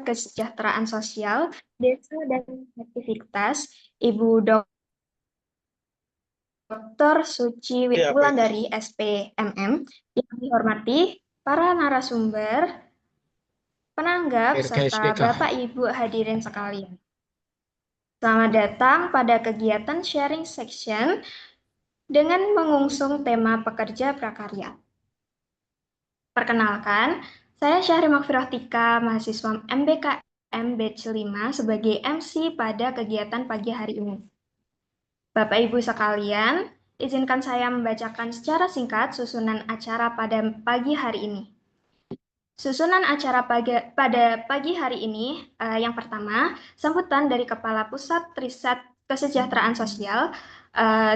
Kesejahteraan Sosial, Desa dan Aktivitas, Ibu Dr. Suci Wulandari, SPMM, yang dihormati para narasumber, penanggap, serta Bapak Ibu hadirin sekalian. Selamat datang pada kegiatan sharing section dengan mengusung tema pekerja prakarya. Perkenalkan, saya Syahri Makfirohtika, mahasiswa MBKM Batch 5 sebagai MC pada kegiatan pagi hari ini. Bapak Ibu sekalian, izinkan saya membacakan secara singkat susunan acara pada pagi hari ini. Susunan acara pada pagi hari ini, yang pertama, sambutan dari Kepala Pusat Riset Kesejahteraan Sosial,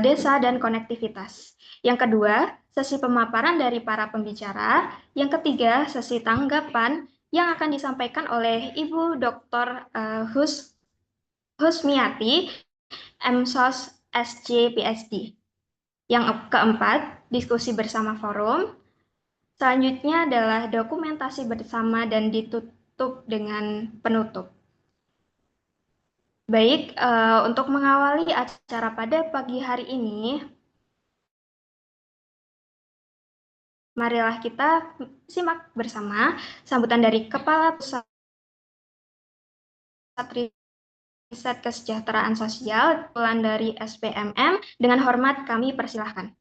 Desa dan Konektivitas. Yang kedua, sesi pemaparan dari para pembicara. Yang ketiga, sesi tanggapan yang akan disampaikan oleh Ibu Dr. Husmiati, MSOS SJ PhD. Yang keempat, diskusi bersama forum. Selanjutnya adalah dokumentasi bersama dan ditutup dengan penutup. Baik, untuk mengawali acara pada pagi hari ini, marilah kita simak bersama sambutan dari Kepala Pusat Riset Kesejahteraan Sosial, Wulandari SPMM. Dengan hormat kami persilahkan.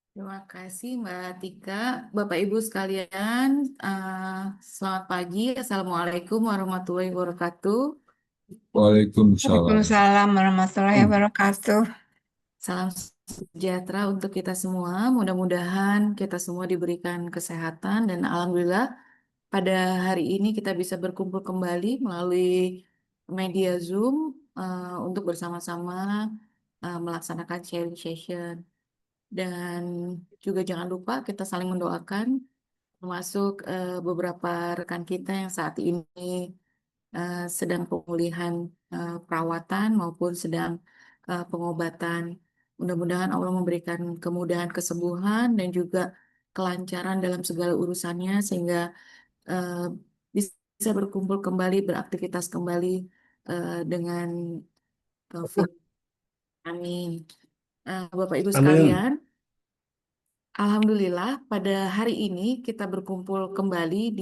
Terima kasih Mbak Tika. Bapak Ibu sekalian, selamat pagi. Assalamualaikum warahmatullahi wabarakatuh. Waalaikumsalam. Waalaikumsalam warahmatullahi wabarakatuh. Salam sejahtera untuk kita semua. Mudah-mudahan kita semua diberikan kesehatan dan alhamdulillah pada hari ini kita bisa berkumpul kembali melalui media Zoom untuk bersama-sama melaksanakan sharing session. Dan juga jangan lupa kita saling mendoakan, termasuk beberapa rekan kita yang saat ini sedang pemulihan perawatan maupun sedang pengobatan. Mudah-mudahan Allah memberikan kemudahan kesembuhan dan juga kelancaran dalam segala urusannya sehingga bisa berkumpul kembali, beraktivitas kembali dengan fit. Amin. Bapak Ibu sekalian, alhamdulillah pada hari ini kita berkumpul kembali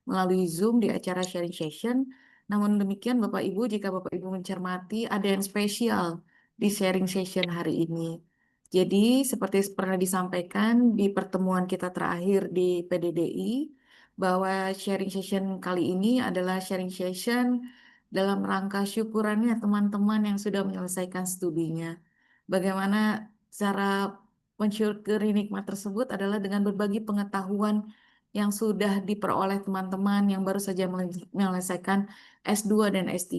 melalui Zoom di acara sharing session. Namun demikian Bapak Ibu, jika Bapak Ibu mencermati ada yang spesial di sharing session hari ini. Jadi seperti pernah disampaikan di pertemuan kita terakhir di PDDI, bahwa sharing session kali ini adalah sharing session dalam rangka syukurannya teman-teman yang sudah menyelesaikan studinya. Bagaimana cara mensyukuri nikmat tersebut adalah dengan berbagi pengetahuan yang sudah diperoleh teman-teman yang baru saja menyelesaikan S2 dan S3.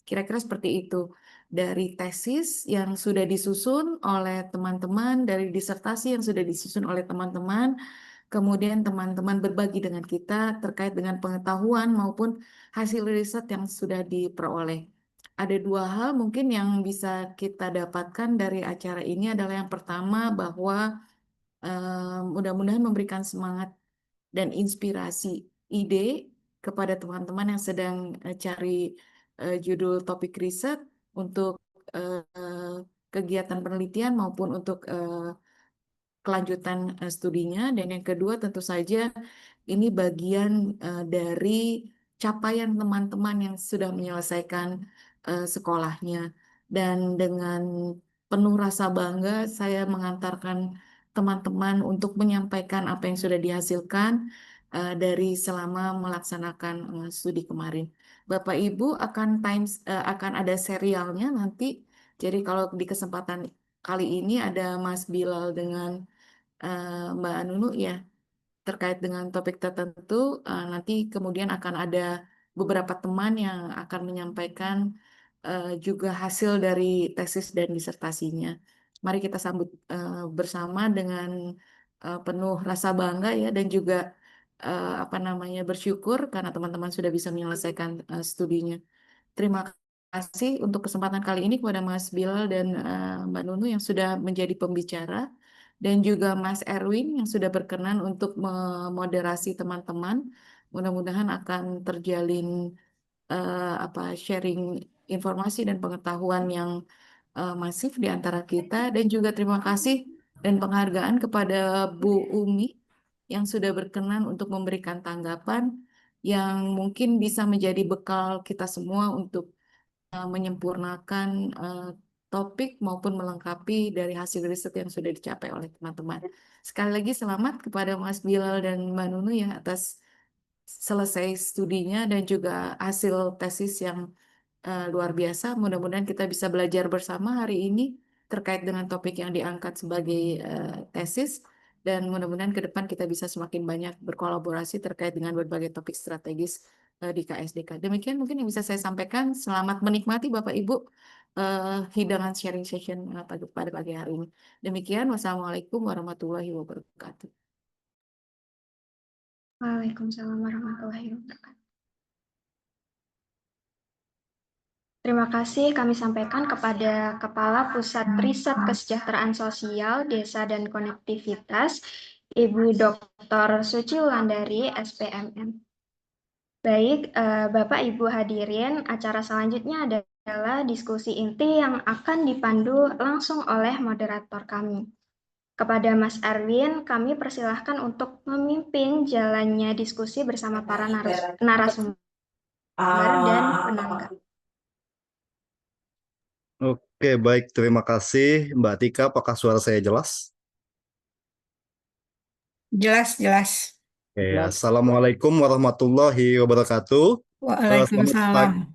Kira-kira seperti itu. Dari tesis yang sudah disusun oleh teman-teman, dari disertasi yang sudah disusun oleh teman-teman, kemudian teman-teman berbagi dengan kita terkait dengan pengetahuan maupun hasil riset yang sudah diperoleh. Ada dua hal mungkin yang bisa kita dapatkan dari acara ini adalah yang pertama bahwa mudah-mudahan memberikan semangat dan inspirasi ide kepada teman-teman yang sedang cari judul topik riset untuk kegiatan penelitian maupun untuk kelanjutan studinya. Dan yang kedua tentu saja ini bagian dari capaian teman-teman yang sudah menyelesaikan sekolahnya. Dan dengan penuh rasa bangga saya mengantarkan teman-teman untuk menyampaikan apa yang sudah dihasilkan dari selama melaksanakan studi kemarin. Bapak Ibu akan ada serialnya nanti. Jadi kalau di kesempatan kali ini ada Mas Bilal dengan Mbak Nunu ya terkait dengan topik tertentu, nanti kemudian akan ada beberapa teman yang akan menyampaikan juga hasil dari tesis dan disertasinya. Mari kita sambut bersama dengan penuh rasa bangga ya dan juga bersyukur karena teman-teman sudah bisa menyelesaikan studinya. Terima kasih untuk kesempatan kali ini kepada Mas Bilal dan Mbak Nunu yang sudah menjadi pembicara. dan juga Mas Erwin yang sudah berkenan untuk memoderasi teman-teman. Mudah-mudahan akan terjalin sharing informasi dan pengetahuan yang masif di antara kita, dan juga terima kasih dan penghargaan kepada Bu Umi yang sudah berkenan untuk memberikan tanggapan yang mungkin bisa menjadi bekal kita semua untuk menyempurnakan topik maupun melengkapi dari hasil riset yang sudah dicapai oleh teman-teman. Sekali lagi selamat kepada Mas Bilal dan Mbak Nunu ya atas selesai studinya dan juga hasil tesis yang luar biasa. Mudah-mudahan kita bisa belajar bersama hari ini terkait dengan topik yang diangkat sebagai tesis, dan mudah-mudahan ke depan kita bisa semakin banyak berkolaborasi terkait dengan berbagai topik strategis di KSDK. Demikian mungkin yang bisa saya sampaikan. Selamat menikmati Bapak Ibu hidangan sharing session pada pagi hari ini. Demikian, wassalamualaikum warahmatullahi wabarakatuh. Waalaikumsalam warahmatullahi wabarakatuh. Terima kasih kami sampaikan kepada Kepala Pusat Riset Kesejahteraan Sosial, Desa dan Konektivitas, Ibu Dr. Suci Wulandari, SPMM. Baik, Bapak Ibu hadirin, acara selanjutnya adalah diskusi inti yang akan dipandu langsung oleh moderator kami. Kepada Mas Erwin, kami persilahkan untuk memimpin jalannya diskusi bersama para narasumber dan penanggap. Oke, baik. Terima kasih Mbak Tika. Apakah suara saya jelas? Jelas, jelas. Oke, Assalamualaikum warahmatullahi wabarakatuh. Waalaikumsalam.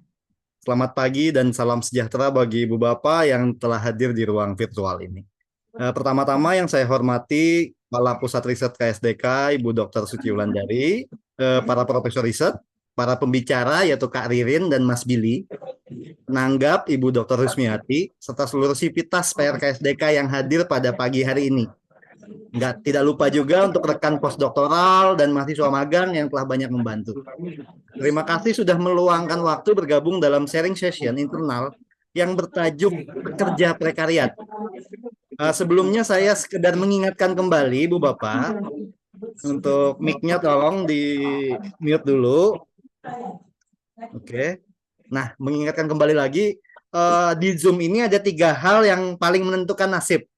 Selamat pagi dan salam sejahtera bagi Ibu Bapak yang telah hadir di ruang virtual ini. Pertama-tama yang saya hormati Kepala Pusat Riset KSDK, Ibu Dr. Suci Wulandari, para profesor riset, para pembicara yaitu Kak Ririn dan Mas Billy, penanggap Ibu Dr. Rusmiati, serta seluruh sivitas PRKSDK yang hadir pada pagi hari ini. Tidak lupa juga untuk rekan postdoktoral dan mahasiswa magang yang telah banyak membantu. Terima kasih sudah meluangkan waktu bergabung dalam sharing session internal yang bertajuk Pekerja Prekariat. Sebelumnya saya sekedar mengingatkan kembali Ibu Bapak, untuk mic-nya tolong di mute dulu. Oke. Nah, mengingatkan kembali lagi, di Zoom ini ada 3 hal yang paling menentukan nasib.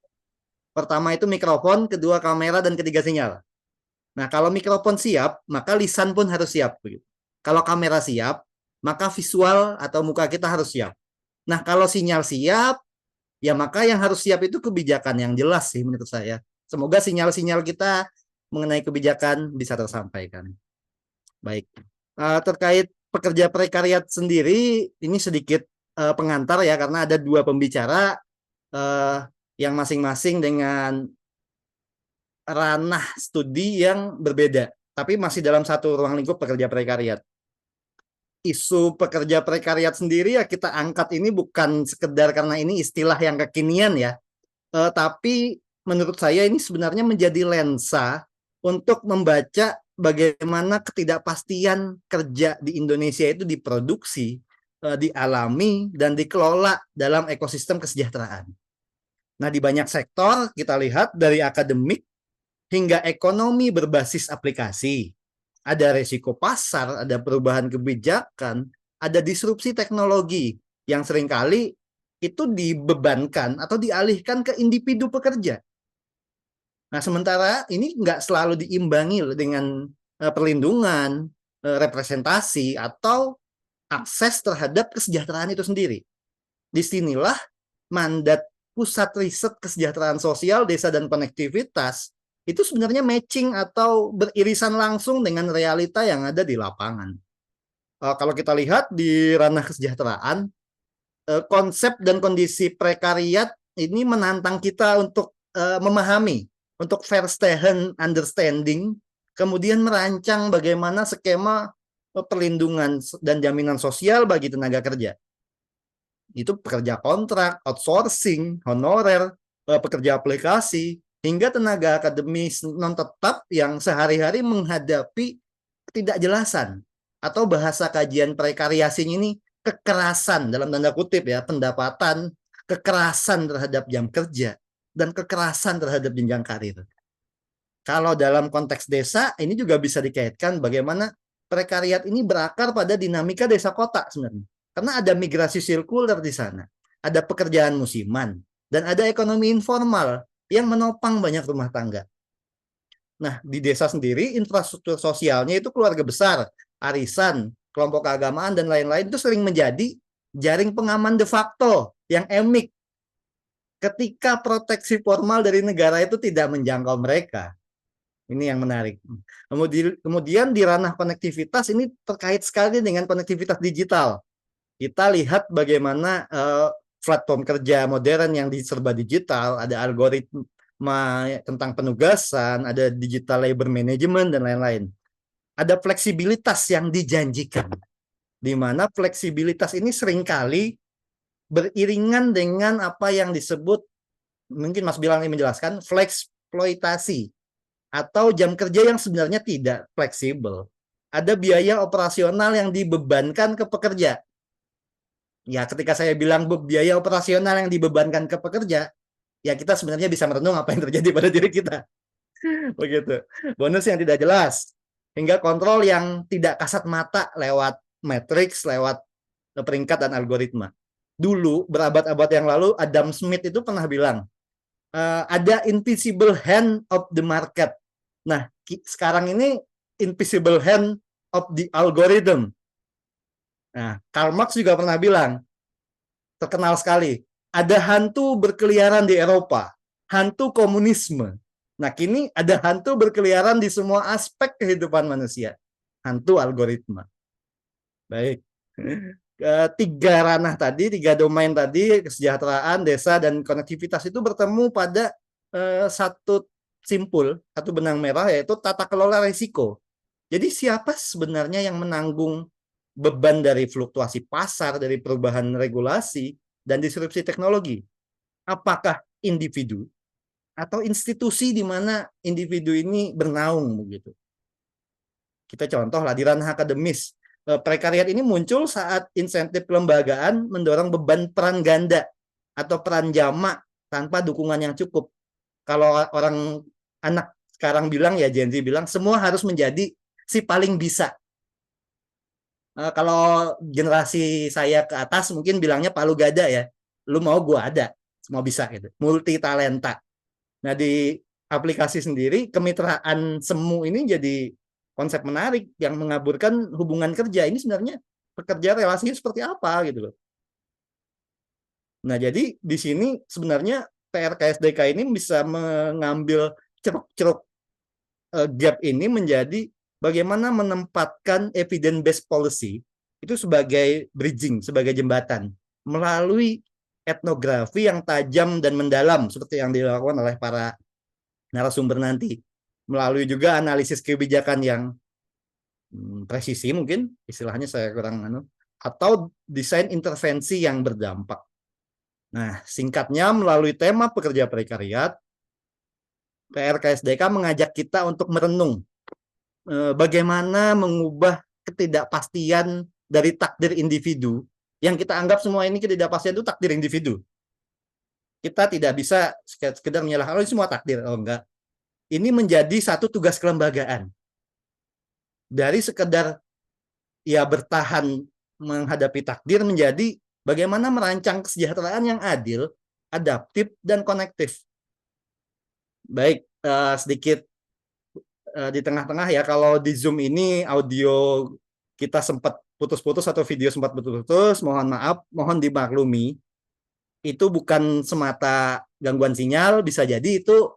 Pertama itu mikrofon, kedua kamera, dan ketiga sinyal. Nah, kalau mikrofon siap, maka lisan pun harus siap. Kalau kamera siap, maka visual atau muka kita harus siap. Nah, kalau sinyal siap, ya maka yang harus siap itu kebijakan yang jelas sih menurut saya. Semoga sinyal-sinyal kita mengenai kebijakan bisa tersampaikan. Baik. Terkait pekerja prekariat sendiri, ini sedikit pengantar ya, karena ada 2 pembicara yang masing-masing dengan ranah studi yang berbeda, tapi masih dalam satu ruang lingkup pekerja prekariat. Isu pekerja prekariat sendiri ya kita angkat ini bukan sekedar karena ini istilah yang kekinian ya, tapi menurut saya ini sebenarnya menjadi lensa untuk membaca bagaimana ketidakpastian kerja di Indonesia itu diproduksi, dialami, dan dikelola dalam ekosistem kesejahteraan. Nah, di banyak sektor kita lihat dari akademik hingga ekonomi berbasis aplikasi. Ada resiko pasar, ada perubahan kebijakan, ada disrupsi teknologi yang seringkali itu dibebankan atau dialihkan ke individu pekerja. Nah, sementara ini nggak selalu diimbangi dengan perlindungan, representasi, atau akses terhadap kesejahteraan itu sendiri. Disinilah mandat Pusat Riset Kesejahteraan Sosial, Desa dan Konektivitas itu sebenarnya matching atau beririsan langsung dengan realita yang ada di lapangan. Kalau kita lihat di ranah kesejahteraan, konsep dan kondisi prekariat ini menantang kita untuk memahami, untuk verstehen understanding, kemudian merancang bagaimana skema perlindungan dan jaminan sosial bagi tenaga kerja. Itu pekerja kontrak, outsourcing, honorer, pekerja aplikasi, hingga tenaga akademis non-tetap yang sehari-hari menghadapi ketidakjelasan atau bahasa kajian prekariasinya ini kekerasan dalam tanda kutip ya, pendapatan, kekerasan terhadap jam kerja, dan kekerasan terhadap jenjang karir. Kalau dalam konteks desa, ini juga bisa dikaitkan bagaimana prekariat ini berakar pada dinamika desa kota sebenarnya. Karena ada migrasi sirkuler di sana, ada pekerjaan musiman, dan ada ekonomi informal yang menopang banyak rumah tangga. Nah, di desa sendiri, infrastruktur sosialnya itu keluarga besar, arisan, kelompok keagamaan, dan lain-lain itu sering menjadi jaring pengaman de facto yang emik ketika proteksi formal dari negara itu tidak menjangkau mereka. Ini yang menarik. Kemudian di ranah konektivitas ini terkait sekali dengan konektivitas digital. Kita lihat bagaimana platform kerja modern yang diserba digital, ada algoritma tentang penugasan, ada digital labor management, dan lain-lain. Ada fleksibilitas yang dijanjikan, di mana fleksibilitas ini seringkali beriringan dengan apa yang disebut, mungkin Mas Bilang ini menjelaskan, fleksploitasi, atau jam kerja yang sebenarnya tidak fleksibel. Ada biaya operasional yang dibebankan ke pekerja. Ya, ketika saya bilang biaya operasional yang dibebankan ke pekerja, ya kita sebenarnya bisa merenung apa yang terjadi pada diri kita. Begitu. Bonus yang tidak jelas, hingga kontrol yang tidak kasat mata lewat matriks, lewat peringkat dan algoritma. Dulu, berabad-abad yang lalu, Adam Smith itu pernah bilang, ada invisible hand of the market. Nah, sekarang ini invisible hand of the algorithm. Nah, Karl Marx juga pernah bilang, terkenal sekali, ada hantu berkeliaran di Eropa, hantu komunisme. Nah, kini ada hantu berkeliaran di semua aspek kehidupan manusia, hantu algoritma. Baik. Tiga ranah tadi, tiga domain tadi, kesejahteraan, desa, dan konektivitas itu bertemu pada satu simpul, satu benang merah, yaitu tata kelola risiko. Jadi siapa sebenarnya yang menanggung beban dari fluktuasi pasar, dari perubahan regulasi, dan disrupsi teknologi? Apakah individu atau institusi di mana individu ini bernaung begitu? Kita contohlah di ranah akademis, prekariat ini muncul saat insentif kelembagaan mendorong beban peran ganda atau peran jamak tanpa dukungan yang cukup. Kalau anak sekarang bilang, ya Gen Z bilang, semua harus menjadi si paling bisa. Kalau generasi saya ke atas mungkin bilangnya palu gada ya. Lu mau gua ada, semua bisa gitu. Multi talenta. Nah, di aplikasi sendiri kemitraan semu ini jadi konsep menarik yang mengaburkan hubungan kerja. Ini sebenarnya pekerja relasinya seperti apa gitu loh. Nah, jadi di sini sebenarnya PR KSDK ini bisa mengambil ceruk-ceruk gap ini menjadi bagaimana menempatkan evidence-based policy itu sebagai bridging, sebagai jembatan melalui etnografi yang tajam dan mendalam seperti yang dilakukan oleh para narasumber nanti, melalui juga analisis kebijakan yang presisi mungkin istilahnya saya kurang atau desain intervensi yang berdampak. Nah, singkatnya melalui tema pekerja prekariat, PR KSDK mengajak kita untuk merenung bagaimana mengubah ketidakpastian dari takdir individu yang kita anggap semua ini ketidakpastian itu takdir individu. Kita tidak bisa sekedar menyalahkan ini semua takdir. Oh enggak. Ini menjadi satu tugas kelembagaan. Dari sekedar ya bertahan menghadapi takdir menjadi bagaimana merancang kesejahteraan yang adil, adaptif, dan konektif. Baik, sedikit di tengah-tengah ya, kalau di Zoom ini audio kita sempat putus-putus atau video sempat putus-putus, mohon maaf, mohon dimaklumi. Itu bukan semata gangguan sinyal, bisa jadi itu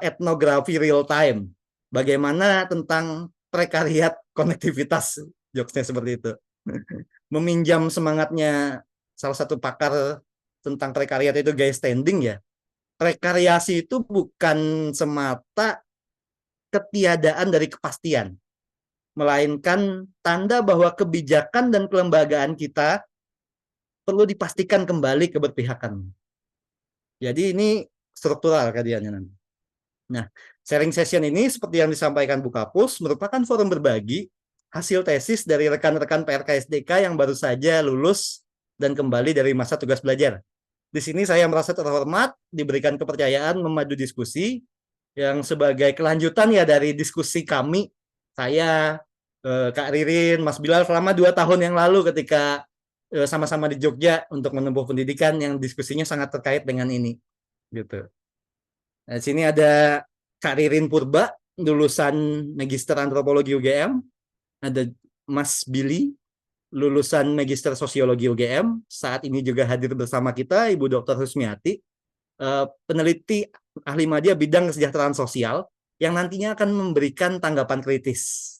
etnografi real time. Bagaimana tentang prekariat konektivitas, jokesnya seperti itu. Meminjam semangatnya salah satu pakar tentang prekariat itu Guy Standing ya. Prekariasi itu bukan semata ketiadaan dari kepastian, melainkan tanda bahwa kebijakan dan kelembagaan kita perlu dipastikan kembali keberpihakan. Jadi ini struktural kajiannya nanti. Nah, sharing session ini seperti yang disampaikan Bu Kapus merupakan forum berbagi hasil tesis dari rekan-rekan PRKSDK yang baru saja lulus dan kembali dari masa tugas belajar. Di sini saya merasa terhormat, diberikan kepercayaan memadu diskusi yang sebagai kelanjutan ya dari diskusi kami, saya, Kak Ririn, Mas Bilal selama 2 tahun yang lalu ketika sama-sama di Jogja untuk menempuh pendidikan yang diskusinya sangat terkait dengan ini, gitu. Nah, di sini ada Kak Ririn Purba, lulusan Magister Antropologi UGM, ada Mas Billy, lulusan Magister Sosiologi UGM, saat ini juga hadir bersama kita Ibu Dr. Husmiati, peneliti ahli media bidang kesejahteraan sosial yang nantinya akan memberikan tanggapan kritis,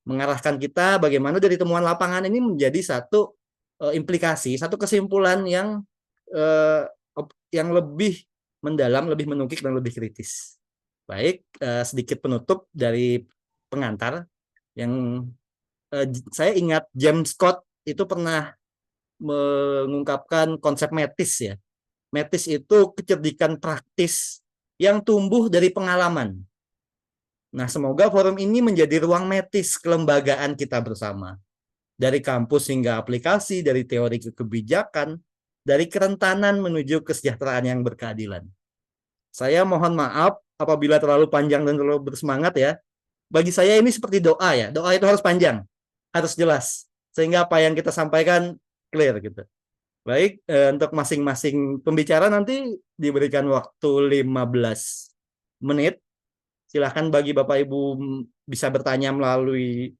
mengarahkan kita bagaimana dari temuan lapangan ini menjadi satu implikasi, satu kesimpulan yang lebih mendalam, lebih menukik dan lebih kritis. Baik, sedikit penutup dari pengantar yang saya ingat James Scott itu pernah mengungkapkan konsep metis ya. Metis itu kecerdikan praktis yang tumbuh dari pengalaman. Nah, semoga forum ini menjadi ruang metis kelembagaan kita bersama. Dari kampus hingga aplikasi, dari teori ke kebijakan, dari kerentanan menuju kesejahteraan yang berkeadilan. Saya mohon maaf apabila terlalu panjang dan terlalu bersemangat ya. Bagi saya ini seperti doa ya. Doa itu harus panjang, harus jelas. Sehingga apa yang kita sampaikan clear gitu. Baik, untuk masing-masing pembicara nanti diberikan waktu 15 menit. Silahkan bagi Bapak Ibu bisa bertanya melalui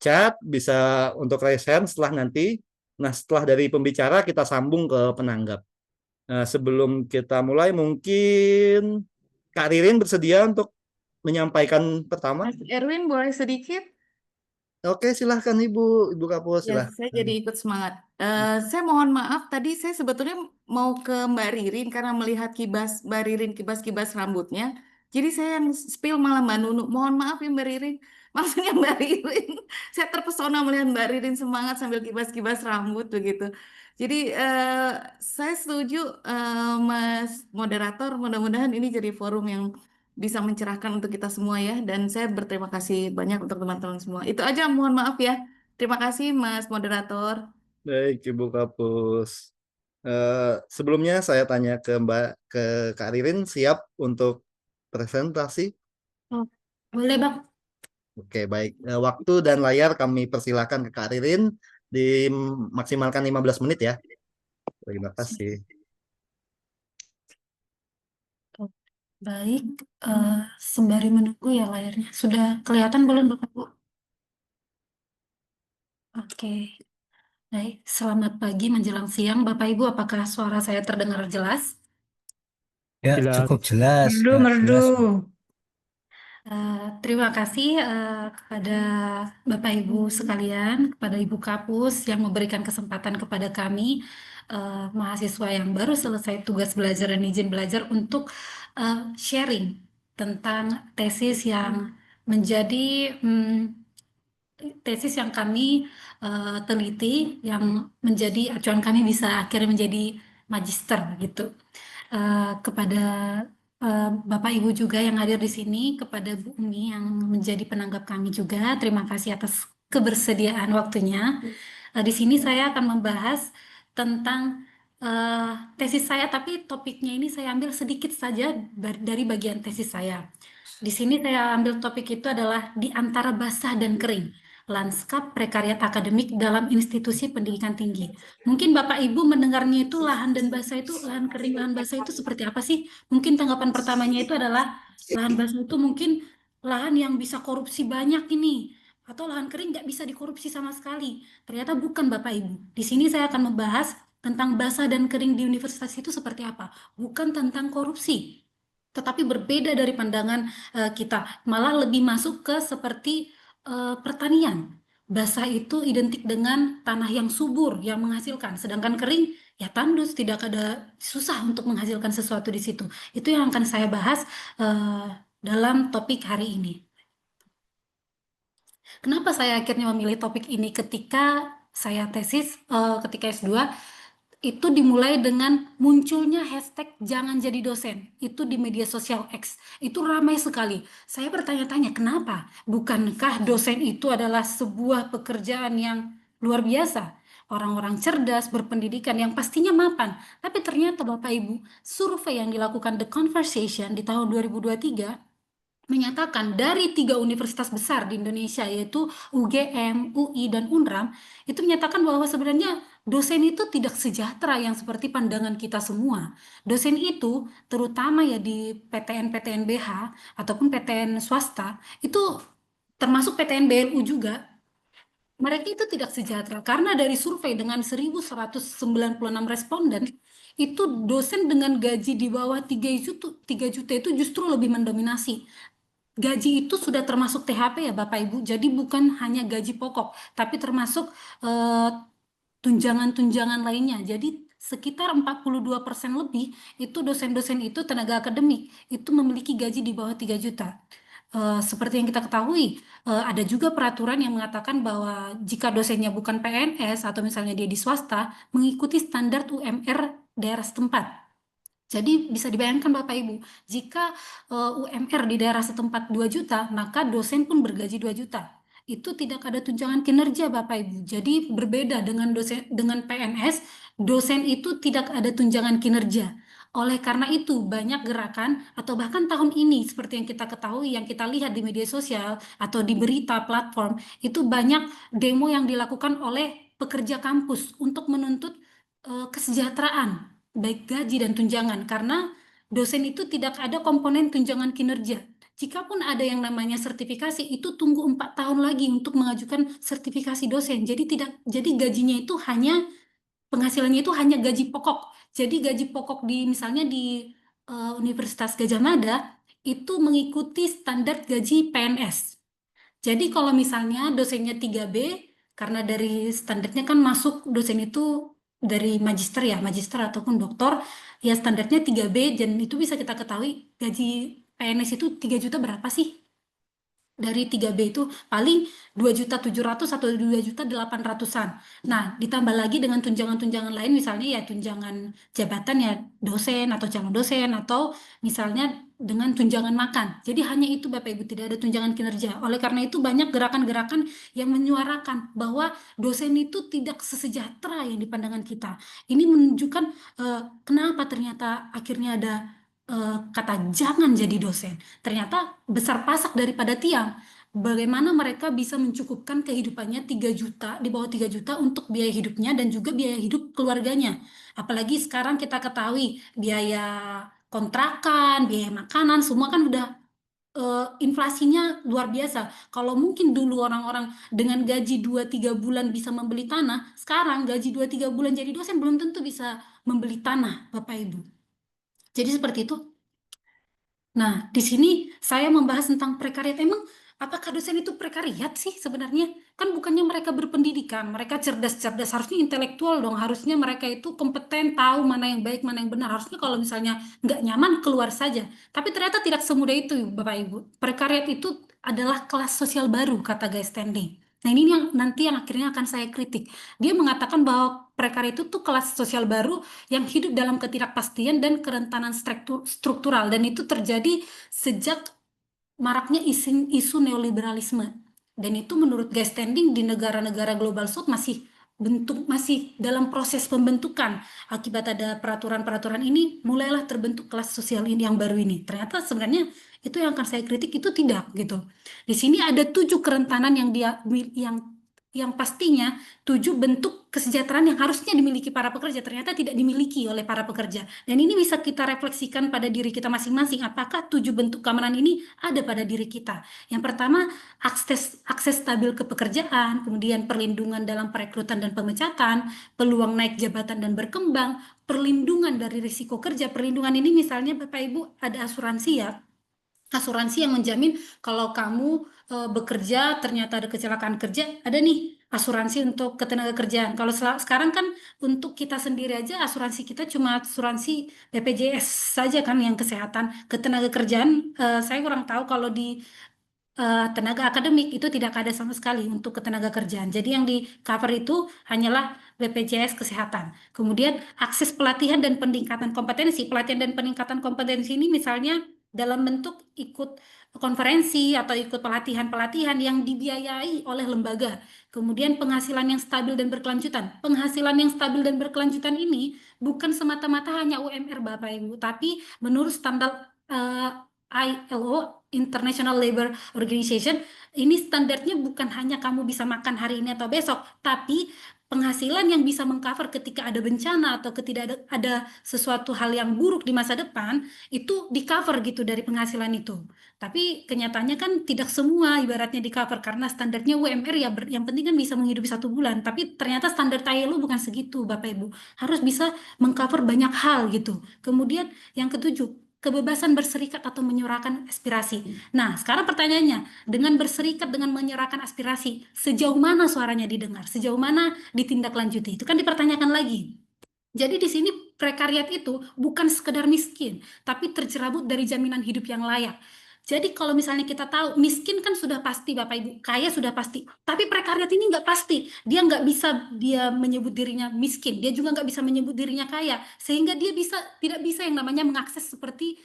chat, bisa untuk raise hand setelah nanti. Nah, setelah dari pembicara kita sambung ke penanggap. Nah, sebelum kita mulai mungkin Kak Ririn bersedia untuk menyampaikan pertama? Mas Erwin boleh sedikit? Oke, silahkan Ibu Kapus, Ya, silahkan. saya jadi ikut semangat. Saya mohon maaf, tadi saya sebetulnya mau ke Mbak Ririn karena melihat Mbak Ririn kibas-kibas rambutnya. Jadi saya yang spill malah Mbak Nunu. Mohon maaf ya Mbak Ririn. Maksudnya Mbak Ririn. Saya terpesona melihat Mbak Ririn semangat sambil kibas-kibas rambut begitu. Jadi saya setuju Mas Moderator. Mudah-mudahan ini jadi forum yang bisa mencerahkan untuk kita semua ya. Dan saya berterima kasih banyak untuk teman-teman semua. Itu aja, mohon maaf ya. Terima kasih Mas Moderator. Baik, Ibu Kapus. Sebelumnya saya tanya ke Kak Ririn, siap untuk presentasi? Oh, boleh Bang. Oke, baik. Waktu dan layar kami persilakan ke Kak Ririn, dimaksimalkan 15 menit ya. Terima kasih. Baik, sembari menunggu ya layarnya. Sudah kelihatan belum Bapak Ibu? Oke, baik. Selamat pagi menjelang siang Bapak Ibu. Apakah suara saya terdengar jelas? Ya, Jelas. cukup jelas. Merdu, Ya, merdu. jelas, Bu. Terima kasih kepada Bapak Ibu sekalian, kepada Ibu Kapus yang memberikan kesempatan kepada kami mahasiswa yang baru selesai tugas belajar dan izin belajar untuk sharing tentang tesis yang menjadi tesis yang kami teliti, yang menjadi acuan kami bisa akhirnya menjadi magister gitu. Kepada Bapak Ibu juga yang hadir di sini, kepada Bu Umi yang menjadi penanggap kami juga, terima kasih atas kebersediaan waktunya. Di sini saya akan membahas tentang tesis saya, tapi topiknya ini saya ambil sedikit saja dari bagian tesis saya. Di sini saya ambil topik itu adalah di antara basah dan kering, lanskap prekariat akademik dalam institusi pendidikan tinggi. Mungkin Bapak Ibu mendengarnya itu lahan dan basah itu, lahan kering, lahan basah itu seperti apa sih? Mungkin tanggapan pertamanya itu adalah lahan basah itu mungkin lahan yang bisa korupsi banyak ini, atau lahan kering nggak bisa dikorupsi sama sekali. Ternyata bukan Bapak Ibu. Di sini saya akan membahas tentang basah dan kering di universitas itu seperti apa. Bukan tentang korupsi, tetapi berbeda dari pandangan kita. Malah lebih masuk ke seperti pertanian. Basah itu identik dengan tanah yang subur, yang menghasilkan. Sedangkan kering, ya tandus, tidak ada, susah untuk menghasilkan sesuatu di situ. Itu yang akan saya bahas dalam topik hari ini. Kenapa saya akhirnya memilih topik ini ketika saya tesis, ketika S2, itu dimulai dengan munculnya hashtag jangan jadi dosen. Itu di media sosial X. Itu ramai sekali. Saya bertanya-tanya, kenapa? Bukankah dosen itu adalah sebuah pekerjaan yang luar biasa? orang-orang cerdas, berpendidikan yang pastinya mapan. Tapi ternyata Bapak Ibu, survei yang dilakukan The Conversation di tahun 2023 menyatakan dari 3 universitas besar di Indonesia yaitu UGM, UI, dan UNRAM itu menyatakan bahwa sebenarnya dosen itu tidak sejahtera yang seperti pandangan kita semua. Dosen itu terutama ya di PTN BH ataupun PTN swasta itu termasuk PTN BLU juga, mereka itu tidak sejahtera karena dari survei dengan 1.196 responden itu dosen dengan gaji di bawah 3 juta itu justru lebih mendominasi. Gaji itu sudah termasuk THP ya Bapak Ibu, jadi bukan hanya gaji pokok, tapi termasuk tunjangan-tunjangan lainnya. Jadi sekitar 42% lebih itu dosen-dosen itu tenaga akademik itu memiliki gaji di bawah 3 juta. Seperti yang kita ketahui, ada juga peraturan yang mengatakan bahwa jika dosennya bukan PNS atau misalnya dia di swasta, mengikuti standar UMR daerah setempat. Jadi bisa dibayangkan Bapak Ibu, jika UMR di daerah setempat 2 juta, maka dosen pun bergaji 2 juta. Itu tidak ada tunjangan kinerja Bapak Ibu. Jadi berbeda dengan PNS, dosen itu tidak ada tunjangan kinerja. Oleh karena itu banyak gerakan atau bahkan tahun ini seperti yang kita ketahui, yang kita lihat di media sosial atau di berita platform, itu banyak demo yang dilakukan oleh pekerja kampus untuk menuntut kesejahteraan baik gaji dan tunjangan karena dosen itu tidak ada komponen tunjangan kinerja. Jikapun ada yang namanya sertifikasi itu tunggu 4 tahun lagi untuk mengajukan sertifikasi dosen. Jadi gajinya itu hanya penghasilannya itu hanya gaji pokok. Jadi gaji pokok di misalnya di Universitas Gadjah Mada itu mengikuti standar gaji PNS. Jadi kalau misalnya dosennya 3B, karena dari standarnya kan masuk dosen itu dari magister ya, magister ataupun doktor, ya standarnya 3B, dan itu bisa kita ketahui gaji PNS itu 3 juta berapa sih? Dari 3B itu paling 2.700.000 atau 2.800.000-an. Nah, ditambah lagi dengan tunjangan-tunjangan lain, misalnya ya tunjangan jabatan ya dosen atau calon dosen, atau misalnya dengan tunjangan makan. Jadi hanya itu Bapak Ibu, tidak ada tunjangan kinerja. Oleh karena itu banyak gerakan-gerakan yang menyuarakan bahwa dosen itu tidak sesejahtera yang dipandangkan kita. Ini menunjukkan kenapa ternyata akhirnya ada kata jangan jadi dosen. Ternyata besar pasak daripada tiang. Bagaimana mereka bisa mencukupkan kehidupannya 3 juta, di bawah 3 juta untuk biaya hidupnya dan juga biaya hidup keluarganya. Apalagi sekarang kita ketahui biaya kontrakan, biaya makanan, semua kan udah inflasinya luar biasa. Kalau mungkin dulu orang-orang dengan gaji 2-3 bulan bisa membeli tanah, sekarang gaji 2-3 bulan jadi dosen belum tentu bisa membeli tanah, Bapak Ibu. Jadi seperti itu. Nah, di sini saya membahas tentang prekariat. Emang apakah dosen itu prekariat sih sebenarnya? Kan bukannya mereka berpendidikan, mereka cerdas-cerdas, harusnya intelektual dong, harusnya mereka itu kompeten, tahu mana yang baik, mana yang benar. Harusnya kalau misalnya nggak nyaman, keluar saja. Tapi ternyata tidak semudah itu, Bapak Ibu. Prekariat itu adalah kelas sosial baru, kata guys standing. Nah, ini yang nanti yang akhirnya akan saya kritik. Dia mengatakan bahwa prekariat itu tuh kelas sosial baru yang hidup dalam ketidakpastian dan kerentanan struktural, dan itu terjadi sejak maraknya isu neoliberalisme, dan itu menurut guys standing di negara-negara global south masih dalam proses pembentukan. Akibat ada peraturan-peraturan ini mulailah terbentuk kelas sosial ini yang baru ini. Ternyata sebenarnya itu yang akan saya kritik itu tidak gitu. Di sini ada 7 kerentanan yang pastinya 7 bentuk kesejahteraan yang harusnya dimiliki para pekerja ternyata tidak dimiliki oleh para pekerja. Dan ini bisa kita refleksikan pada diri kita masing-masing. Apakah 7 bentuk keamanan ini ada pada diri kita? Yang pertama, akses stabil ke pekerjaan, kemudian perlindungan dalam perekrutan dan pemecatan, peluang naik jabatan dan berkembang, perlindungan dari risiko kerja. Perlindungan ini misalnya Bapak Ibu ada asuransi ya. Asuransi yang menjamin kalau kamu bekerja ternyata ada kecelakaan kerja, ada nih asuransi untuk ketenaga kerjaan. Kalau sekarang kan untuk kita sendiri aja asuransi kita cuma asuransi BPJS saja kan yang kesehatan. Ketenaga kerjaan saya kurang tahu kalau di tenaga akademik itu tidak ada sama sekali untuk ketenaga kerjaan. Jadi yang di cover itu hanyalah BPJS kesehatan. Kemudian akses pelatihan dan peningkatan kompetensi. Pelatihan dan peningkatan kompetensi ini misalnya dalam bentuk ikut konferensi atau ikut pelatihan-pelatihan yang dibiayai oleh lembaga. Kemudian penghasilan yang stabil dan berkelanjutan. Penghasilan yang stabil dan berkelanjutan ini bukan semata-mata hanya UMR Bapak Ibu, tapi menurut standar ILO, International Labour Organization, ini standarnya bukan hanya kamu bisa makan hari ini atau besok, tapi penghasilan yang bisa mengcover ketika ada bencana atau ketika ada sesuatu hal yang buruk di masa depan, itu di cover gitu dari penghasilan itu. Tapi kenyataannya kan tidak semua ibaratnya di cover karena standarnya UMR ya yang penting kan bisa menghidupi 1 bulan. Tapi ternyata standar ILO bukan segitu Bapak Ibu. Harus bisa mengcover banyak hal gitu. Kemudian yang ketujuh, kebebasan berserikat atau menyuarakan aspirasi. Nah, sekarang pertanyaannya, dengan berserikat, dengan menyuarakan aspirasi, sejauh mana suaranya didengar? Sejauh mana ditindaklanjuti? Itu kan dipertanyakan lagi. Jadi di sini prekariat itu bukan sekedar miskin, tapi tercerabut dari jaminan hidup yang layak. Jadi kalau misalnya kita tahu miskin kan sudah pasti Bapak Ibu, kaya sudah pasti. Tapi prekariat ini nggak pasti. Dia nggak bisa dia menyebut dirinya miskin, dia juga nggak bisa menyebut dirinya kaya, sehingga dia tidak bisa yang namanya mengakses seperti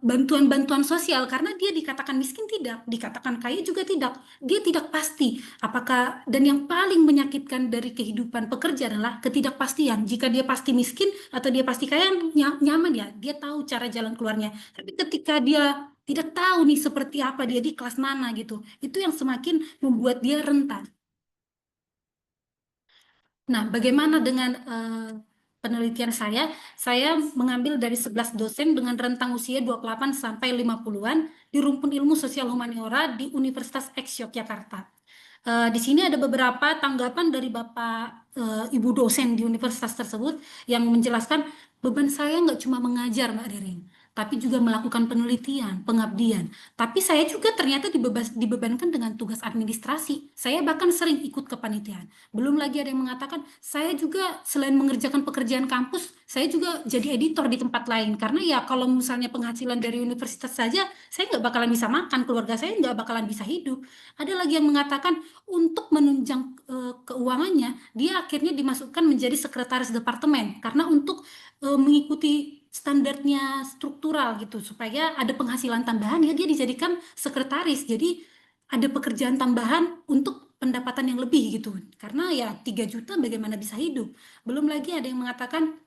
bantuan-bantuan sosial karena dia dikatakan miskin tidak, dikatakan kaya juga tidak. Dia tidak pasti. Apakah dan yang paling menyakitkan dari kehidupan pekerja adalah ketidakpastian. Jika dia pasti miskin atau dia pasti kaya nyaman ya, dia tahu cara jalan keluarnya. Tapi ketika dia tidak tahu nih seperti apa dia di kelas mana gitu, itu yang semakin membuat dia rentan. Nah, bagaimana dengan penelitian saya? Saya mengambil dari 11 dosen dengan rentang usia 28 sampai 50-an di Rumpun Ilmu Sosial Humaniora di Universitas X Yogyakarta. Di sini ada beberapa tanggapan dari Bapak Ibu dosen di universitas tersebut yang menjelaskan beban saya nggak cuma mengajar Mbak Derin, tapi juga melakukan penelitian, pengabdian. Tapi saya juga ternyata dibebankan dengan tugas administrasi. Saya bahkan sering ikut kepanitiaan. Belum lagi ada yang mengatakan saya juga selain mengerjakan pekerjaan kampus, saya juga jadi editor di tempat lain. Karena ya kalau misalnya penghasilan dari universitas saja, saya nggak bakalan bisa makan, keluarga saya nggak bakalan bisa hidup. Ada lagi yang mengatakan untuk menunjang keuangannya, dia akhirnya dimasukkan menjadi sekretaris departemen karena untuk mengikuti standarnya struktural gitu supaya ada penghasilan tambahan ya dia dijadikan sekretaris. Jadi ada pekerjaan tambahan untuk pendapatan yang lebih gitu. Karena ya 3 juta bagaimana bisa hidup. Belum lagi ada yang mengatakan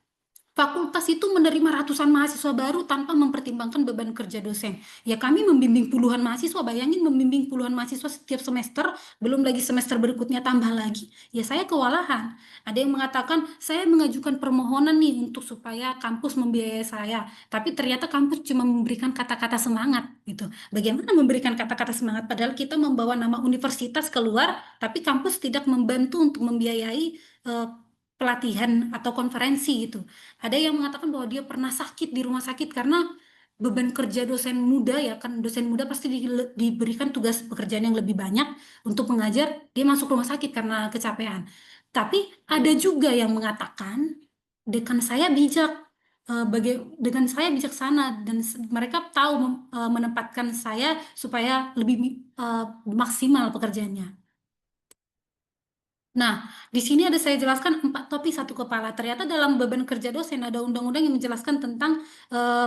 fakultas itu menerima ratusan mahasiswa baru tanpa mempertimbangkan beban kerja dosen. Ya kami membimbing puluhan mahasiswa, bayangin membimbing puluhan mahasiswa setiap semester, belum lagi semester berikutnya tambah lagi. Ya saya kewalahan. Ada yang mengatakan saya mengajukan permohonan nih untuk supaya kampus membiayai saya, tapi ternyata kampus cuma memberikan kata-kata semangat gitu. Bagaimana memberikan kata-kata semangat padahal kita membawa nama universitas keluar, tapi kampus tidak membantu untuk membiayai pelatihan atau konferensi gitu. Ada yang mengatakan bahwa dia pernah sakit di rumah sakit karena beban kerja dosen muda ya kan dosen muda pasti diberikan tugas pekerjaan yang lebih banyak untuk mengajar, dia masuk rumah sakit karena kecapean. Tapi ada juga yang mengatakan dekan saya bijak, dengan saya bijaksana dan mereka tahu menempatkan saya supaya lebih maksimal pekerjaannya. Nah, di sini ada saya jelaskan 4 topi 1 kepala. Ternyata dalam beban kerja dosen ada undang-undang yang menjelaskan tentang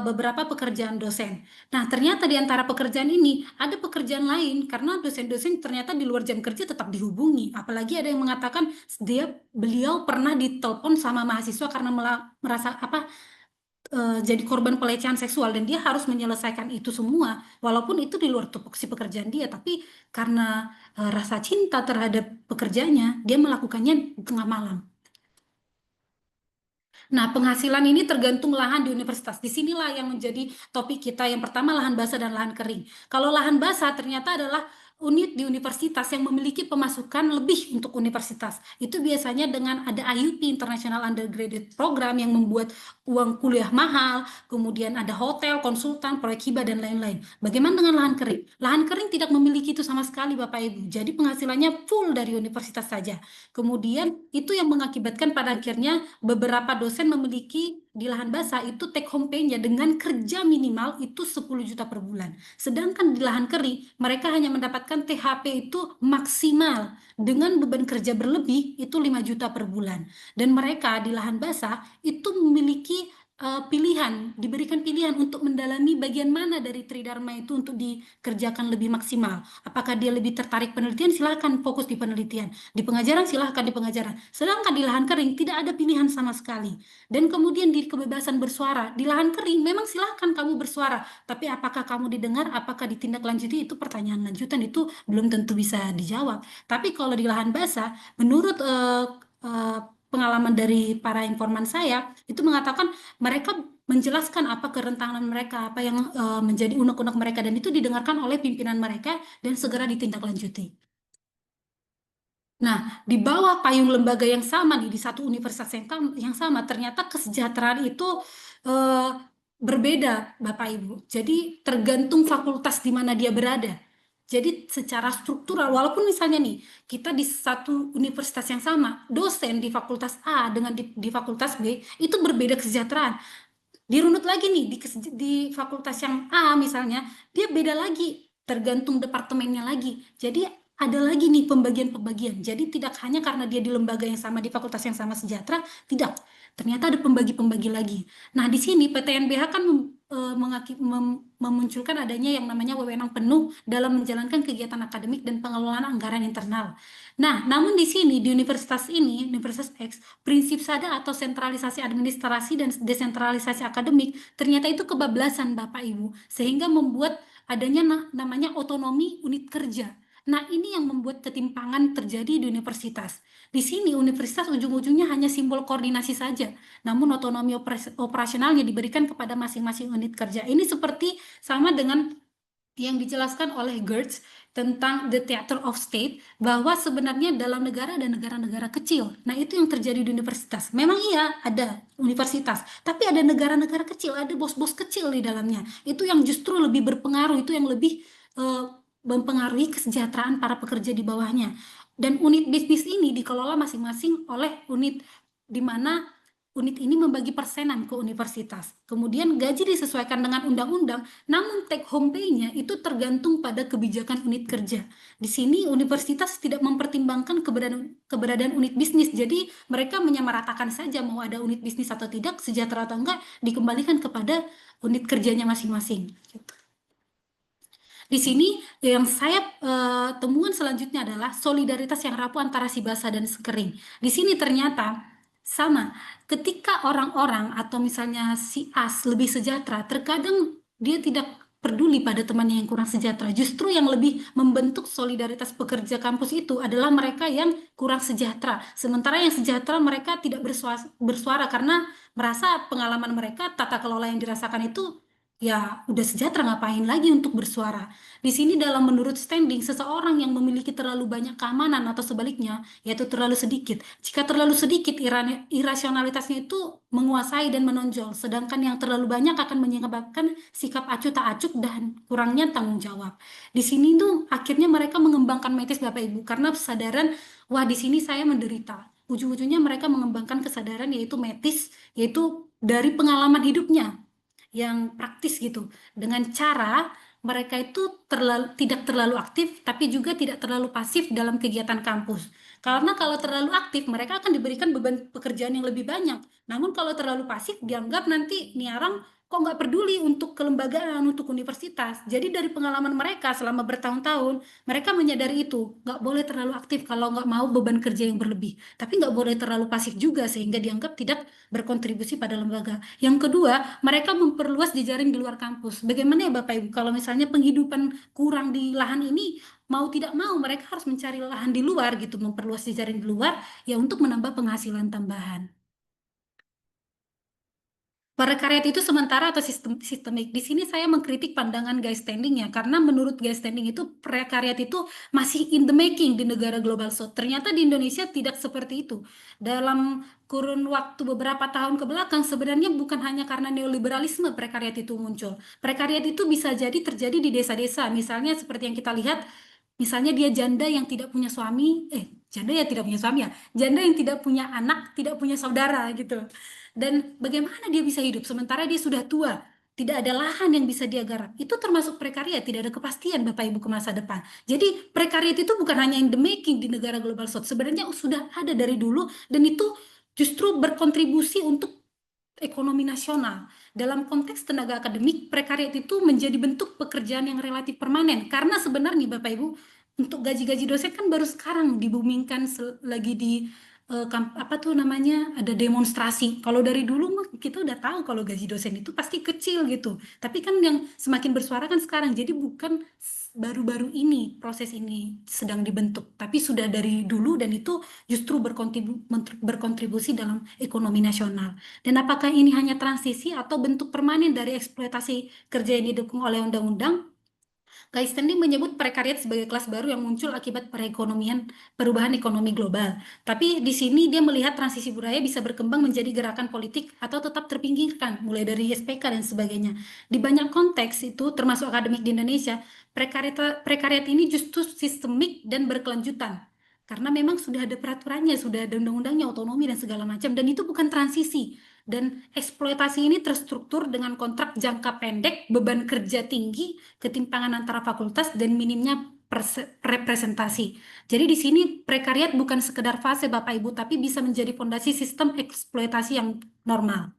beberapa pekerjaan dosen. Nah, ternyata di antara pekerjaan ini ada pekerjaan lain karena dosen-dosen ternyata di luar jam kerja tetap dihubungi. Apalagi ada yang mengatakan beliau pernah ditelepon sama mahasiswa karena merasa jadi korban pelecehan seksual dan dia harus menyelesaikan itu semua walaupun itu di luar tupoksi pekerjaan dia tapi karena rasa cinta terhadap pekerjaannya dia melakukannya di tengah malam. Nah, penghasilan ini tergantung lahan di universitas. Disinilah yang menjadi topik kita. Yang pertama lahan basah dan lahan kering. Kalau lahan basah ternyata adalah unit di universitas yang memiliki pemasukan lebih untuk universitas. Itu biasanya dengan ada IUP, International Undergraduate Program yang membuat uang kuliah mahal, kemudian ada hotel, konsultan, proyek hibah, dan lain-lain. Bagaimana dengan lahan kering? Lahan kering tidak memiliki itu sama sekali Bapak Ibu. Jadi penghasilannya full dari universitas saja. Kemudian itu yang mengakibatkan pada akhirnya beberapa dosen memiliki di lahan basah itu take home pay-nya dengan kerja minimal itu 10 juta per bulan. Sedangkan di lahan kering mereka hanya mendapatkan THP itu maksimal dengan beban kerja berlebih itu 5 juta per bulan. Dan mereka di lahan basah itu memiliki diberikan pilihan untuk mendalami bagian mana dari Tridharma itu untuk dikerjakan lebih maksimal. Apakah dia lebih tertarik penelitian, silahkan fokus di penelitian. Di pengajaran, silahkan di pengajaran. Sedangkan di lahan kering tidak ada pilihan sama sekali. Dan kemudian di kebebasan bersuara, di lahan kering memang silahkan kamu bersuara, tapi apakah kamu didengar, apakah ditindaklanjuti, itu pertanyaan lanjutan, itu belum tentu bisa dijawab. Tapi kalau di lahan basah, menurut pengalaman dari para informan saya, itu mengatakan mereka menjelaskan apa kerentanan mereka, apa yang menjadi unek-unek mereka, dan itu didengarkan oleh pimpinan mereka dan segera ditindaklanjuti. Nah, di bawah payung lembaga yang sama nih, di satu universitas yang sama, ternyata kesejahteraan itu berbeda, Bapak Ibu. Jadi tergantung fakultas di mana dia berada. Jadi secara struktural, walaupun misalnya nih, kita di satu universitas yang sama, dosen di fakultas A dengan di fakultas B, itu berbeda kesejahteraan. Dirunut lagi nih, di fakultas yang A misalnya, dia beda lagi, tergantung departemennya lagi. Jadi ada lagi nih pembagian-pembagian. Jadi tidak hanya karena dia di lembaga yang sama, di fakultas yang sama sejahtera, tidak. Ternyata ada pembagi-pembagi lagi. Nah, di sini PTNBH kan memunculkan adanya yang namanya wewenang penuh dalam menjalankan kegiatan akademik dan pengelolaan anggaran internal. Nah, namun di sini, di universitas ini, Universitas X, prinsip SADA atau sentralisasi administrasi dan desentralisasi akademik, ternyata itu kebablasan Bapak Ibu, sehingga membuat adanya namanya otonomi unit kerja. Nah, ini yang membuat ketimpangan terjadi di universitas. Di sini universitas ujung-ujungnya hanya simbol koordinasi saja, namun otonomi operasionalnya diberikan kepada masing-masing unit kerja. Ini seperti sama dengan yang dijelaskan oleh Gertz tentang The Theater of State, bahwa sebenarnya dalam negara ada negara-negara kecil. Nah, itu yang terjadi di universitas. Memang iya, ada universitas, tapi ada negara-negara kecil, ada bos-bos kecil di dalamnya. Itu yang justru lebih berpengaruh, itu yang lebih mempengaruhi kesejahteraan para pekerja di bawahnya. Dan unit bisnis ini dikelola masing-masing oleh unit, di mana unit ini membagi persenan ke universitas. Kemudian gaji disesuaikan dengan undang-undang, namun take home pay-nya itu tergantung pada kebijakan unit kerja. Di sini universitas tidak mempertimbangkan keberadaan unit bisnis, jadi mereka menyamaratakan saja mau ada unit bisnis atau tidak, sejahtera atau enggak, dikembalikan kepada unit kerjanya masing-masing. Di sini yang saya temuan selanjutnya adalah solidaritas yang rapuh antara si basah dan si kering. Di sini ternyata sama, ketika orang-orang atau misalnya si As lebih sejahtera, terkadang dia tidak peduli pada temannya yang kurang sejahtera. Justru yang lebih membentuk solidaritas pekerja kampus itu adalah mereka yang kurang sejahtera. Sementara yang sejahtera mereka tidak bersuara karena merasa pengalaman mereka, tata kelola yang dirasakan itu ya udah sejahtera, ngapain lagi untuk bersuara. Di sini dalam menurut standing, seseorang yang memiliki terlalu banyak keamanan atau sebaliknya, yaitu terlalu sedikit. Jika terlalu sedikit, irasionalitasnya itu menguasai dan menonjol, sedangkan yang terlalu banyak akan menyebabkan sikap acuh tak acuh dan kurangnya tanggung jawab. Di sini tuh akhirnya mereka mengembangkan metis Bapak Ibu, karena kesadaran, wah di sini saya menderita. Ujung-ujungnya mereka mengembangkan kesadaran yaitu metis, yaitu dari pengalaman hidupnya yang praktis gitu, dengan cara mereka itu tidak terlalu aktif tapi juga tidak terlalu pasif dalam kegiatan kampus. Karena kalau terlalu aktif mereka akan diberikan beban pekerjaan yang lebih banyak, namun kalau terlalu pasif dianggap nanti nih orang kok nggak peduli untuk kelembagaan, untuk universitas. Jadi dari pengalaman mereka selama bertahun-tahun, mereka menyadari itu, nggak boleh terlalu aktif kalau nggak mau beban kerja yang berlebih, tapi nggak boleh terlalu pasif juga sehingga dianggap tidak berkontribusi pada lembaga. Yang kedua, mereka memperluas jejaring di luar kampus. Bagaimana ya Bapak Ibu, kalau misalnya penghidupan kurang di lahan ini, mau tidak mau mereka harus mencari lahan di luar gitu, memperluas jejaring di luar ya untuk menambah penghasilan tambahan. Prakarya itu sementara atau sistemik. Di sini saya mengkritik pandangan guys standing ya, karena menurut guys standing itu prakarya itu masih in the making di negara global south. Ternyata di Indonesia tidak seperti itu. Dalam kurun waktu beberapa tahun ke belakang sebenarnya bukan hanya karena neoliberalisme prakarya itu muncul. Prakarya itu bisa jadi terjadi di desa-desa, misalnya seperti yang kita lihat. Misalnya dia janda yang tidak punya suami, janda yang tidak punya suami ya, janda yang tidak punya anak, tidak punya saudara gitu. Dan bagaimana dia bisa hidup sementara dia sudah tua, tidak ada lahan yang bisa dia garap. Itu termasuk prekarya, tidak ada kepastian Bapak Ibu ke masa depan. Jadi prekarya itu bukan hanya in the making di negara global south, sebenarnya sudah ada dari dulu dan itu justru berkontribusi untuk ekonomi nasional. Dalam konteks tenaga akademik, prekariat itu menjadi bentuk pekerjaan yang relatif permanen. Karena sebenarnya Bapak Ibu, untuk gaji-gaji dosen kan baru sekarang dibumingkan lagi di apa tuh namanya, ada demonstrasi. Kalau dari dulu mah kita udah tahu kalau gaji dosen itu pasti kecil gitu. Tapi kan yang semakin bersuara kan sekarang. Jadi bukan baru-baru ini proses ini sedang dibentuk, tapi sudah dari dulu dan itu justru berkontribusi dalam ekonomi nasional. Dan apakah ini hanya transisi atau bentuk permanen dari eksploitasi kerja yang didukung oleh undang-undang? Guy Standing menyebut prekariat sebagai kelas baru yang muncul akibat perubahan ekonomi global. Tapi di sini dia melihat transisi budaya bisa berkembang menjadi gerakan politik atau tetap terpinggirkan, mulai dari SPK dan sebagainya. Di banyak konteks itu, termasuk akademik di Indonesia, prekariat ini justru sistemik dan berkelanjutan. Karena memang sudah ada peraturannya, sudah ada undang-undangnya, otonomi dan segala macam, dan itu bukan transisi. Dan eksploitasi ini terstruktur dengan kontrak jangka pendek, beban kerja tinggi, ketimpangan antara fakultas, dan minimnya representasi. Jadi di sini prekariat bukan sekedar fase Bapak Ibu, tapi bisa menjadi fondasi sistem eksploitasi yang normal.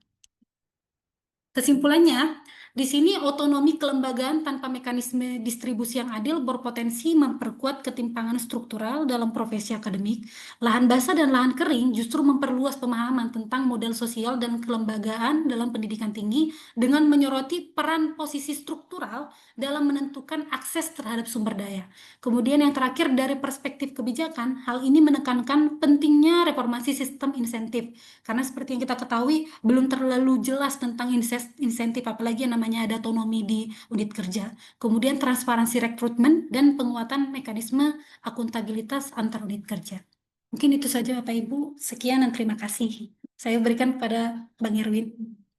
Kesimpulannya, di sini otonomi kelembagaan tanpa mekanisme distribusi yang adil berpotensi memperkuat ketimpangan struktural dalam profesi akademik. Lahan basah dan lahan kering justru memperluas pemahaman tentang model sosial dan kelembagaan dalam pendidikan tinggi dengan menyoroti peran posisi struktural dalam menentukan akses terhadap sumber daya. Kemudian yang terakhir dari perspektif kebijakan, hal ini menekankan pentingnya reformasi sistem insentif. Karena seperti yang kita ketahui, belum terlalu jelas tentang insentif, apalagi yang namanya ada otonomi di unit kerja. Kemudian transparansi rekrutmen dan penguatan mekanisme akuntabilitas antar unit kerja. Mungkin itu saja Bapak Ibu. Sekian dan terima kasih. Saya berikan kepada Bang Erwin.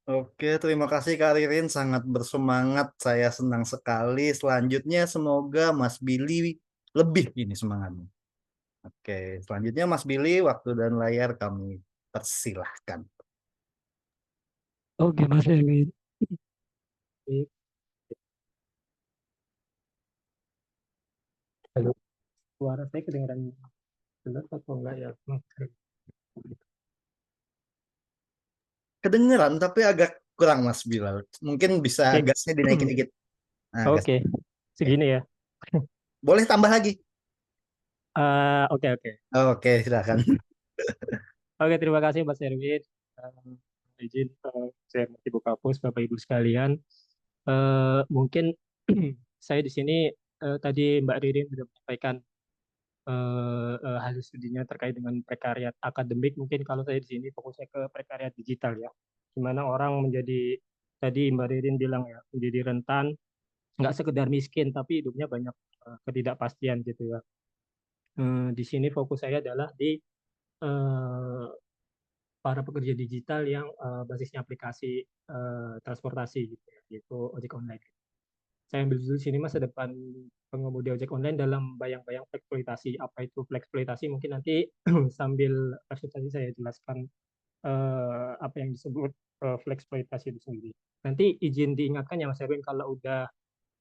Oke, terima kasih Kak Ririn, sangat bersemangat. Saya senang sekali. Selanjutnya semoga Mas Billy lebih ini semangatnya. Oke, selanjutnya Mas Billy, waktu dan layar kami persilahkan. Oke, Mas Erwin. Halo, suara saya kedengaran jelas atau enggak ya? Kedengeran tapi agak kurang Mas Bilal. Mungkin bisa Oke. gasnya dinaikin dikit. Nah, gas. Oke, segini ya. Boleh tambah lagi? Oke, oke. Oke, silakan. Oke, terima kasih Mas Erwin. Izin saya Ibu Kapus, Bapak Ibu sekalian. Mungkin saya di sini tadi Mbak Ririn sudah menyampaikan hasil studinya terkait dengan prekariat akademik. Mungkin kalau saya di sini fokusnya ke prekariat digital ya. Gimana orang menjadi, tadi Mbak Ririn bilang ya, menjadi rentan, nggak sekedar miskin, tapi hidupnya banyak ketidakpastian gitu ya. Di sini fokus saya adalah di para pekerja digital yang basisnya aplikasi transportasi gitu ya, yaitu ojek online. Saya ambil dulu sini masa depan pengemudi ojek online dalam bayang-bayang fleksploitasi. Apa itu fleksploitasi? Mungkin nanti sambil presentasi saya jelaskan apa yang disebut fleksploitasi itu sendiri. Nanti izin diingatkan ya Mas Erwin, kalau udah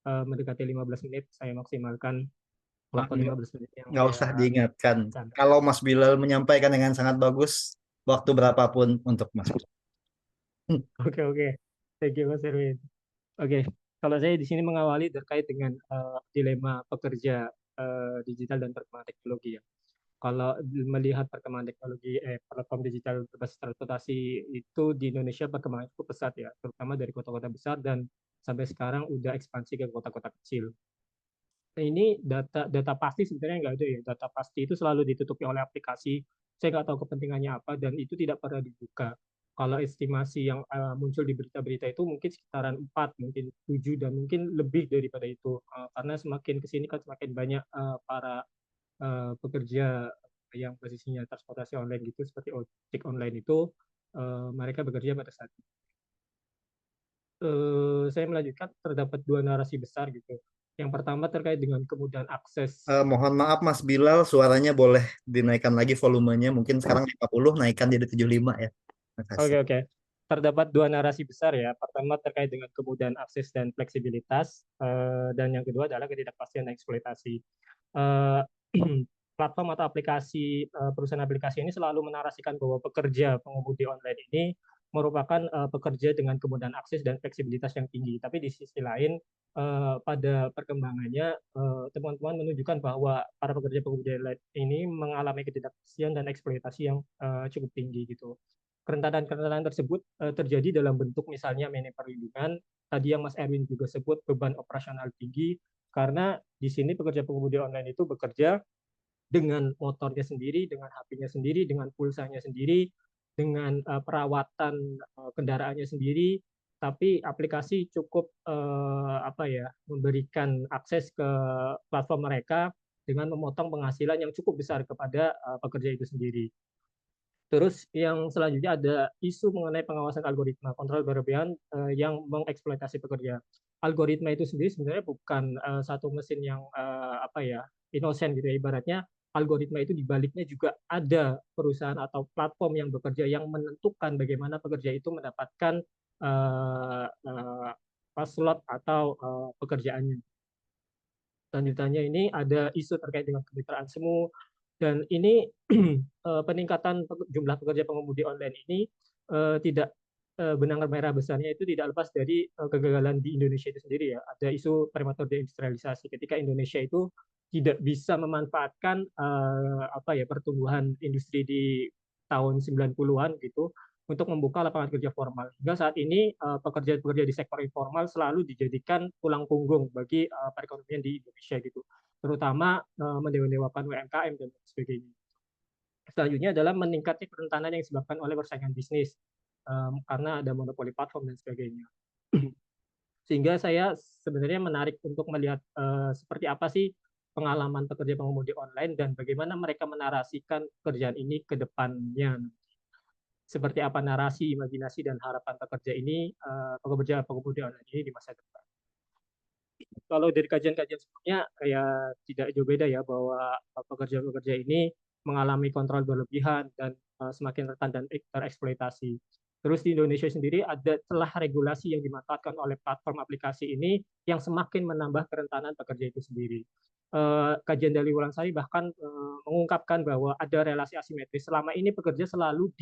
mendekati 15 menit, saya maksimalkan waktu 15 menit yang Nggak usah saya diingatkan. cantum. Kalau Mas Bilal menyampaikan dengan sangat bagus, waktu berapapun untuk Mas Bilal. Oke, oke. Thank you Mas Erwin. Oke, kalau saya di sini mengawali terkait dengan dilema pekerja digital dan perkembangan teknologi ya. Kalau melihat perkembangan teknologi, platform digital berbasis transportasi itu di Indonesia perkembangan cukup pesat ya, terutama dari kota-kota besar dan sampai sekarang udah ekspansi ke kota-kota kecil. Nah, ini data pasti sebenarnya nggak ada ya. Data pasti itu selalu ditutupi oleh aplikasi. Saya nggak tahu kepentingannya apa dan itu tidak pernah dibuka. Kalau estimasi yang muncul di berita-berita itu mungkin sekitaran 4, mungkin 7, dan mungkin lebih daripada itu. Karena semakin kesini kan semakin banyak para pekerja yang basisnya transportasi online gitu, seperti ojek online itu, mereka bekerja pada saat itu. Saya melanjutkan, terdapat dua narasi besar gitu. Yang pertama terkait dengan kemudahan akses. Mohon maaf Mas Bilal, suaranya boleh dinaikkan lagi volumenya. Mungkin sekarang 50, naikkan jadi 75 ya. Terima kasih. Oke. Terdapat dua narasi besar ya. Pertama terkait dengan kemudahan akses dan fleksibilitas, dan yang kedua adalah ketidakpastian dan eksploitasi. Platform atau aplikasi, perusahaan aplikasi ini selalu menarasikan bahwa pekerja pengemudi online ini merupakan pekerja dengan kemudahan akses dan fleksibilitas yang tinggi. Tapi di sisi lain, pada perkembangannya, teman-teman menunjukkan bahwa para pekerja-pekerja ini mengalami ketidakpastian dan eksploitasi yang cukup tinggi gitu. Kerentanan-kerentanan tersebut terjadi dalam bentuk misalnya manajemen perlindungan, tadi yang Mas Erwin juga sebut beban operasional tinggi, karena di sini pekerja-pekerja online itu bekerja dengan motornya sendiri, dengan HP-nya sendiri, dengan pulsanya sendiri, dengan perawatan kendaraannya sendiri, tapi aplikasi cukup memberikan akses ke platform mereka dengan memotong penghasilan yang cukup besar kepada pekerja itu sendiri. Terus yang selanjutnya ada isu mengenai pengawasan algoritma, kontrol berlebihan yang mengeksploitasi pekerja. Algoritma itu sendiri sebenarnya bukan satu mesin yang inosen gitu ya. Ibaratnya algoritma itu dibaliknya juga ada perusahaan atau platform yang bekerja yang menentukan bagaimana pekerja itu mendapatkan slot atau pekerjaannya. Selanjutnya ini ada isu terkait dengan kemitraan semu, dan ini peningkatan jumlah pekerja pengemudi online ini tidak benang merah besarnya itu tidak lepas dari kegagalan di Indonesia itu sendiri ya. Ada isu prematur deindustrialisasi ketika Indonesia itu tidak bisa memanfaatkan pertumbuhan industri di tahun 90-an gitu untuk membuka lapangan kerja formal. Hingga saat ini pekerja-pekerja di sektor informal selalu dijadikan tulang punggung bagi perekonomian di Indonesia gitu, terutama mendewakan UMKM dan sebagainya. Selanjutnya adalah meningkatnya kerentanan yang disebabkan oleh persaingan bisnis karena ada monopoli platform dan sebagainya. Sehingga saya sebenarnya menarik untuk melihat seperti apa sih pengalaman pekerja pengemudi online dan bagaimana mereka menarasikan pekerjaan ini ke depannya. Seperti apa narasi, imajinasi, dan harapan pekerja ini, pekerja pengemudi online ini di masa depan. Kalau dari kajian-kajian sebelumnya, kayak tidak jauh beda ya, bahwa pekerja-pekerja ini mengalami kontrol berlebihan dan semakin rentan dan tereksploitasi. Terus di Indonesia sendiri ada celah regulasi yang dimanfaatkan oleh platform aplikasi ini yang semakin menambah kerentanan pekerja itu sendiri. Kajian dari Wulansari bahkan mengungkapkan bahwa ada relasi asimetris. Selama ini pekerja selalu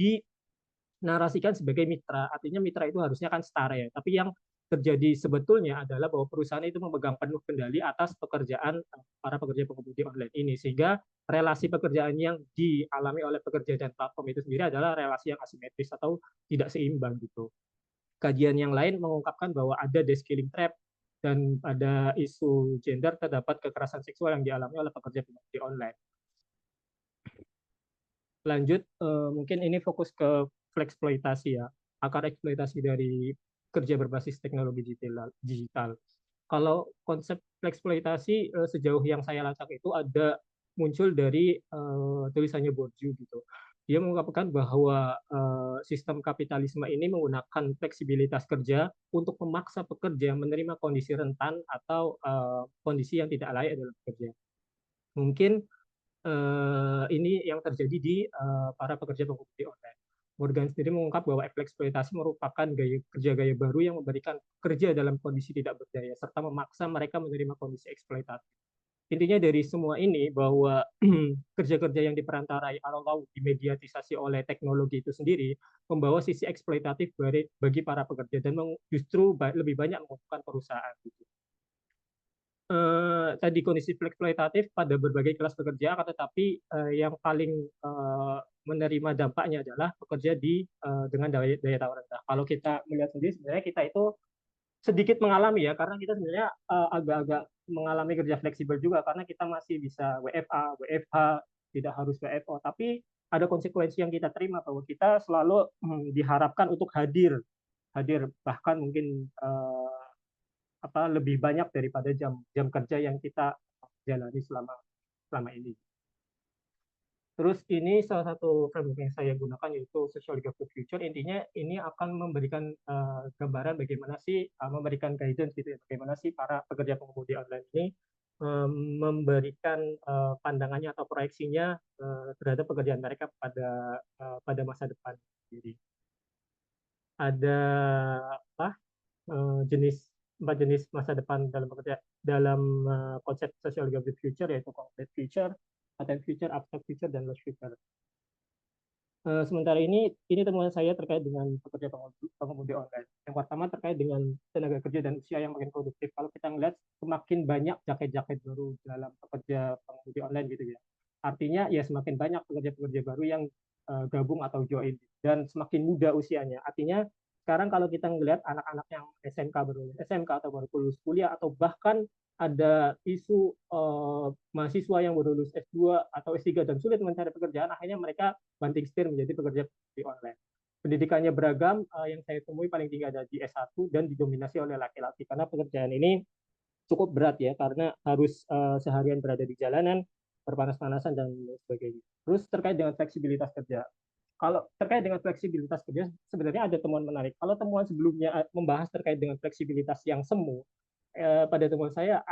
narasikan sebagai mitra, artinya mitra itu harusnya kan setara ya, tapi yang terjadi sebetulnya adalah bahwa perusahaan itu memegang penuh kendali atas pekerjaan para pekerja pengemudi online ini, sehingga relasi pekerjaan yang dialami oleh pekerja dan platform itu sendiri adalah relasi yang asimetris atau tidak seimbang gitu. Kajian yang lain mengungkapkan bahwa ada deskilling trap dan ada isu gender, terdapat kekerasan seksual yang dialami oleh pekerja pengemudi online. Lanjut, mungkin ini fokus ke flexploitasi ya, akar eksploitasi dari kerja berbasis teknologi digital. Kalau konsep flexploitasi sejauh yang saya lacak itu ada muncul dari tulisannya Bourdieu gitu. Dia mengungkapkan bahwa sistem kapitalisme ini menggunakan fleksibilitas kerja untuk memaksa pekerja menerima kondisi rentan atau kondisi yang tidak layak dalam bekerja. Mungkin ini yang terjadi di para pekerja pengemudi online. Morgan sendiri mengungkap bahwa eksploitasi merupakan gaya baru yang memberikan kerja dalam kondisi tidak berdaya serta memaksa mereka menerima kondisi eksploitatif. Intinya dari semua ini bahwa kerja-kerja yang diperantarai atau dimediatisasi oleh teknologi itu sendiri membawa sisi eksploitatif bagi para pekerja dan justru lebih banyak menguntungkan perusahaan. Tadi kondisi eksploitatif pada berbagai kelas pekerja, tetapi yang paling menerima dampaknya adalah pekerja dengan daya tawar rendah. Kalau kita melihat sendiri, sebenarnya kita itu sedikit mengalami ya, karena kita sebenarnya agak-agak mengalami kerja fleksibel juga, karena kita masih bisa WFA, WFH, tidak harus WFO, tapi ada konsekuensi yang kita terima bahwa kita selalu diharapkan untuk hadir bahkan mungkin lebih banyak daripada jam kerja yang kita jalani selama ini. Terus ini salah satu framework yang saya gunakan yaitu Sociology of the Future. Intinya ini akan memberikan gambaran bagaimana sih memberikan guidance gitu ya, bagaimana sih para pekerja pengemudi online ini memberikan pandangannya atau proyeksinya terhadap pekerjaan mereka pada masa depan sendiri. Ada empat jenis masa depan dalam konsep Sociology of the Future, yaitu concrete future, latent future, abstract future, dan lost future. Sementara ini temuan saya terkait dengan pekerja pengemudi online. Yang pertama terkait dengan tenaga kerja dan usia yang makin produktif. Kalau kita melihat semakin banyak jaket-jaket baru dalam pekerja pengemudi online gitu ya. Artinya ya semakin banyak pekerja-pekerja baru yang gabung atau join dan semakin muda usianya. Artinya sekarang kalau kita melihat anak-anak yang SMK baru SMK atau baru lulus kuliah atau bahkan ada isu mahasiswa yang baru lulus S2 atau S3 dan sulit mencari pekerjaan, akhirnya mereka banting setir menjadi pekerja di online. Pendidikannya beragam, yang saya temui paling tinggi ada di S1 dan didominasi oleh laki-laki karena pekerjaan ini cukup berat ya karena harus seharian berada di jalanan, berpanas-panasan dan sebagainya. Terus terkait dengan fleksibilitas kerja. Kalau terkait dengan fleksibilitas kerja, sebenarnya ada temuan menarik. Kalau temuan sebelumnya membahas terkait dengan fleksibilitas yang semu, pada temuan saya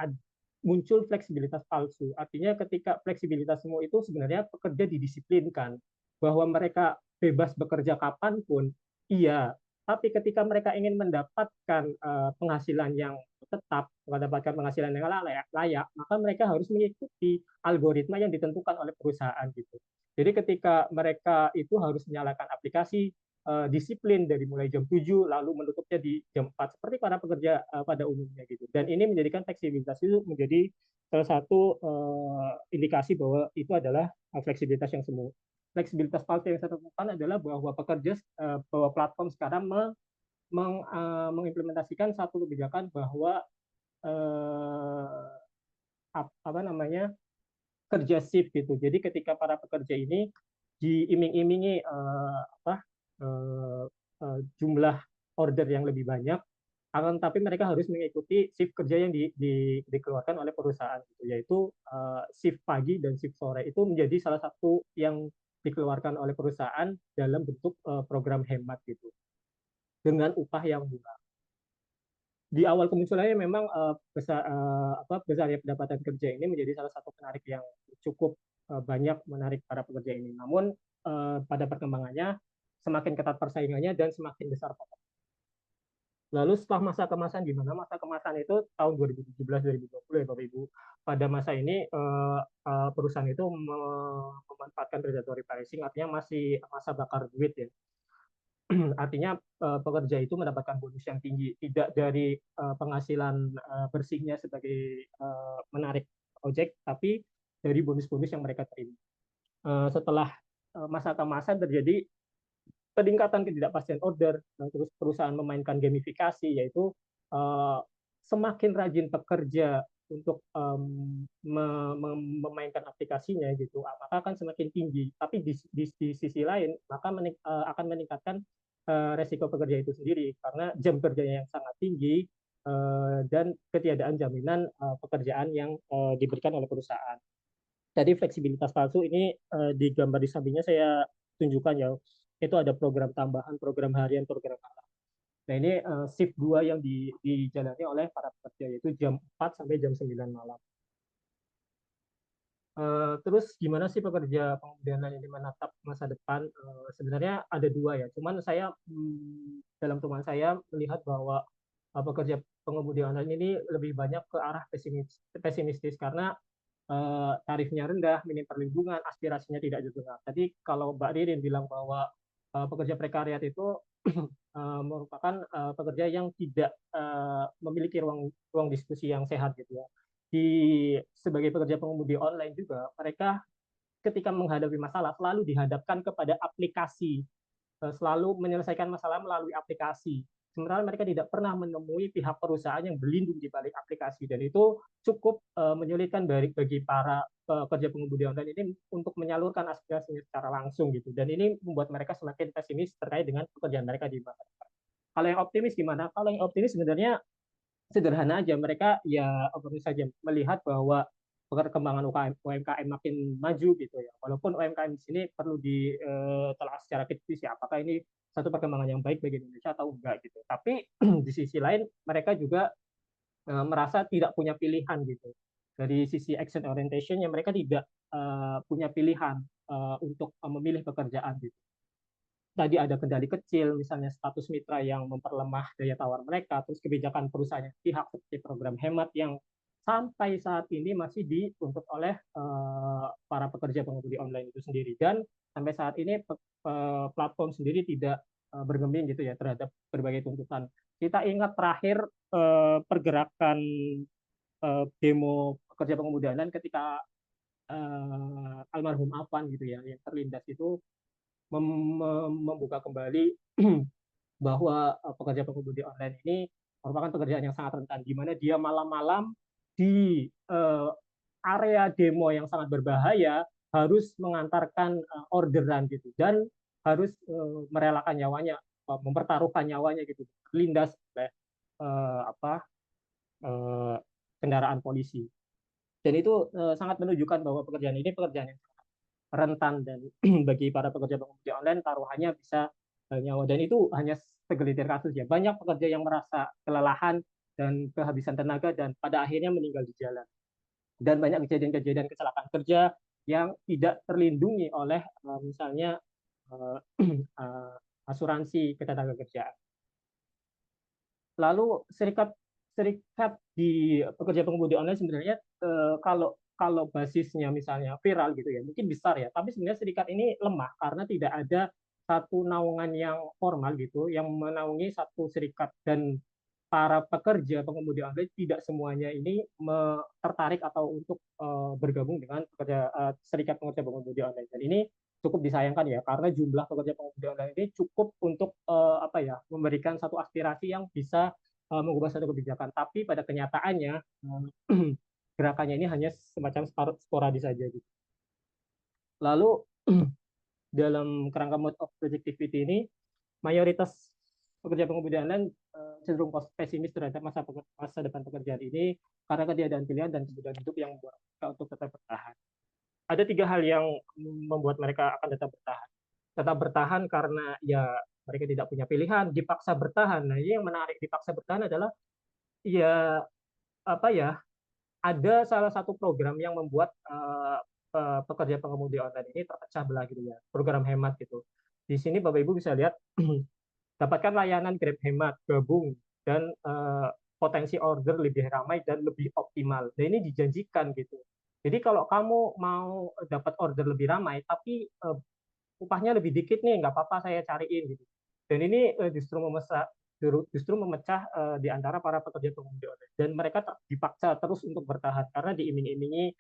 muncul fleksibilitas palsu. Artinya ketika fleksibilitas semu itu sebenarnya pekerja didisiplinkan bahwa mereka bebas bekerja kapanpun, iya. Tapi ketika mereka ingin mendapatkan penghasilan yang tetap, mendapatkan penghasilan yang layak, maka mereka harus mengikuti algoritma yang ditentukan oleh perusahaan gitu. Jadi ketika mereka itu harus menyalakan aplikasi, disiplin dari mulai jam 7 lalu menutupnya di jam 4 seperti para pekerja pada umumnya gitu. Dan ini menjadikan fleksibilitas itu menjadi salah satu indikasi bahwa itu adalah fleksibilitas yang semu. Fleksibilitas palsu yang saya temukan adalah bahwa pekerja bahwa platform sekarang mengimplementasikan satu kebijakan bahwa apa namanya kerja shift gitu. Jadi ketika para pekerja ini diiming-imingi jumlah order yang lebih banyak, akan tapi mereka harus mengikuti shift kerja yang dikeluarkan oleh perusahaan, gitu, yaitu shift pagi dan shift sore itu menjadi salah satu yang dikeluarkan oleh perusahaan dalam bentuk program hemat gitu dengan upah yang murah. Di awal kemunculannya memang besarnya pendapatan kerja ini menjadi salah satu penarik yang cukup banyak menarik para pekerja ini. Namun pada perkembangannya semakin ketat persaingannya dan semakin besar potongan. Lalu setelah masa kemasan di mana masa kemasan itu tahun 2017-2020 ya Bapak Ibu. Pada masa ini perusahaan itu memanfaatkan predatory pricing, artinya masih masa bakar duit ya. Artinya pekerja itu mendapatkan bonus yang tinggi, tidak dari penghasilan bersihnya sebagai menarik ojek, tapi dari bonus-bonus yang mereka terima. Setelah masa kemasan terjadi peningkatan ketidakpastian order, terus perusahaan memainkan gamifikasi, yaitu semakin rajin pekerja untuk memainkan aplikasinya gitu, maka akan semakin tinggi. Tapi di sisi lain, maka akan meningkatkan resiko pekerja itu sendiri karena jam kerjanya yang sangat tinggi dan ketiadaan jaminan pekerjaan yang diberikan oleh perusahaan. Jadi fleksibilitas palsu ini di gambar di sampingnya saya tunjukkan ya, itu ada program tambahan, program harian, program malam. Nah ini shift 2 yang dijalani oleh para pekerja, yaitu jam 4 sampai jam 9 malam. Terus gimana sih pekerja pengemudi online ini menatap masa depan? Sebenarnya ada dua ya, cuman saya dalam temuan saya melihat bahwa pekerja pengemudi online ini lebih banyak ke arah pesimistis karena tarifnya rendah, minim perlindungan, aspirasinya tidak didengar. Tadi kalau Mbak Ririn bilang bahwa pekerja prekariat itu merupakan pekerja yang tidak memiliki ruang diskusi yang sehat gitu ya. Sebagai pekerja pengemudi online juga, mereka ketika menghadapi masalah selalu dihadapkan kepada aplikasi, selalu menyelesaikan masalah melalui aplikasi. Sementara mereka tidak pernah menemui pihak perusahaan yang berlindung di balik aplikasi, dan itu cukup menyulitkan bagi para pekerja pengemudi online ini untuk menyalurkan aspirasinya secara langsung gitu. Dan ini membuat mereka semakin pesimis terkait dengan pekerjaan mereka di masa depan. Kalau yang optimis gimana? Kalau yang optimis sebenarnya sederhana aja, mereka ya optimis saja melihat bahwa perkembangan UMKM makin maju gitu ya. Walaupun UMKM di sini perlu ditelaah secara kritis ya, apakah ini satu perkembangan yang baik bagi Indonesia atau enggak gitu. Tapi di sisi lain mereka juga merasa tidak punya pilihan gitu. Dari sisi action orientation yang mereka tidak punya pilihan untuk memilih pekerjaan gitu. Tadi ada kendali kecil, misalnya status mitra yang memperlemah daya tawar mereka, terus kebijakan perusahaan pihak seperti program hemat yang sampai saat ini masih dituntut oleh para pekerja pengemudi online itu sendiri. Dan sampai saat ini platform sendiri tidak bergeming gitu ya terhadap berbagai tuntutan. Kita ingat terakhir pergerakan demo pekerja pengemudi online ketika almarhum Afan gitu ya yang terlindas itu membuka kembali bahwa pekerja pengemudi online ini merupakan pekerjaan yang sangat rentan, di mana dia malam-malam di area demo yang sangat berbahaya harus mengantarkan orderan gitu dan harus merelakan nyawanya, mempertaruhkan nyawanya gitu, terlindas oleh kendaraan polisi. Dan itu sangat menunjukkan bahwa pekerjaan ini pekerjaan yang rentan dan bagi para pekerja pengemudi online taruhannya bisa nyawa, dan itu hanya segelintir kasus ya. Banyak pekerja yang merasa kelelahan dan kehabisan tenaga dan pada akhirnya meninggal di jalan. Dan banyak kejadian-kejadian kecelakaan kerja yang tidak terlindungi oleh misalnya asuransi ketenagakerjaan. Lalu serikat di pekerja pengemudi online sebenarnya kalau basisnya misalnya viral gitu ya, mungkin besar ya, tapi sebenarnya serikat ini lemah karena tidak ada satu naungan yang formal gitu, yang menaungi satu serikat, dan para pekerja pengemudi online tidak semuanya ini tertarik atau untuk bergabung dengan serikat pekerja pengemudi online. Dan ini cukup disayangkan ya, karena jumlah pekerja pengemudi online ini cukup untuk memberikan satu aspirasi yang bisa mengubah satu kebijakan. Tapi pada kenyataannya gerakannya ini hanya semacam sporadis saja gitu. Lalu dalam kerangka mode of productivity ini, mayoritas pekerja pengemudi online cenderung pesimis terhadap masa depan pekerjaan ini karena ketiadaan pilihan dan kebutuhan hidup yang membuat mereka untuk tetap bertahan. Ada 3 hal yang membuat mereka akan tetap bertahan. Tetap bertahan karena ya mereka tidak punya pilihan, dipaksa bertahan. Nah, ini yang menarik, dipaksa bertahan adalah ya ada salah satu program yang membuat pekerja pengemudi online ini terpecah belah gitu ya, program hemat gitu. Di sini Bapak Ibu bisa lihat dapatkan layanan Grab hemat, gabung, dan potensi order lebih ramai dan lebih optimal. Dan ini dijanjikan gitu. Jadi kalau kamu mau dapat order lebih ramai, tapi upahnya lebih dikit nih, nggak apa-apa saya cariin gitu. Dan ini justru memecah di antara para pekerja pengemudi online. Dan mereka dipaksa terus untuk bertahan karena diiming-imingi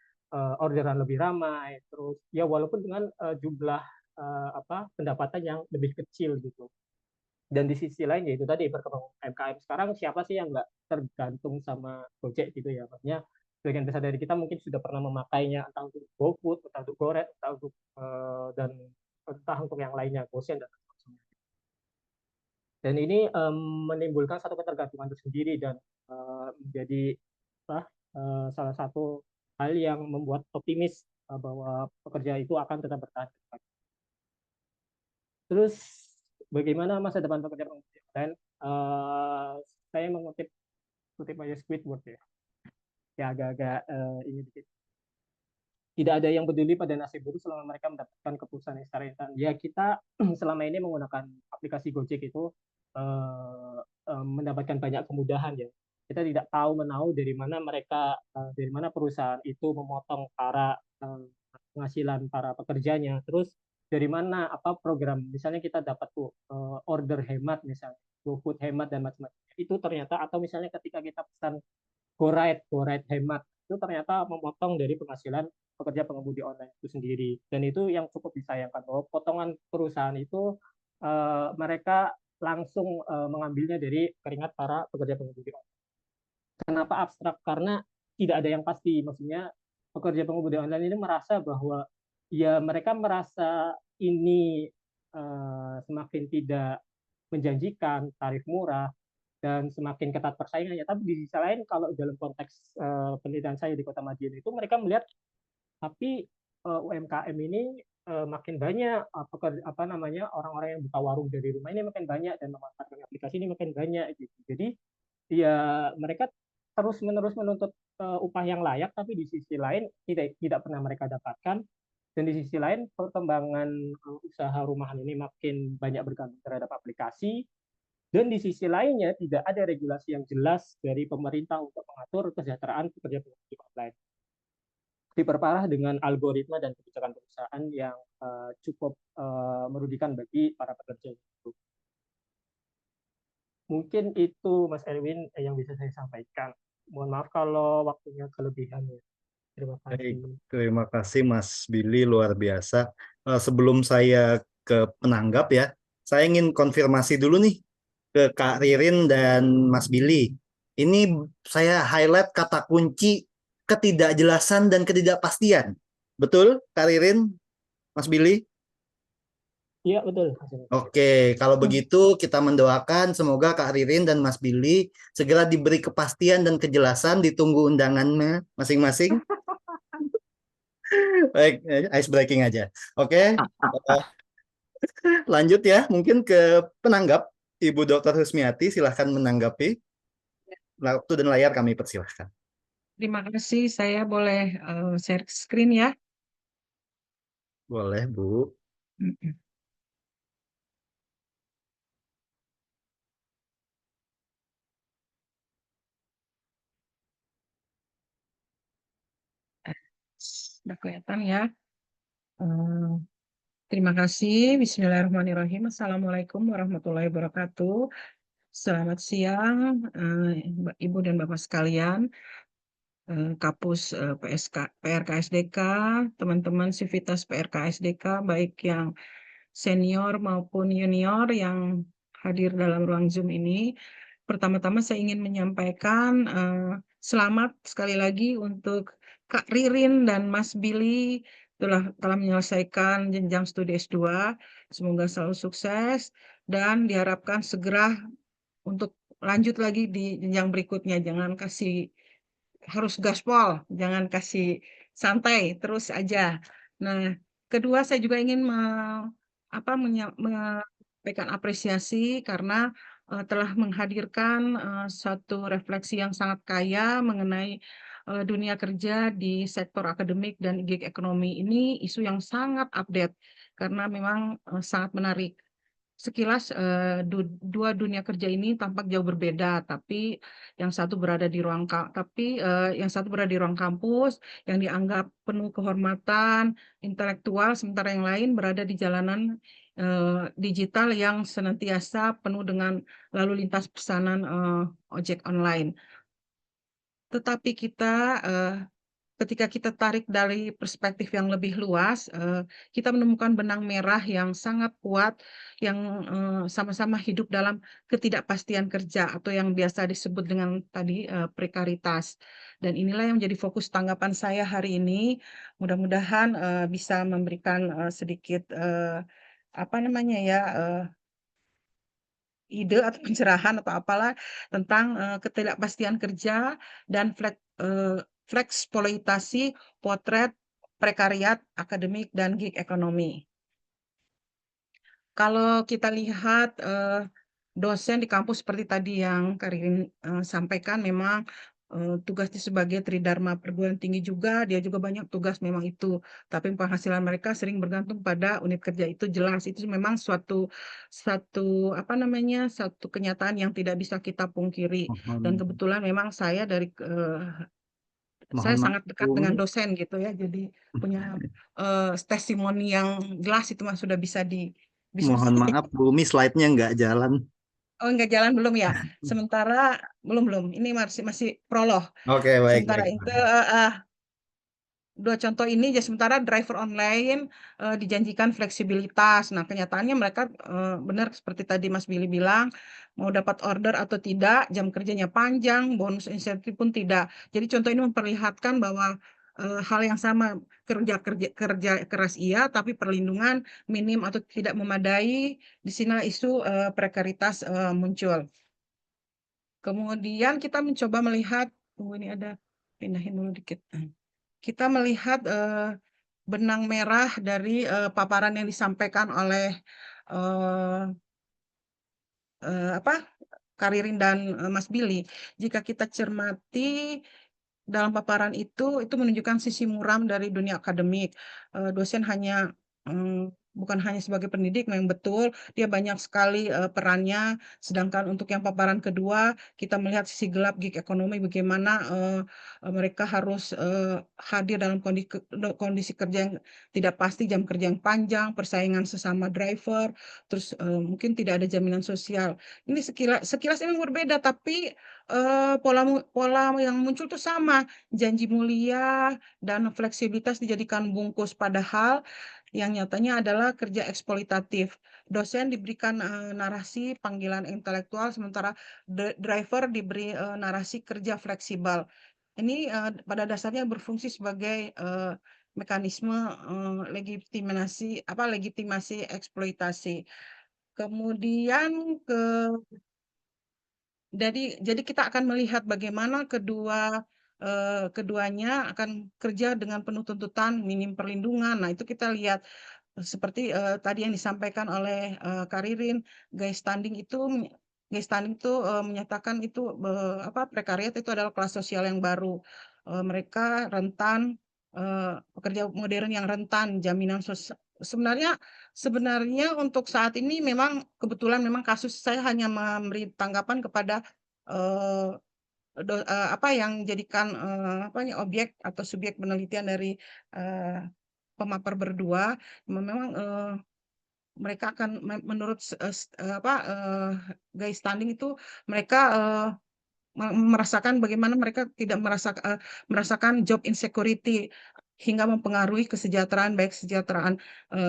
orderan lebih ramai, terus ya walaupun dengan jumlah pendapatan yang lebih kecil gitu. Dan di sisi lain yaitu tadi perkembangan UMKM sekarang, siapa sih yang nggak tergantung sama Gojek gitu ya, maksudnya sebagian besar dari kita mungkin sudah pernah memakainya, entah untuk GoFood, entah untuk Goret, entah untuk yang lainnya, GoSend dan sebagainya. Dan ini menimbulkan satu ketergantungan tersendiri dan menjadi salah satu hal yang membuat optimis bahwa pekerja itu akan tetap bertahan. Terus bagaimana masa depan pekerja pengemudi online? Saya mengutip aja Squidward ya. Ya agak-agak ini dikit. Tidak ada yang peduli pada nasib buruh selama mereka mendapatkan keputusan yang secara instan. Ya kita selama ini menggunakan aplikasi Gojek itu mendapatkan banyak kemudahan ya. Kita tidak tahu menahu dari mana perusahaan itu memotong para penghasilan para pekerjanya. Terus dari mana program, misalnya kita dapat tuh order hemat misalnya, GoFood hemat dan macam-macam. Itu ternyata, atau misalnya ketika kita pesan GoRide hemat, itu ternyata memotong dari penghasilan pekerja pengemudi online itu sendiri. Dan itu yang cukup disayangkan, bahwa potongan perusahaan itu mereka langsung mengambilnya dari keringat para pekerja pengemudi online. Kenapa abstrak? Karena tidak ada yang pasti. Maksudnya pekerja pengemudi online ini merasa bahwa ya mereka merasa ini semakin tidak menjanjikan, tarif murah, dan semakin ketat persaingannya. Tapi di sisi lain, kalau dalam konteks penelitian saya di Kota Madiun itu, mereka melihat tapi UMKM ini makin banyak orang-orang yang buka warung dari rumah ini makin banyak, dan memanfaatkan aplikasi ini makin banyak gitu. Jadi ya mereka terus-menerus menuntut upah yang layak, tapi di sisi lain tidak pernah mereka dapatkan. Dan di sisi lain, perkembangan usaha rumahan ini makin banyak bergantung terhadap aplikasi, Dan di sisi lainnya tidak ada regulasi yang jelas dari pemerintah untuk mengatur kesejahteraan pekerja online. Diperparah dengan algoritma dan kebijakan perusahaan yang cukup merugikan bagi para pekerja itu. Mungkin itu Mas Erwin yang bisa saya sampaikan. Mohon maaf kalau waktunya kelebihan ya. Terima Baik, kasih. terima kasih Mas Billy, luar biasa. Sebelum saya ke penanggap ya, saya ingin konfirmasi dulu nih ke Kak Ririn dan Mas Billy. Ini saya highlight kata kunci ketidakjelasan dan ketidakpastian. Betul, Kak Ririn, Mas Billy? Iya betul. Oke, kalau begitu kita mendoakan semoga Kak Ririn dan Mas Billy segera diberi kepastian dan kejelasan, ditunggu undangannya masing-masing. Baik, ice breaking aja. Oke, lanjut ya, mungkin ke penanggap. Ibu Dr. Husmiati, silahkan menanggapi. Waktu dan layar kami persilahkan. Terima kasih, saya boleh share screen ya. Boleh, Bu. Mm-mm. Sudah kelihatan ya. Terima kasih. Bismillahirrahmanirrahim. Assalamualaikum warahmatullahi wabarakatuh. Selamat siang, Ibu dan Bapak sekalian, Kapus PRKSDK, teman-teman Sivitas PRKSDK, baik yang senior maupun junior yang hadir dalam ruang Zoom ini. Pertama-tama saya ingin menyampaikan selamat sekali lagi untuk Kak Ririn dan Mas Billy telah menyelesaikan jenjang studi S2. Semoga selalu sukses dan diharapkan segera untuk lanjut lagi di jenjang berikutnya. Jangan kasih harus gaspol, jangan kasih santai, terus aja. Nah, kedua saya juga ingin menyampaikan apresiasi karena telah menghadirkan satu refleksi yang sangat kaya mengenai dunia kerja di sektor akademik dan gig ekonomi ini, isu yang sangat update karena memang sangat menarik. Sekilas dua dunia kerja ini tampak jauh berbeda, tapi yang satu berada di ruang kampus yang dianggap penuh kehormatan intelektual, sementara yang lain berada di jalanan digital yang senantiasa penuh dengan lalu lintas pesanan ojek online. Tetapi ketika kita tarik dari perspektif yang lebih luas, kita menemukan benang merah yang sangat kuat yang sama-sama hidup dalam ketidakpastian kerja atau yang biasa disebut dengan tadi prekaritas. Dan inilah yang menjadi fokus tanggapan saya hari ini. Mudah-mudahan bisa memberikan sedikit ide atau pencerahan atau apalah tentang ketidakpastian kerja dan fleksploitasi potret prekariat akademik dan gig ekonomi. Kalau kita lihat dosen di kampus seperti tadi yang Karin sampaikan, memang tugasnya sebagai Tridharma perguruan tinggi juga, dia juga banyak tugas memang itu. Tapi penghasilan mereka sering bergantung pada unit kerja itu, jelas itu memang satu kenyataan yang tidak bisa kita pungkiri. Dan kebetulan memang saya saya sangat dekat dengan dosen gitu ya, jadi punya testimoni yang jelas itu mas sudah bisa Mohon maaf, Bumi, slide-nya nggak jalan. Oh, nggak jalan belum ya? Sementara belum. Ini masih prolog. Oke, baik. Sementara itu dua contoh ini ya, sementara driver online dijanjikan fleksibilitas. Nah, kenyataannya mereka benar seperti tadi Mas Billy bilang, mau dapat order atau tidak, jam kerjanya panjang, bonus insentif pun tidak. Jadi contoh ini memperlihatkan bahwa hal yang sama, kerja keras iya, tapi perlindungan minim atau tidak memadai. Di sini isu prekaritas muncul. Kemudian kita mencoba melihat, ini ada pindahin dulu dikit. Kita melihat benang merah dari paparan yang disampaikan oleh Karirin dan Mas Billy. Jika kita cermati dalam paparan itu menunjukkan sisi muram dari dunia akademik. Dosen hanya bukan hanya sebagai pendidik, memang betul dia banyak sekali perannya. Sedangkan untuk yang paparan kedua, kita melihat sisi gelap gig ekonomi, bagaimana mereka harus hadir dalam kondisi kerja yang tidak pasti, jam kerja yang panjang, persaingan sesama driver, terus mungkin tidak ada jaminan sosial. Ini sekilas memang berbeda, tapi pola yang muncul tuh sama, janji mulia dan fleksibilitas dijadikan bungkus, padahal yang nyatanya adalah kerja eksploitatif. Dosen diberikan narasi panggilan intelektual, sementara driver diberi narasi kerja fleksibel. Ini pada dasarnya berfungsi sebagai mekanisme legitimasi eksploitasi. Kemudian jadi kita akan melihat bagaimana keduanya akan kerja dengan penuh tuntutan, minim perlindungan. Nah, itu kita lihat seperti tadi yang disampaikan oleh Kak Ririn, guys standing itu menyatakan itu prekariat itu adalah kelas sosial yang baru. Mereka rentan, pekerja modern yang rentan, jaminan sosial. Sebenarnya untuk saat ini memang kebetulan memang kasus saya hanya memberi tanggapan kepada eh, yang jadikan objek atau subjek penelitian dari eh, pemapar berdua. Memang mereka akan menurut guys standing itu mereka merasakan bagaimana mereka tidak merasakan job insecurity hingga mempengaruhi kesejahteraan, baik kesejahteraan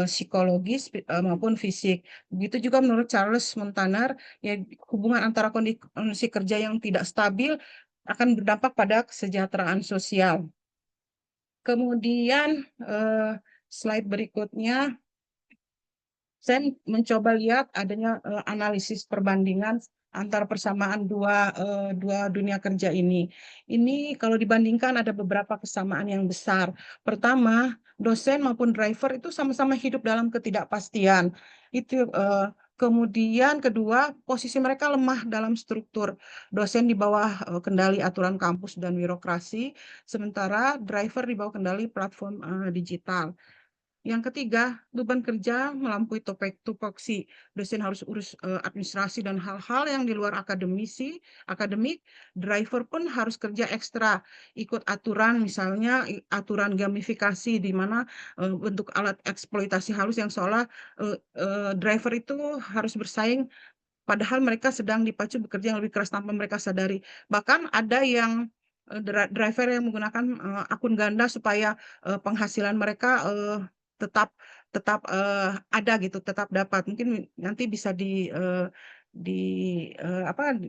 psikologis maupun fisik. Begitu juga menurut Charles Montaner, ya, hubungan antara kondisi kerja yang tidak stabil akan berdampak pada kesejahteraan sosial. Kemudian slide berikutnya, saya mencoba lihat adanya analisis perbandingan antara persamaan dua dunia kerja ini. Ini kalau dibandingkan ada beberapa kesamaan yang besar. Pertama, dosen maupun driver itu sama-sama hidup dalam ketidakpastian. Kemudian kedua, posisi mereka lemah dalam struktur. Dosen di bawah kendali aturan kampus dan birokrasi, sementara driver di bawah kendali platform digital. Yang ketiga, beban kerja melampaui tupoksi. Dosen harus urus administrasi dan hal-hal yang di luar akademik. Driver pun harus kerja ekstra, ikut aturan, misalnya aturan gamifikasi, di mana bentuk alat eksploitasi halus yang seolah driver itu harus bersaing, padahal mereka sedang dipacu bekerja yang lebih keras tanpa mereka sadari. Bahkan ada yang driver yang menggunakan akun ganda supaya penghasilan mereka tetap tetap ada gitu, tetap dapat. Mungkin nanti bisa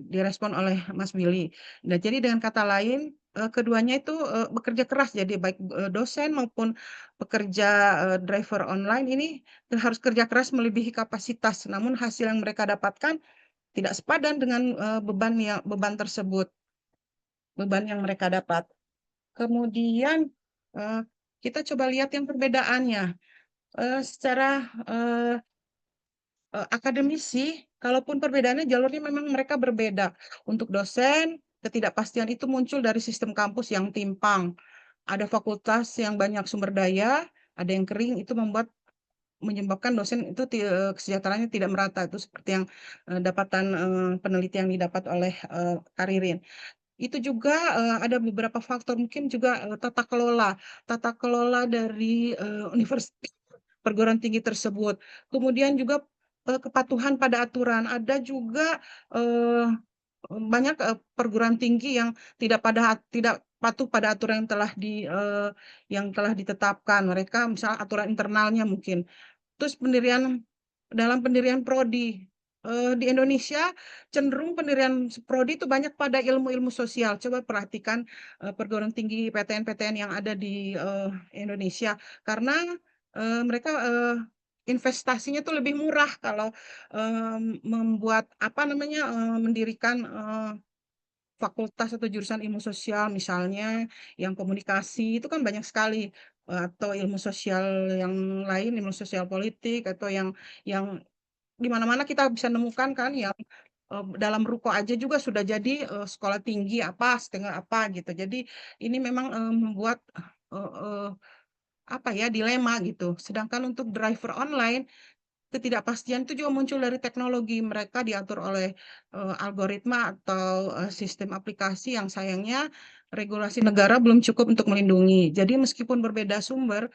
direspon oleh Mas Billy. Nah, jadi dengan kata lain, keduanya itu bekerja keras. Jadi baik dosen maupun pekerja driver online ini harus kerja keras melebihi kapasitas. Namun hasil yang mereka dapatkan tidak sepadan dengan beban yang mereka dapat. Kemudian kita coba lihat yang perbedaannya. Secara akademisi, kalaupun perbedaannya jalurnya memang mereka berbeda. Untuk dosen, ketidakpastian itu muncul dari sistem kampus yang timpang. Ada fakultas yang banyak sumber daya, ada yang kering, itu menyebabkan dosen itu kesejahteraannya tidak merata. Itu seperti yang dapatan peneliti yang didapat oleh Karirin. Itu juga ada beberapa faktor, mungkin juga tata kelola dari universitas perguruan tinggi tersebut. Kemudian juga kepatuhan pada aturan. Ada juga banyak perguruan tinggi yang tidak patuh pada aturan yang telah ditetapkan. Mereka misalnya aturan internalnya mungkin. Terus dalam pendirian prodi di Indonesia cenderung pendirian prodi itu banyak pada ilmu-ilmu sosial. Coba perhatikan perguruan tinggi PTN-PTN yang ada di Indonesia, karena mereka investasinya tuh lebih murah kalau membuat mendirikan fakultas atau jurusan ilmu sosial, misalnya yang komunikasi itu kan banyak sekali, atau ilmu sosial yang lain, ilmu sosial politik, atau yang di mana-mana kita bisa nemukan kan, yang dalam ruko aja juga sudah jadi sekolah tinggi apa, setengah apa gitu. Jadi ini memang membuat dilema gitu. Sedangkan untuk driver online, ketidakpastian itu juga muncul dari teknologi. Mereka diatur oleh algoritma atau sistem aplikasi yang sayangnya regulasi negara belum cukup untuk melindungi. Jadi meskipun berbeda sumber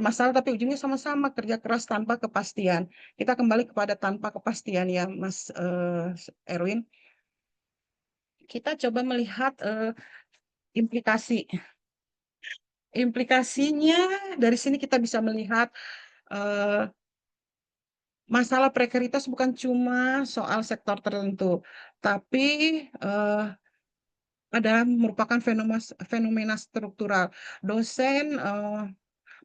masalah, tapi ujungnya sama-sama kerja keras tanpa kepastian. Kita kembali kepada tanpa kepastian ya, Mas Erwin. Kita coba melihat implikasi. Implikasinya dari sini kita bisa melihat masalah prekaritas bukan cuma soal sektor tertentu, tapi merupakan fenomena struktural. Dosen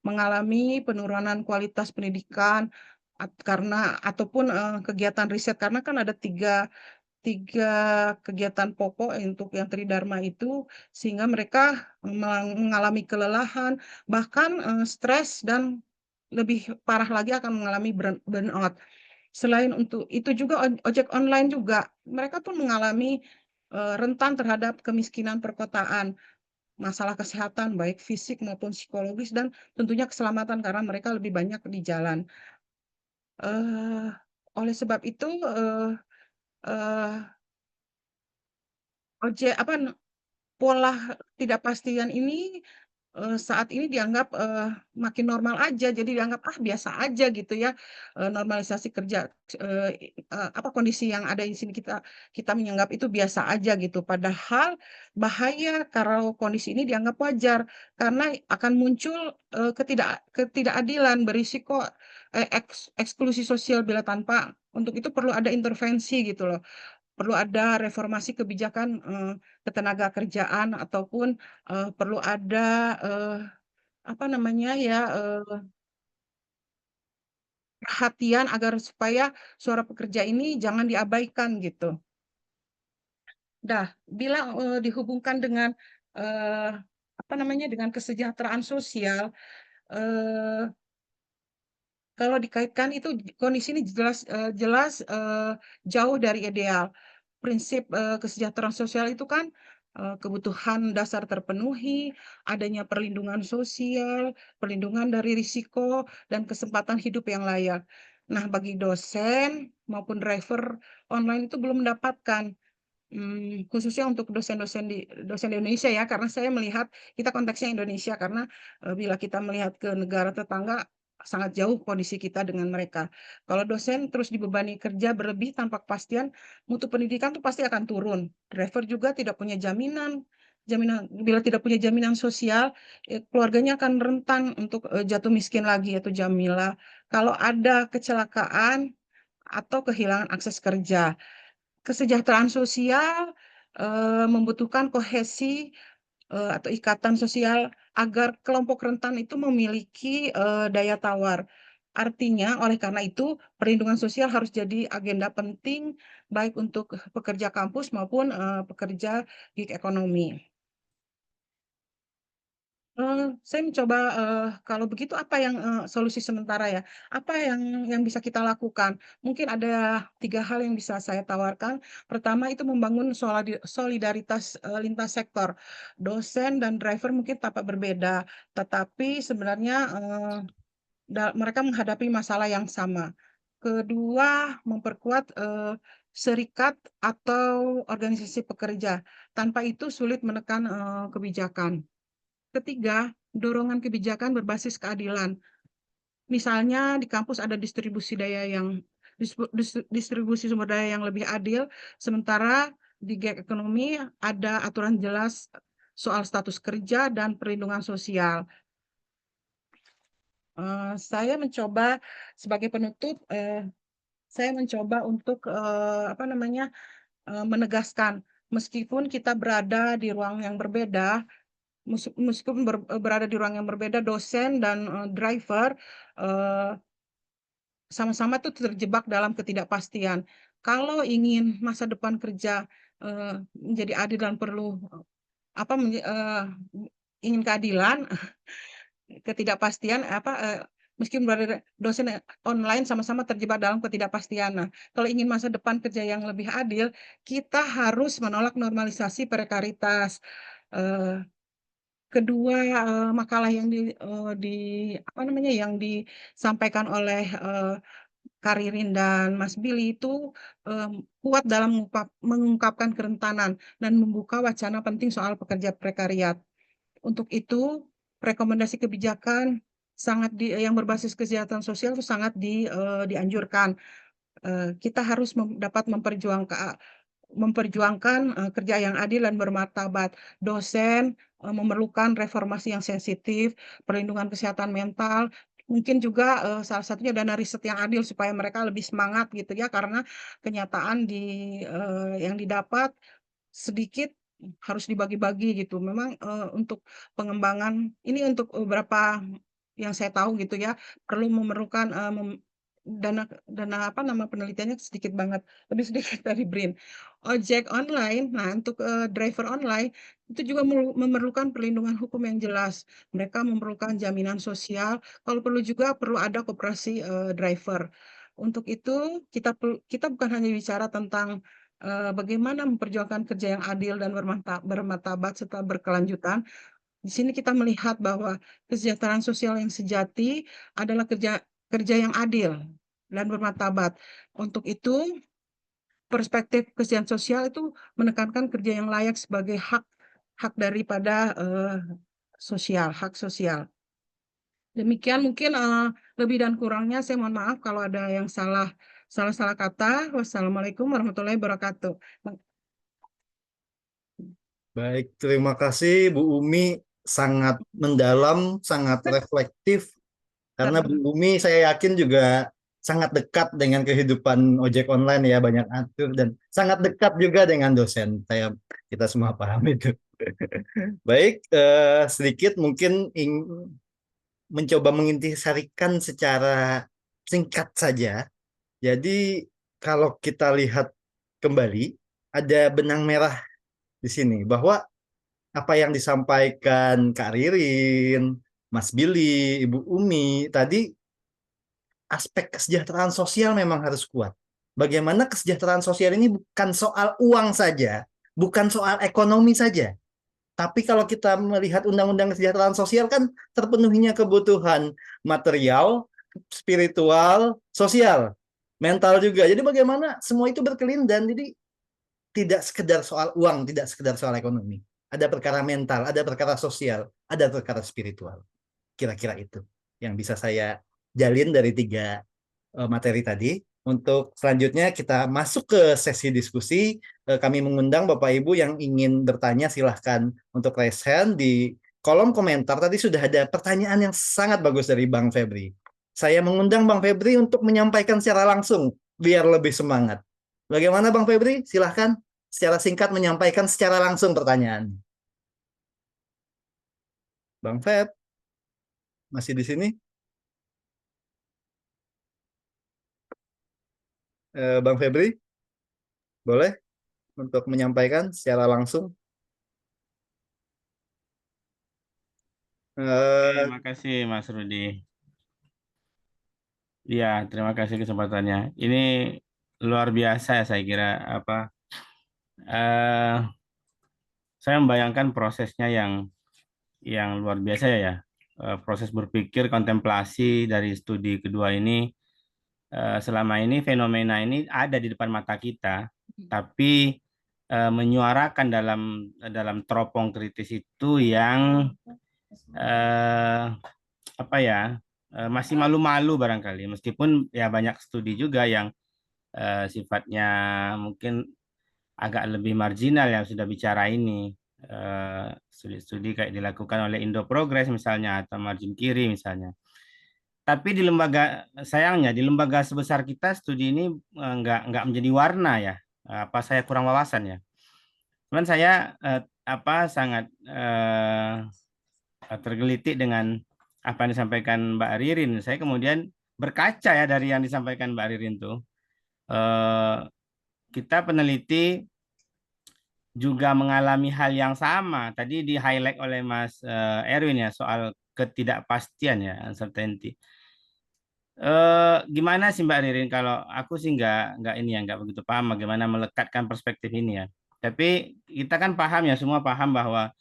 mengalami penurunan kualitas pendidikan ataupun kegiatan riset, karena kan ada tiga kegiatan pokok untuk yang Tridharma itu, sehingga mereka mengalami kelelahan, bahkan stres, dan lebih parah lagi akan mengalami burnout. Selain untuk itu juga ojek online juga, mereka pun mengalami rentan terhadap kemiskinan perkotaan, masalah kesehatan baik fisik maupun psikologis, dan tentunya keselamatan karena mereka lebih banyak di jalan. Oleh sebab itu, pola ketidakpastian ini saat ini dianggap makin normal aja, jadi dianggap biasa aja gitu ya, normalisasi kerja, kondisi yang ada di sini kita menganggap itu biasa aja gitu. Padahal bahaya kalau kondisi ini dianggap wajar, karena akan muncul ketidakadilan, berisiko eksklusi sosial bila tanpa untuk itu perlu ada intervensi gitu loh. Perlu ada reformasi kebijakan ketenagakerjaan, ataupun perlu ada perhatian agar supaya suara pekerja ini jangan diabaikan gitu. Bila dihubungkan dengan dengan kesejahteraan sosial, kalau dikaitkan itu kondisi ini jelas jauh dari ideal. Prinsip kesejahteraan sosial itu kan kebutuhan dasar terpenuhi, adanya perlindungan sosial, perlindungan dari risiko, dan kesempatan hidup yang layak. Nah, bagi dosen maupun driver online itu belum mendapatkan, khususnya untuk dosen di Indonesia ya, karena saya melihat kita konteksnya Indonesia, karena bila kita melihat ke negara tetangga sangat jauh kondisi kita dengan mereka. Kalau dosen terus dibebani kerja berlebih tanpa kepastian, mutu pendidikan tuh pasti akan turun. Driver juga tidak punya bila tidak punya jaminan sosial, keluarganya akan rentan untuk jatuh miskin lagi, yaitu Jamila. Kalau ada kecelakaan atau kehilangan akses kerja. Kesejahteraan sosial membutuhkan kohesi atau ikatan sosial agar kelompok rentan itu memiliki daya tawar. Artinya, oleh karena itu, perlindungan sosial harus jadi agenda penting baik untuk pekerja kampus maupun pekerja gig ekonomi. Saya mencoba, kalau begitu apa yang solusi sementara ya, apa yang bisa kita lakukan? Mungkin ada 3 hal yang bisa saya tawarkan. Pertama itu membangun solidaritas lintas sektor. Dosen dan driver mungkin tampak berbeda, tetapi sebenarnya mereka menghadapi masalah yang sama. Kedua, memperkuat serikat atau organisasi pekerja. Tanpa itu sulit menekan kebijakan. Ketiga, dorongan kebijakan berbasis keadilan. Misalnya di kampus ada distribusi sumber daya yang lebih adil, sementara di gig ekonomi ada aturan jelas soal status kerja dan perlindungan sosial. Saya mencoba sebagai penutup, saya mencoba untuk menegaskan, meskipun kita berada di ruang yang berbeda, meskipun berada di ruang yang berbeda, dosen dan driver sama-sama tuh terjebak dalam ketidakpastian. Kalau ingin masa depan kerja menjadi adil dan perlu ingin keadilan, ketidakpastian meskipun berada dosen online sama-sama terjebak dalam ketidakpastian. Nah, kalau ingin masa depan kerja yang lebih adil, kita harus menolak normalisasi prekaritas. kedua makalah yang apa namanya yang disampaikan oleh Kak Ririn dan Mas Billy itu kuat dalam mengungkapkan kerentanan dan membuka wacana penting soal pekerja prekariat. Untuk itu, rekomendasi kebijakan yang berbasis kesejahteraan sosial itu sangat dianjurkan. Kita harus dapat memperjuangkan kerja yang adil dan bermartabat. Dosen memerlukan reformasi yang sensitif, perlindungan kesehatan mental, mungkin juga salah satunya dana riset yang adil supaya mereka lebih semangat gitu ya, karena kenyataan yang didapat sedikit harus dibagi-bagi gitu. Memang untuk pengembangan ini untuk beberapa yang saya tahu gitu ya perlu memerlukan dana apa nama penelitiannya sedikit banget, lebih sedikit dari BRIN. Ojek online, nah untuk driver online itu juga memerlukan perlindungan hukum yang jelas. Mereka memerlukan jaminan sosial. Kalau perlu juga perlu ada koperasi driver. Untuk itu kita bukan hanya bicara tentang bagaimana memperjuangkan kerja yang adil dan bermartabat serta berkelanjutan. Di sini kita melihat bahwa kesejahteraan sosial yang sejati adalah kerja yang adil dan bermartabat. Untuk itu, perspektif kesejahteraan sosial itu menekankan kerja yang layak sebagai hak daripada hak sosial. Demikian mungkin lebih dan kurangnya saya mohon maaf kalau ada yang salah kata. Wassalamualaikum warahmatullahi wabarakatuh. Baik, terima kasih Bu Umi, sangat mendalam, sangat reflektif. Karena Bu Umi saya yakin juga sangat dekat dengan kehidupan ojek online ya, banyak atur dan sangat dekat juga dengan dosen. Kita semua paham itu. Baik, sedikit mungkin mencoba mengintisarikan secara singkat saja. Jadi kalau kita lihat kembali, ada benang merah di sini bahwa apa yang disampaikan Kak Ririn, Mas Billy, Ibu Umi tadi, aspek kesejahteraan sosial memang harus kuat. Bagaimana kesejahteraan sosial ini bukan soal uang saja, bukan soal ekonomi saja. Tapi kalau kita melihat Undang-Undang Kesejahteraan Sosial kan terpenuhinya kebutuhan material, spiritual, sosial, mental juga. Jadi bagaimana semua itu berkelindan. Jadi tidak sekedar soal uang, tidak sekedar soal ekonomi. Ada perkara mental, ada perkara sosial, ada perkara spiritual. Kira-kira itu yang bisa saya jalin dari 3 materi tadi. Untuk selanjutnya kita masuk ke sesi diskusi. Kami mengundang Bapak Ibu yang ingin bertanya silahkan untuk raise hand di kolom komentar. Tadi sudah ada pertanyaan yang sangat bagus dari Bang Febri. Saya mengundang Bang Febri untuk menyampaikan secara langsung biar lebih semangat. Bagaimana Bang Febri? Silahkan secara singkat menyampaikan secara langsung pertanyaan. Bang Feb, masih di sini? Bang Febri, boleh untuk menyampaikan secara langsung? Terima kasih Mas Rudi. Ya, terima kasih kesempatannya. Ini luar biasa ya saya kira saya membayangkan prosesnya yang luar biasa ya. Proses berpikir kontemplasi dari studi kedua ini selama ini fenomena ini ada di depan mata kita, tapi menyuarakan dalam teropong kritis itu yang masih malu-malu barangkali, meskipun ya banyak studi juga yang sifatnya mungkin agak lebih marginal yang sudah bicara ini. Studi-studi kayak dilakukan oleh Indo Progress misalnya atau Margin Kiri misalnya. Tapi di sayangnya di lembaga sebesar kita studi ini nggak menjadi warna ya. Apa saya kurang wawasan ya. Cuman saya sangat tergelitik dengan apa yang disampaikan Mbak Ririn. Saya kemudian berkaca ya dari yang disampaikan Mbak Ririn tuh. Kita peneliti juga mengalami hal yang sama. Tadi di-highlight oleh Mas Erwin ya soal ketidakpastian ya, uncertainty. Gimana sih Mbak Ririn, kalau aku sih nggak begitu paham bagaimana melekatkan perspektif ini ya. Tapi kita kan paham ya, semua paham bahwa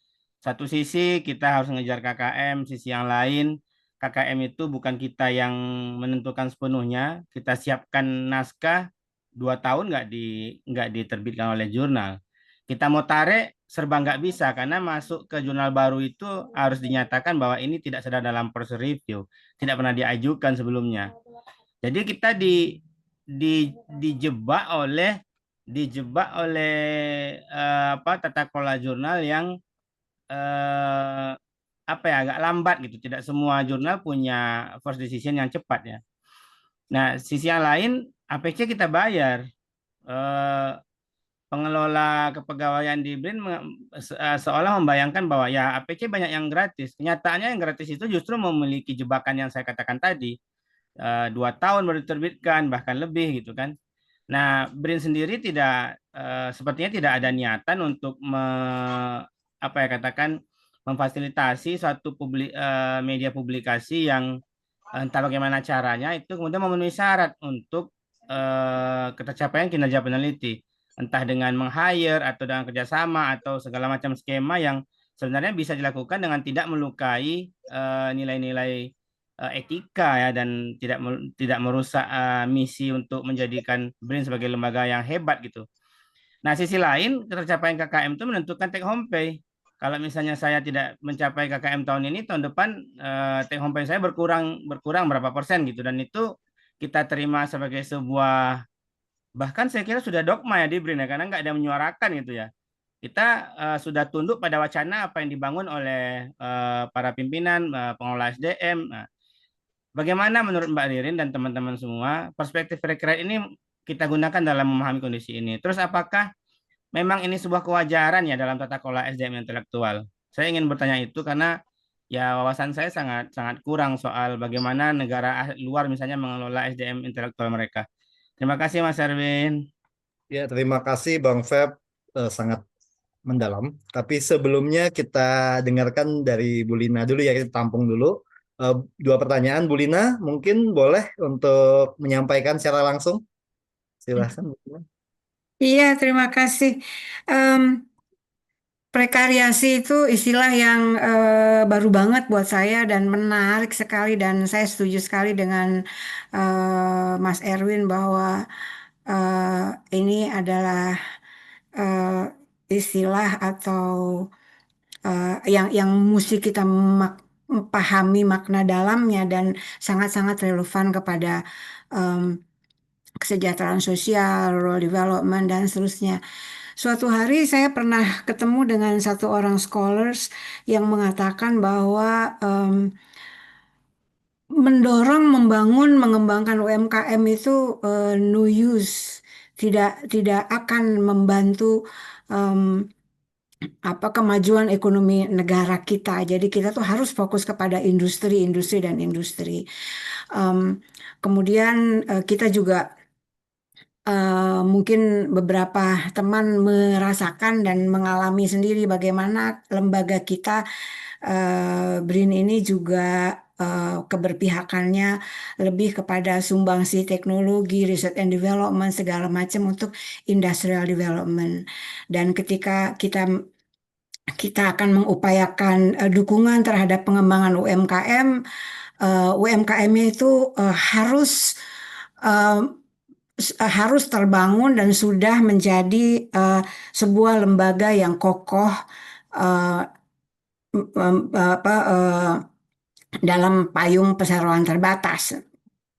Satu sisi kita harus ngejar KKM, sisi yang lain KKM itu bukan kita yang menentukan sepenuhnya. Kita siapkan naskah 2 tahun nggak diterbitkan oleh jurnal. Kita mau tarik serba nggak bisa karena masuk ke jurnal baru itu harus dinyatakan bahwa ini tidak sedang dalam proses review, tidak pernah diajukan sebelumnya. Jadi kita dijebak oleh tata kelola jurnal yang agak lambat gitu. Tidak semua jurnal punya first decision yang cepat ya. Nah, sisi yang lain APC kita bayar. Pengelola kepegawaian di BRIN seolah membayangkan bahwa ya APC banyak yang gratis. Kenyataannya yang gratis itu justru memiliki jebakan yang saya katakan tadi. 2 tahun baru diterbitkan, bahkan lebih gitu kan. Nah, BRIN sendiri sepertinya tidak ada niatan untuk memfasilitasi suatu media publikasi yang entah bagaimana caranya itu kemudian memenuhi syarat untuk tercapaian kinerja peneliti, entah dengan meng-hire atau dengan kerjasama atau segala macam skema yang sebenarnya bisa dilakukan dengan tidak melukai nilai-nilai etika ya dan tidak merusak misi untuk menjadikan BRIN sebagai lembaga yang hebat gitu. Nah, sisi lain tercapaian KKM itu menentukan take home pay. Kalau misalnya saya tidak mencapai KKM tahun ini, tahun depan take home pay saya berkurang berapa persen gitu, dan itu kita terima sebagai sebuah, bahkan saya kira sudah dogma ya di BRIN ya, karena nggak ada yang menyuarakan gitu ya. Kita sudah tunduk pada wacana apa yang dibangun oleh para pimpinan, pengelola SDM. Nah, bagaimana menurut Mbak Ririn dan teman-teman semua perspektif rekreat ini kita gunakan dalam memahami kondisi ini? Terus apakah memang ini sebuah kewajaran ya dalam tata kelola SDM intelektual? Saya ingin bertanya itu karena ya wawasan saya sangat sangat kurang soal bagaimana negara luar misalnya mengelola SDM intelektual mereka. Terima kasih Mas Erwin. Ya, terima kasih Bang Feb, sangat mendalam. Tapi sebelumnya kita dengarkan dari Bu Lina dulu ya, kita tampung dulu. 2 pertanyaan, Bu Lina, mungkin boleh untuk menyampaikan secara langsung? Silahkan, Bu Lina. Iya, terima kasih. Prekariasi itu istilah yang baru banget buat saya dan menarik sekali, dan saya setuju sekali dengan Mas Erwin bahwa ini adalah istilah atau yang mesti kita pahami makna dalamnya dan sangat-sangat relevan kepada kesejahteraan sosial, rural development, dan seterusnya. Suatu hari saya pernah ketemu dengan satu orang scholars yang mengatakan bahwa mendorong, membangun, mengembangkan UMKM itu no use, tidak akan membantu kemajuan ekonomi negara kita. Jadi kita tuh harus fokus kepada industri dan industri. Kemudian kita juga mungkin beberapa teman merasakan dan mengalami sendiri bagaimana lembaga kita BRIN ini juga keberpihakannya lebih kepada sumbangsi teknologi, research and development, segala macam untuk industrial development. Dan ketika kita akan mengupayakan dukungan terhadap pengembangan UMKM, UMKM-nya itu harus terbangun dan sudah menjadi sebuah lembaga yang kokoh dalam payung perseroan terbatas,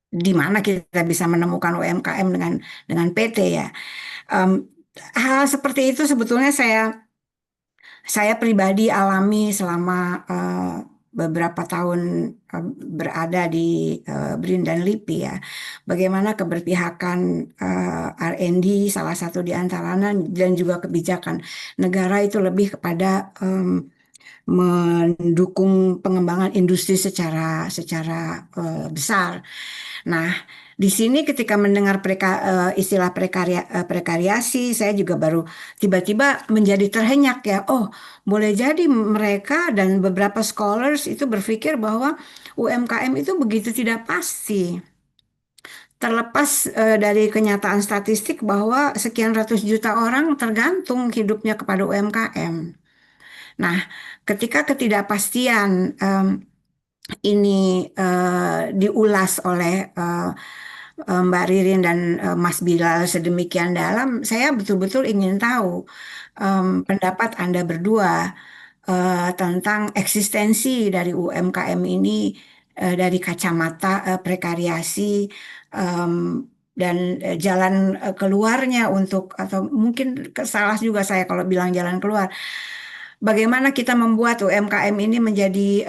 di mana kita bisa menemukan UMKM dengan PT ya. Hal seperti itu sebetulnya saya pribadi alami selama beberapa tahun berada di BRIN dan LIPI ya. Bagaimana keberpihakan R&D salah satu di antaranya dan juga kebijakan negara itu lebih kepada mendukung pengembangan industri secara besar. Nah, di sini ketika mendengar istilah prekariasi, saya juga baru tiba-tiba menjadi terhenyak ya. Oh, boleh jadi mereka dan beberapa scholars itu berpikir bahwa UMKM itu begitu tidak pasti. Terlepas dari kenyataan statistik bahwa sekian ratus juta orang tergantung hidupnya kepada UMKM. Nah, ketika ketidakpastian ini diulas oleh Mbak Ririn dan Mas Bilal sedemikian dalam, saya betul-betul ingin tahu pendapat Anda berdua tentang eksistensi dari UMKM ini dari kacamata prekariasi dan jalan keluarnya atau mungkin salah juga saya kalau bilang jalan keluar. Bagaimana kita membuat UMKM ini menjadi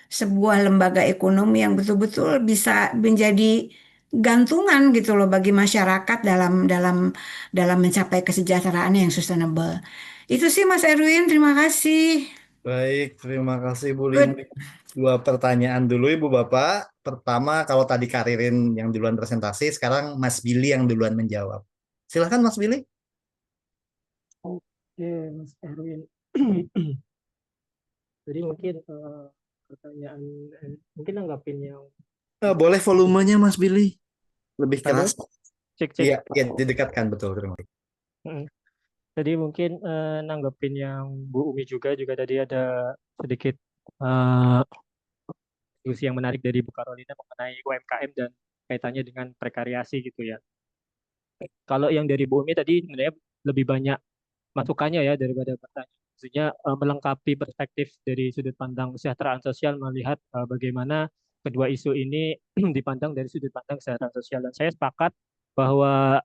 sebuah lembaga ekonomi yang betul-betul bisa menjadi gantungan gitu loh bagi masyarakat dalam dalam dalam mencapai kesejahteraan yang sustainable. Itu sih Mas Erwin, terima kasih. Baik, terima kasih Bu Lini. Good. Dua pertanyaan dulu Ibu Bapak. Pertama, kalau tadi Karirin yang duluan presentasi, sekarang Mas Billy yang duluan menjawab. Silahkan Mas Billy. Oke, Mas Erwin. Jadi mungkin pertanyaan, mungkin nanggapin yang Boleh volumenya Mas Billy lebih halo, keras. cek. Iya, iya didekatkan betul. Terima kasih. Jadi mungkin nanggepin yang Bu Umi juga tadi ada sedikit diskusi yang menarik dari Bu Carolina mengenai UMKM dan kaitannya dengan prekariasi gitu ya. Kalau yang dari Bu Umi tadi sebenarnya lebih banyak masukannya ya daripada pertanyaan. Maksudnya melengkapi perspektif dari sudut pandang kesejahteraan sosial melihat bagaimana kedua isu ini dipandang dari sudut pandang kesejahteraan sosial. Dan saya sepakat bahwa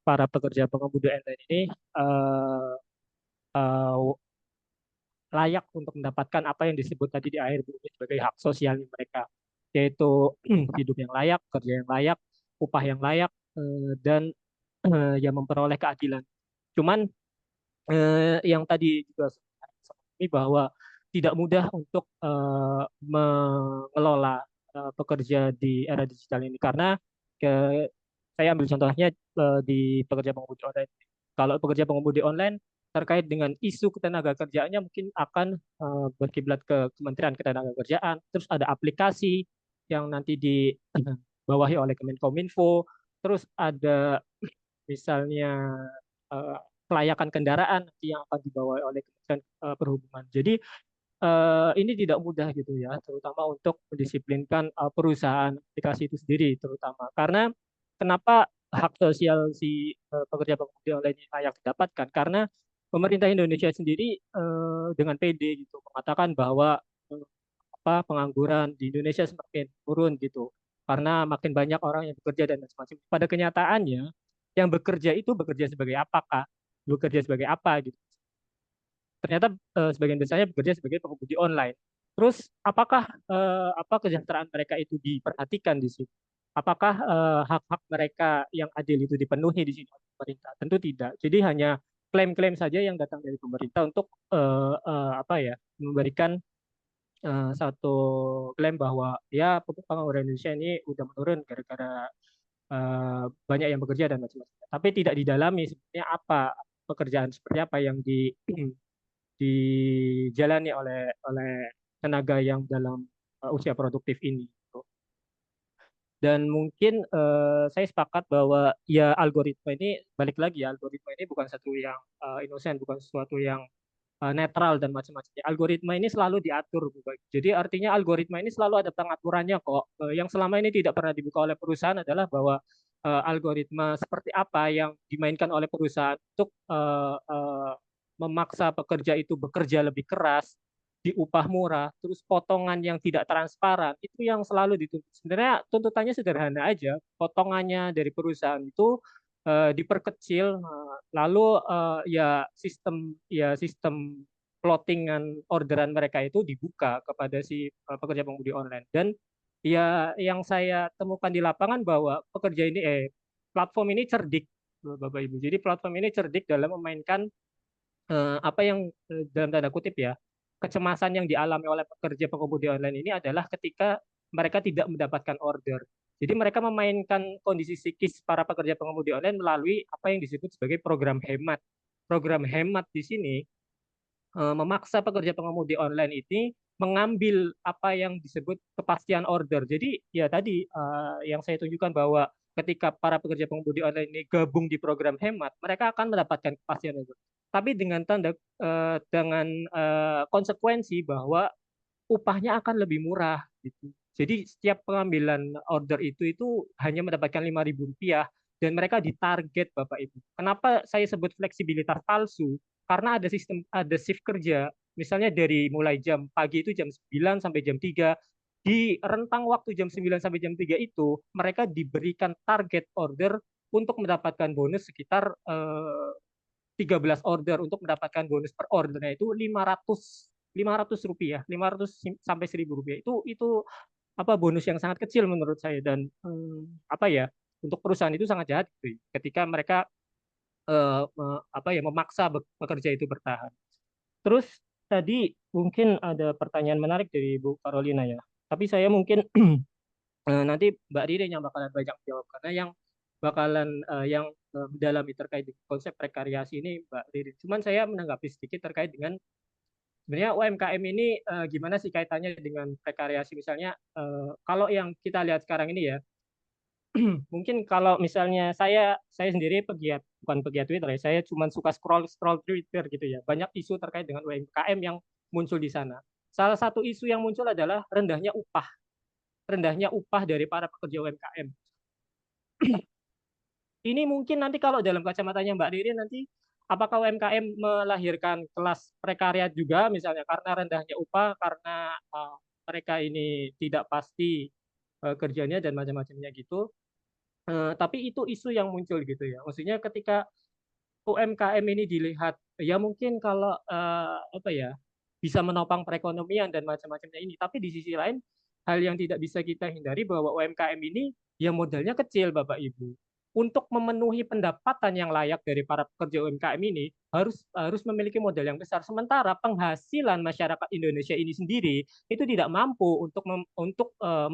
para pekerja pengemudi online ini uh, layak untuk mendapatkan apa yang disebut tadi di akhir buku sebagai hak sosial mereka, yaitu hidup yang layak, kerja yang layak, upah yang layak, dan yang memperoleh keadilan. Cuman yang tadi juga ini bahwa tidak mudah untuk mengelola pekerja di era digital ini karena saya ambil contohnya di pekerja pengemudi online. Kalau pekerja pengemudi online terkait dengan isu ketenaga kerjaannya mungkin akan berkiblat ke Kementerian Ketenagakerjaan. Terus ada aplikasi yang nanti dibawahi oleh Kemenkominfo. Terus ada misalnya kelayakan kendaraan yang akan dibawa oleh Kementerian Perhubungan. Jadi ini tidak mudah gitu ya, terutama untuk mendisiplinkan perusahaan aplikasi itu sendiri, terutama karena kenapa hak sosial si pekerja pengemudi online ini layak didapatkan? Karena pemerintah Indonesia sendiri dengan PD gitu mengatakan bahwa pengangguran di Indonesia semakin turun gitu, karena makin banyak orang yang bekerja dan macam-macam. Pada kenyataannya, yang bekerja itu bekerja sebagai apakah? Bekerja sebagai apa gitu? Ternyata sebagian besarnya bekerja sebagai pengemudi online. Terus apakah kesejahteraan mereka itu diperhatikan di sini? Apakah hak-hak mereka yang adil itu dipenuhi di sini oleh pemerintah? Tentu tidak. Jadi hanya klaim-klaim saja yang datang dari pemerintah untuk memberikan satu klaim bahwa ya pengangguran Indonesia ini udah menurun gara-gara banyak yang bekerja dan macam-macam. Tapi tidak didalami sebenarnya apa pekerjaan seperti apa yang dijalani oleh tenaga yang dalam usia produktif ini. Dan mungkin saya sepakat bahwa ya algoritma ini balik lagi ya, algoritma ini bukan satu yang inosen, bukan sesuatu yang netral dan macam-macam. Algoritma ini selalu diatur. Jadi artinya algoritma ini selalu ada pengaturannya kok. Yang selama ini tidak pernah dibuka oleh perusahaan adalah bahwa algoritma seperti apa yang dimainkan oleh perusahaan untuk memaksa pekerja itu bekerja lebih keras di upah murah, terus potongan yang tidak transparan, itu yang selalu dituntut. Sebenarnya tuntutannya sederhana aja, potongannya dari perusahaan itu diperkecil, lalu sistem plottingan orderan mereka itu dibuka kepada si pekerja pengemudi online. Dan ya yang saya temukan di lapangan bahwa platform ini cerdik, Bapak Ibu. Jadi platform ini cerdik dalam memainkan apa yang dalam tanda kutip ya, kecemasan yang dialami oleh pekerja pengemudi online ini adalah ketika mereka tidak mendapatkan order. Jadi mereka memainkan kondisi psikis para pekerja pengemudi online melalui apa yang disebut sebagai program hemat. Program hemat di sini memaksa pekerja pengemudi online ini mengambil apa yang disebut kepastian order. Jadi ya tadi yang saya tunjukkan bahwa ketika para pekerja pengemudi online ini gabung di program hemat, mereka akan mendapatkan kepastian order. tapi dengan konsekuensi bahwa upahnya akan lebih murah gitu. Jadi setiap pengambilan order itu hanya mendapatkan Rp5.000 dan mereka ditarget Bapak Ibu. Kenapa saya sebut fleksibilitas palsu? Karena ada shift kerja. Misalnya dari mulai jam pagi itu jam 9 sampai jam 3. Di rentang waktu jam 9 sampai jam 3 itu mereka diberikan target order untuk mendapatkan bonus sekitar 13 order, untuk mendapatkan bonus per ordernya itu 500 rupiah, 500 sampai 1.000 rupiah. Itu apa bonus yang sangat kecil menurut saya, dan apa ya, untuk perusahaan itu sangat jahat gitu, ketika mereka memaksa pekerja itu bertahan. Terus tadi mungkin ada pertanyaan menarik dari Bu Carolina ya, tapi saya mungkin nanti Mbak Ririn yang bakalan banyak jawab, karena yang bakalan yang mendalami terkait dengan konsep prekariasi ini Mbak Ririn. Cuman saya menanggapi sedikit terkait dengan sebenarnya UMKM ini gimana sih kaitannya dengan prekariasi. Misalnya kalau yang kita lihat sekarang ini ya, mungkin kalau misalnya saya sendiri bukan pegiat Twitter ya, saya cuma suka scroll Twitter gitu ya. Banyak isu terkait dengan UMKM yang muncul di sana. Salah satu isu yang muncul adalah rendahnya upah dari para pekerja UMKM. Ini mungkin nanti kalau dalam kacamatanya Mbak Ririn nanti, apakah UMKM melahirkan kelas prekariat juga misalnya karena rendahnya upah, karena mereka ini tidak pasti kerjanya dan macam-macamnya gitu. Tapi itu isu yang muncul gitu ya. Maksudnya ketika UMKM ini dilihat ya mungkin kalau bisa menopang perekonomian dan macam-macamnya ini. Tapi di sisi lain hal yang tidak bisa kita hindari bahwa UMKM ini ya modalnya kecil Bapak Ibu. Untuk memenuhi pendapatan yang layak dari para pekerja UMKM ini harus memiliki modal yang besar. Sementara penghasilan masyarakat Indonesia ini sendiri itu tidak mampu untuk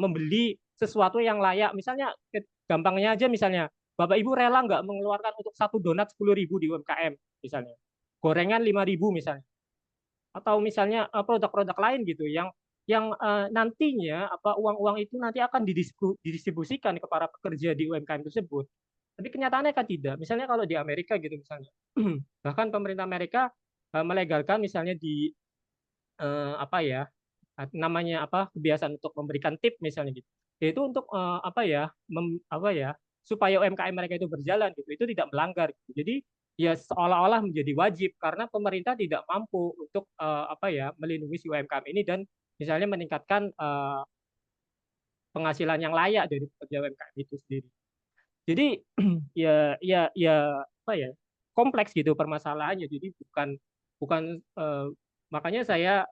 membeli sesuatu yang layak. Misalnya gampangnya aja, misalnya Bapak Ibu rela nggak mengeluarkan untuk satu donat 10.000 di UMKM misalnya, gorengan 5.000 misalnya, atau misalnya produk-produk lain gitu yang nantinya uang-uang itu nanti akan didistribusikan ke para pekerja di UMKM tersebut. Tapi kenyataannya kan tidak. Misalnya kalau di Amerika gitu misalnya, bahkan pemerintah Amerika melegalkan misalnya di kebiasaan untuk memberikan tip misalnya gitu. Yaitu untuk supaya UMKM mereka itu berjalan gitu. Itu tidak melanggar gitu. Jadi ya seolah-olah menjadi wajib karena pemerintah tidak mampu untuk melindungi si UMKM ini dan misalnya meningkatkan penghasilan yang layak dari pekerja UMKM itu sendiri. Jadi kompleks gitu permasalahannya. Jadi bukan makanya saya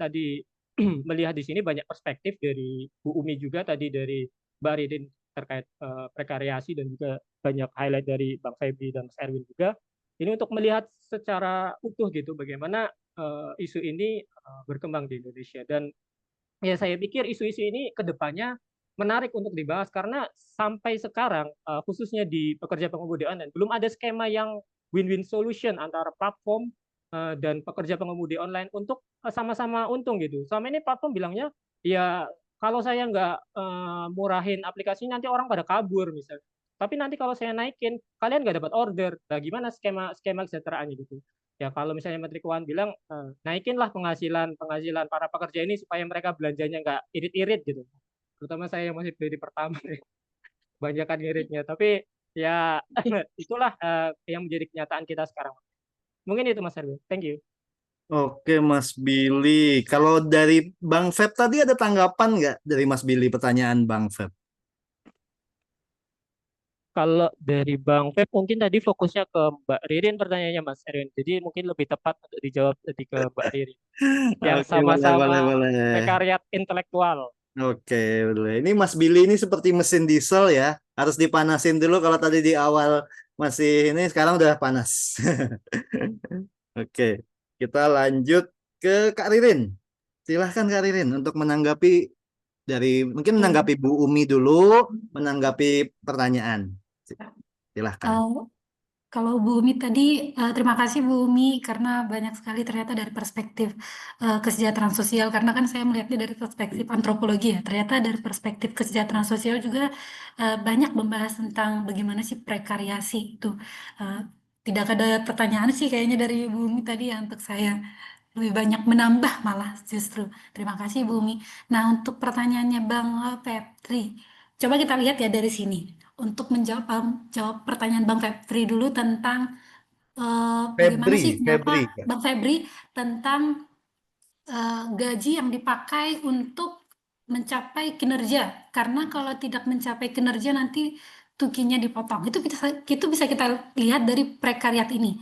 tadi melihat di sini banyak perspektif dari Bu Umi juga tadi, dari Mbak Ridin terkait prekariasi, dan juga banyak highlight dari Bang Febri dan Mas Erwin juga. Ini untuk melihat secara utuh gitu bagaimana isu ini berkembang di Indonesia. Dan ya saya pikir isu-isu ini kedepannya menarik untuk dibahas karena sampai sekarang khususnya di pekerja pengemudi online belum ada skema yang win-win solution antara platform dan pekerja pengemudi online untuk sama-sama untung gitu. Selama ini platform bilangnya ya kalau saya nggak murahin aplikasinya nanti orang pada kabur misalnya. Tapi nanti kalau saya naikin kalian nggak dapat order. Nah, gimana skema kesejahteraannya gitu? Ya kalau misalnya Menteri Keuangan bilang naikinlah penghasilan para pekerja ini supaya mereka belanjanya nggak irit-irit gitu. Terutama saya yang masih beli pertama nih, banyakan iritnya. Tapi ya itulah yang menjadi kenyataan kita sekarang. Mungkin itu Mas Erwin. Thank you. Oke Mas Billy, kalau dari Bang Feb tadi ada tanggapan nggak dari Mas Billy pertanyaan Bang Feb? Kalau dari Bang Feb mungkin tadi fokusnya ke Mbak Ririn pertanyaannya Mas Erwin. Jadi mungkin lebih tepat untuk dijawab tadi ke Mbak Ririn. Yang Oke, boleh, sama-sama boleh. prekariat intelektual. Oke, boleh. Ini Mas Billy ini seperti mesin diesel ya, harus dipanasin dulu. Kalau tadi di awal masih ini, sekarang udah panas. Oke, kita lanjut ke Kak Ririn. Silahkan Kak Ririn untuk menanggapi mungkin menanggapi Bu Umi dulu, menanggapi pertanyaan. Silahkan. Kalau Bu Umi tadi, terima kasih Bu Umi karena banyak sekali ternyata dari perspektif kesejahteraan sosial, karena kan saya melihatnya dari perspektif antropologi ya, ternyata dari perspektif kesejahteraan sosial juga banyak membahas tentang bagaimana sih prekariasi itu tidak ada pertanyaan sih kayaknya dari Bumi tadi ya untuk saya. Lebih banyak menambah malah justru. Terima kasih Bumi. Nah, untuk pertanyaannya Bang Febri, coba kita lihat ya dari sini. Untuk menjawab jawab pertanyaan Bang Febri dulu tentang bagaimana Febri, sih Febri. kenapa Bang Febri tentang gaji yang dipakai untuk mencapai kinerja. Karena kalau tidak mencapai kinerja nanti tukinya dipotong. Itu bisa kita lihat dari prekariat ini.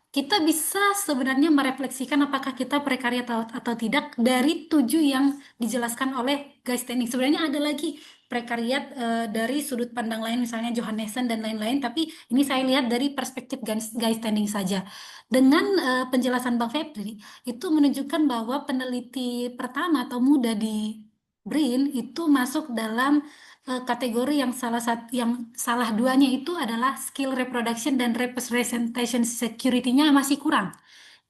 Kita bisa sebenarnya merefleksikan apakah kita prekariat atau tidak dari 7 yang dijelaskan oleh guys standing. Sebenarnya ada lagi prekariat dari sudut pandang lain, misalnya Johannessen dan lain-lain, tapi ini saya lihat dari perspektif guys standing saja. Dengan penjelasan Bang Febri, itu menunjukkan bahwa peneliti pertama atau muda di BRIN itu masuk dalam kategori yang salah duanya itu adalah skill reproduction dan representation security-nya masih kurang.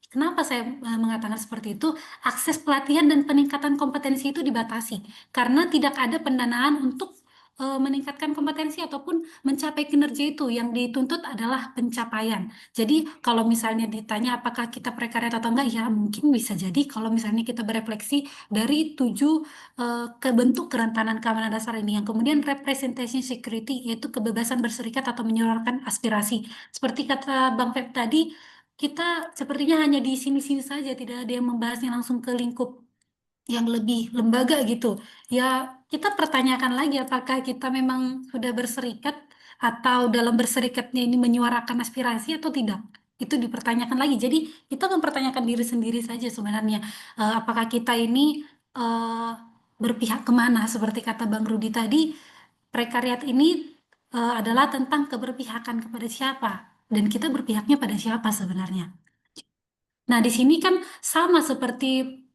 Kenapa saya mengatakan seperti itu? Akses pelatihan dan peningkatan kompetensi itu dibatasi karena tidak ada pendanaan untuk meningkatkan kompetensi ataupun mencapai kinerja itu. Yang dituntut adalah pencapaian. Jadi kalau misalnya ditanya apakah kita prekariat atau enggak, ya mungkin bisa jadi kalau misalnya kita berefleksi dari 7 kebentuk kerentanan keamanan dasar ini. Yang kemudian representation security yaitu kebebasan berserikat atau menyuarakan aspirasi. Seperti kata Bang Feb tadi, kita sepertinya hanya di sini-sini saja, tidak ada yang membahasnya langsung ke lingkup yang lebih lembaga gitu. Ya, kita pertanyakan lagi apakah kita memang sudah berserikat atau dalam berserikatnya ini menyuarakan aspirasi atau tidak. Itu dipertanyakan lagi. Jadi, kita mempertanyakan diri sendiri saja sebenarnya. Apakah kita ini berpihak kemana? Seperti kata Bang Rudi tadi, prekariat ini adalah tentang keberpihakan kepada siapa. Dan kita berpihaknya pada siapa sebenarnya. Nah, di sini kan sama seperti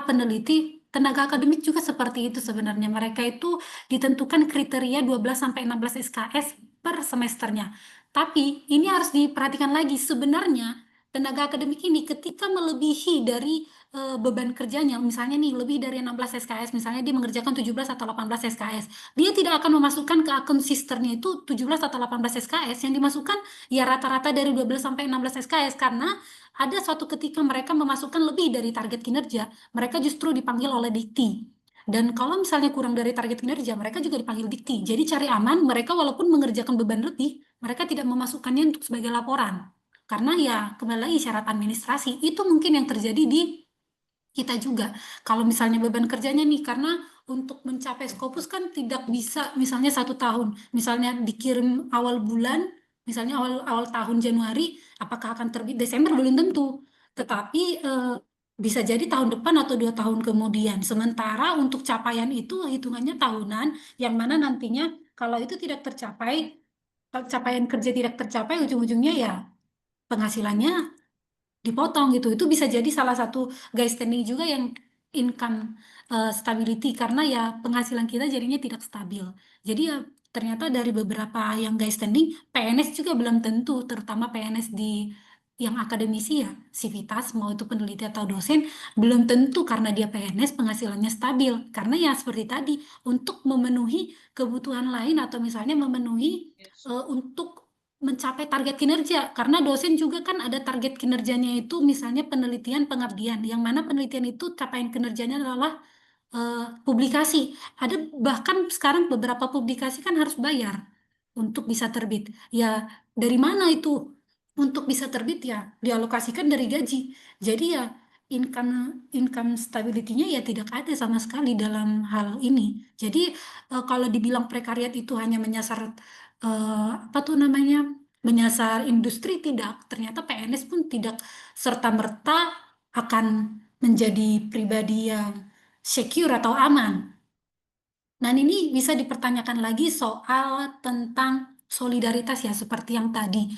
peneliti, tenaga akademik juga seperti itu sebenarnya. Mereka itu ditentukan kriteria 12 sampai 16 SKS per semesternya. Tapi ini harus diperhatikan lagi, sebenarnya tenaga akademik ini ketika melebihi dari beban kerjanya, misalnya nih lebih dari 16 SKS, misalnya dia mengerjakan 17 atau 18 SKS, dia tidak akan memasukkan ke akun sisternya itu 17 atau 18 SKS, yang dimasukkan ya rata-rata dari 12 sampai 16 SKS, karena ada suatu ketika mereka memasukkan lebih dari target kinerja, mereka justru dipanggil oleh dikti. Dan kalau misalnya kurang dari target kinerja, mereka juga dipanggil dikti. Jadi cari aman, mereka walaupun mengerjakan beban lebih, mereka tidak memasukkannya untuk sebagai laporan. Karena ya kembali lagi syarat administrasi, itu mungkin yang terjadi di kita juga. Kalau misalnya beban kerjanya nih, karena untuk mencapai Scopus kan tidak bisa misalnya 1 tahun, misalnya dikirim awal bulan, misalnya awal tahun Januari, apakah akan terbit Desember belum tentu, tetapi bisa jadi tahun depan atau 2 tahun kemudian. Sementara untuk capaian itu hitungannya tahunan, yang mana nantinya kalau itu tidak tercapai, capaian kerja tidak tercapai, ujung-ujungnya ya penghasilannya dipotong gitu. Itu bisa jadi salah satu guys standing juga yang income stability, karena ya penghasilan kita jadinya tidak stabil. Jadi ya ternyata dari beberapa yang guys standing, PNS juga belum tentu, terutama PNS di yang akademisi ya, sivitas mau itu peneliti atau dosen, belum tentu karena dia PNS penghasilannya stabil. Karena ya seperti tadi, untuk memenuhi kebutuhan lain atau misalnya memenuhi untuk mencapai target kinerja, karena dosen juga kan ada target kinerjanya itu, misalnya penelitian pengabdian, yang mana penelitian itu capaian kinerjanya adalah publikasi. Ada bahkan sekarang beberapa publikasi kan harus bayar untuk bisa terbit. Ya dari mana itu untuk bisa terbit, ya dialokasikan dari gaji. Jadi ya income income stability-nya ya tidak ada sama sekali dalam hal ini. Jadi kalau dibilang prekariat itu hanya menyasar apa tuh namanya, menyasar industri, tidak. Ternyata PNS pun tidak serta-merta akan menjadi pribadi yang secure atau aman. Nah, ini bisa dipertanyakan lagi soal tentang solidaritas ya, seperti yang tadi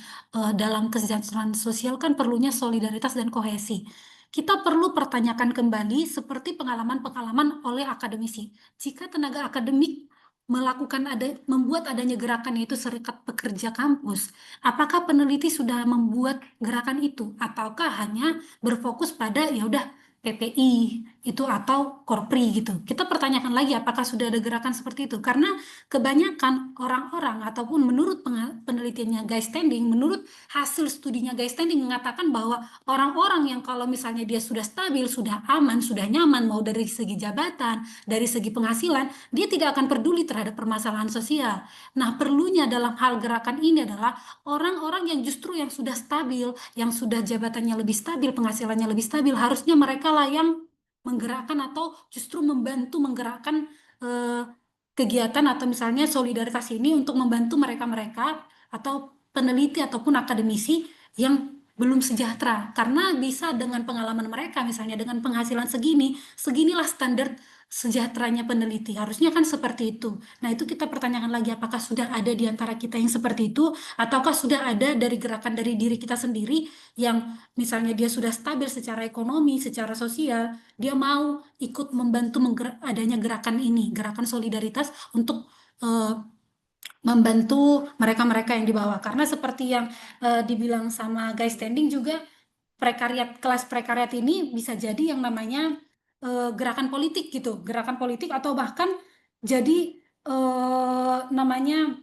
dalam kesejahteraan sosial kan perlunya solidaritas dan kohesi. Kita perlu pertanyakan kembali seperti pengalaman-pengalaman oleh akademisi. Jika tenaga akademik membuat adanya gerakan yaitu Serikat Pekerja Kampus, apakah peneliti sudah membuat gerakan itu ataukah hanya berfokus pada ya udah PPI itu atau Korpri gitu. Kita pertanyakan lagi apakah sudah ada gerakan seperti itu, karena kebanyakan orang-orang ataupun menurut penelitiannya Guy Standing, menurut hasil studinya Guy Standing mengatakan bahwa orang-orang yang kalau misalnya dia sudah stabil, sudah aman, sudah nyaman, mau dari segi jabatan, dari segi penghasilan, dia tidak akan peduli terhadap permasalahan sosial. Nah, perlunya dalam hal gerakan ini adalah orang-orang yang justru yang sudah stabil, yang sudah jabatannya lebih stabil, penghasilannya lebih stabil, harusnya mereka lah yang menggerakkan atau justru membantu menggerakkan kegiatan atau misalnya solidaritas ini untuk membantu mereka-mereka atau peneliti ataupun akademisi yang belum sejahtera, karena bisa dengan pengalaman mereka misalnya dengan penghasilan segini, seginilah standar sejahteranya peneliti, harusnya kan seperti itu. Nah, itu kita pertanyakan lagi apakah sudah ada di antara kita yang seperti itu, ataukah sudah ada dari gerakan dari diri kita sendiri yang misalnya dia sudah stabil secara ekonomi, secara sosial, dia mau ikut membantu adanya gerakan ini, gerakan solidaritas untuk membantu mereka-mereka yang di bawah. Karena seperti yang dibilang sama Guy Standing juga, kelas prekariat ini bisa jadi yang namanya gerakan politik gitu, gerakan politik atau bahkan jadi namanya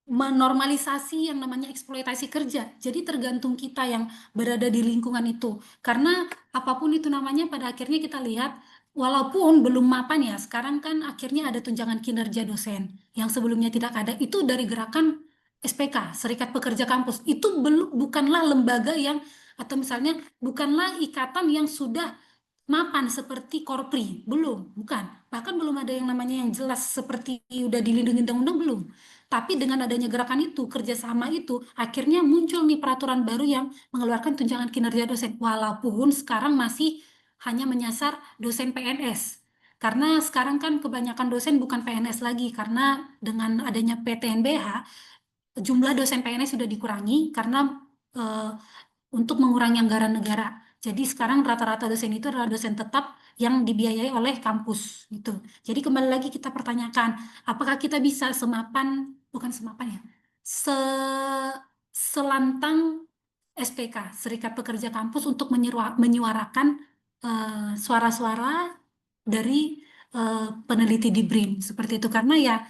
menormalisasi yang namanya eksploitasi kerja. Jadi tergantung kita yang berada di lingkungan itu. Karena apapun itu namanya pada akhirnya kita lihat walaupun belum mapan ya, sekarang kan akhirnya ada tunjangan kinerja dosen yang sebelumnya tidak ada. Itu dari gerakan SPK, Serikat Pekerja Kampus. Itu bukanlah lembaga yang atau misalnya bukanlah ikatan yang sudah mapan seperti Korpri, bukan. Bahkan belum ada yang namanya yang jelas seperti udah dilindungi undang-undang, belum. Tapi dengan adanya gerakan itu, kerjasama itu, akhirnya muncul nih peraturan baru yang mengeluarkan tunjangan kinerja dosen. Walaupun sekarang masih hanya menyasar dosen PNS. Karena sekarang kan kebanyakan dosen bukan PNS lagi, karena dengan adanya PTNBH, jumlah dosen PNS sudah dikurangi karena untuk mengurangi anggaran negara. Jadi sekarang rata-rata dosen itu adalah dosen tetap yang dibiayai oleh kampus gitu. Jadi kembali lagi kita pertanyakan, apakah kita bisa bukan semapan ya, selantang SPK, Serikat Pekerja Kampus, untuk menyuarakan suara-suara dari peneliti di BRIN seperti itu. Karena ya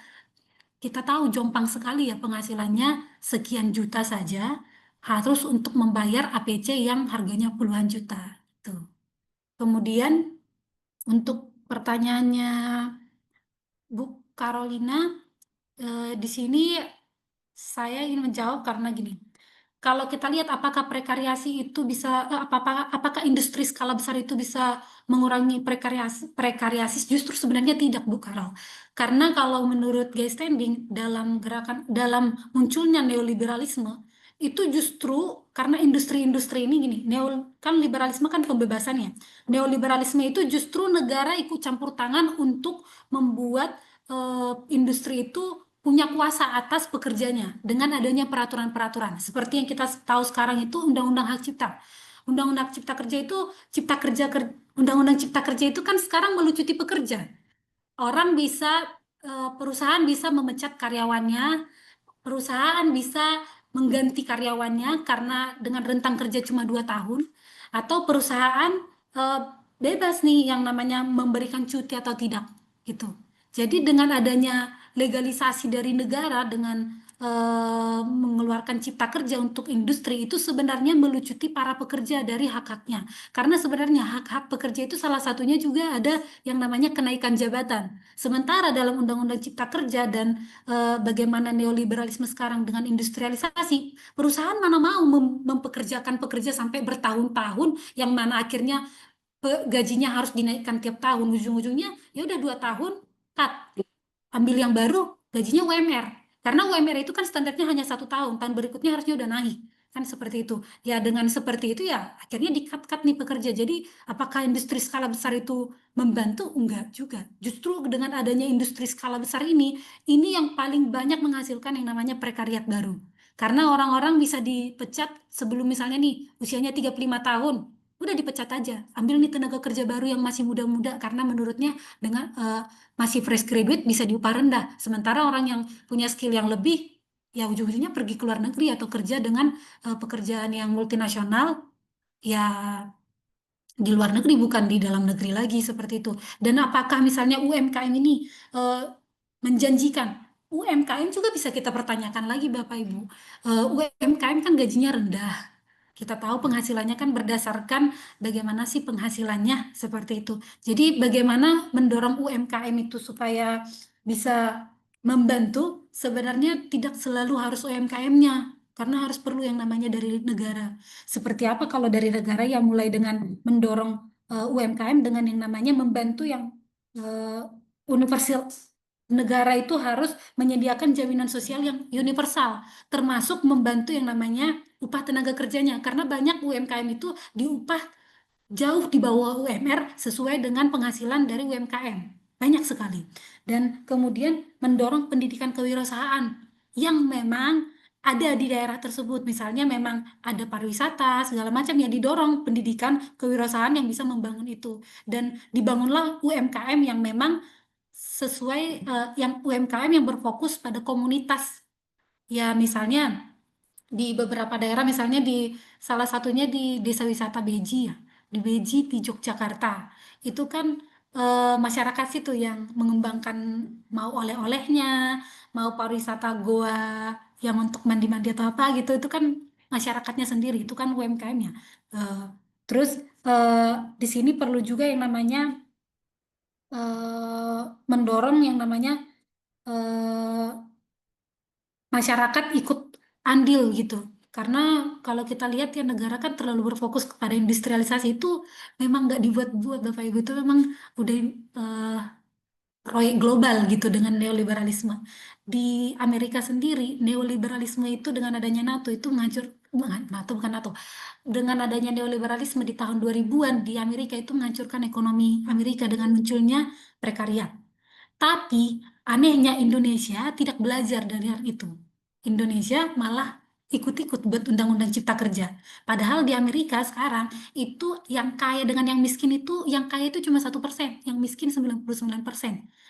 kita tahu jompang sekali ya penghasilannya sekian juta saja harus untuk membayar APC yang harganya puluhan juta. Tuh. Kemudian untuk pertanyaannya Bu Carolina, di sini saya ingin menjawab karena gini. Kalau kita lihat apakah prekariasi itu bisa, apakah industri skala besar itu bisa mengurangi prekariasi, justru sebenarnya tidak, Bu Karol. Karena kalau menurut Guy Standing dalam munculnya neoliberalisme itu justru karena industri-industri ini gini, kan liberalisme kan pembebasan ya. Neoliberalisme itu justru negara ikut campur tangan untuk membuat industri itu punya kuasa atas pekerjanya dengan adanya peraturan-peraturan. Seperti yang kita tahu sekarang itu Undang-Undang Hak Cipta. Undang-Undang Cipta Kerja itu Undang-Undang Cipta Kerja itu kan sekarang melucuti pekerja. Orang bisa perusahaan bisa memecat karyawannya, perusahaan bisa mengganti karyawannya karena dengan rentang kerja cuma 2 tahun, atau perusahaan bebas nih yang namanya memberikan cuti atau tidak gitu. Jadi dengan adanya legalisasi dari negara dengan mengeluarkan cipta kerja untuk industri itu sebenarnya melucuti para pekerja dari hak-haknya. Karena sebenarnya hak-hak pekerja itu salah satunya juga ada yang namanya kenaikan jabatan. Sementara dalam Undang-Undang Cipta Kerja dan bagaimana neoliberalisme sekarang dengan industrialisasi, perusahaan mana mau mempekerjakan pekerja sampai bertahun-tahun yang mana akhirnya gajinya harus dinaikkan tiap tahun, ujung-ujungnya ya udah 2 tahun cut, ambil yang baru gajinya UMR, karena UMR itu kan standarnya hanya 1 tahun, tahun berikutnya harusnya udah naik kan, seperti itu ya. Dengan seperti itu ya akhirnya di-cut nih pekerja. Jadi apakah industri skala besar itu membantu? Enggak juga, justru dengan adanya industri skala besar ini yang paling banyak menghasilkan yang namanya prekariat baru, karena orang-orang bisa dipecat sebelum misalnya nih usianya 35 tahun, udah dipecat aja, ambil nih tenaga kerja baru yang masih muda-muda karena menurutnya dengan masih fresh graduate bisa diupah rendah. Sementara orang yang punya skill yang lebih ya ujung-ujungnya pergi ke luar negeri atau kerja dengan pekerjaan yang multinasional ya di luar negeri, bukan di dalam negeri lagi seperti itu. Dan apakah misalnya UMKM ini menjanjikan? UMKM juga bisa kita pertanyakan lagi, Bapak Ibu. UMKM kan gajinya rendah. Kita tahu penghasilannya kan berdasarkan bagaimana sih penghasilannya seperti itu. Jadi bagaimana mendorong UMKM itu supaya bisa membantu, sebenarnya tidak selalu harus UMKM-nya, karena harus perlu yang namanya dari negara. Seperti apa kalau dari negara yang mulai dengan mendorong UMKM dengan yang namanya membantu yang universal. Negara itu harus menyediakan jaminan sosial yang universal, termasuk membantu yang namanya upah tenaga kerjanya, karena banyak UMKM itu diupah jauh di bawah UMR sesuai dengan penghasilan dari UMKM. Banyak sekali. Dan kemudian mendorong pendidikan kewirausahaan yang memang ada di daerah tersebut. Misalnya memang ada pariwisata, segala macam yang didorong pendidikan kewirausahaan yang bisa membangun itu. Dan dibangunlah UMKM yang memang sesuai, yang UMKM yang berfokus pada komunitas. Ya misalnya di beberapa daerah, misalnya di salah satunya di Desa Wisata Beji ya, di Beji di Yogyakarta. Itu kan masyarakat situ yang mengembangkan, mau oleh-olehnya, mau pariwisata goa yang untuk mandi-mandi atau apa gitu, itu kan masyarakatnya sendiri, itu kan UMKM-nya. Eh, terus eh, di sini perlu juga yang namanya mendorong yang namanya eh, masyarakat ikut andil gitu. Karena kalau kita lihat ya, negara kan terlalu berfokus kepada industrialisasi, itu memang nggak dibuat-buat Bapak Ibu, itu memang udah proyek global gitu dengan neoliberalisme. Di Amerika sendiri neoliberalisme itu dengan adanya NATO itu ngancur, bukan NATO, bukan NATO. Dengan adanya neoliberalisme di tahun 2000-an di Amerika itu menghancurkan ekonomi Amerika dengan munculnya prekariat. Tapi anehnya Indonesia tidak belajar dari hal itu. Indonesia malah ikut-ikut buat undang-undang cipta kerja. Padahal di Amerika sekarang itu yang kaya dengan yang miskin itu, yang kaya itu cuma 1%, yang miskin 99%.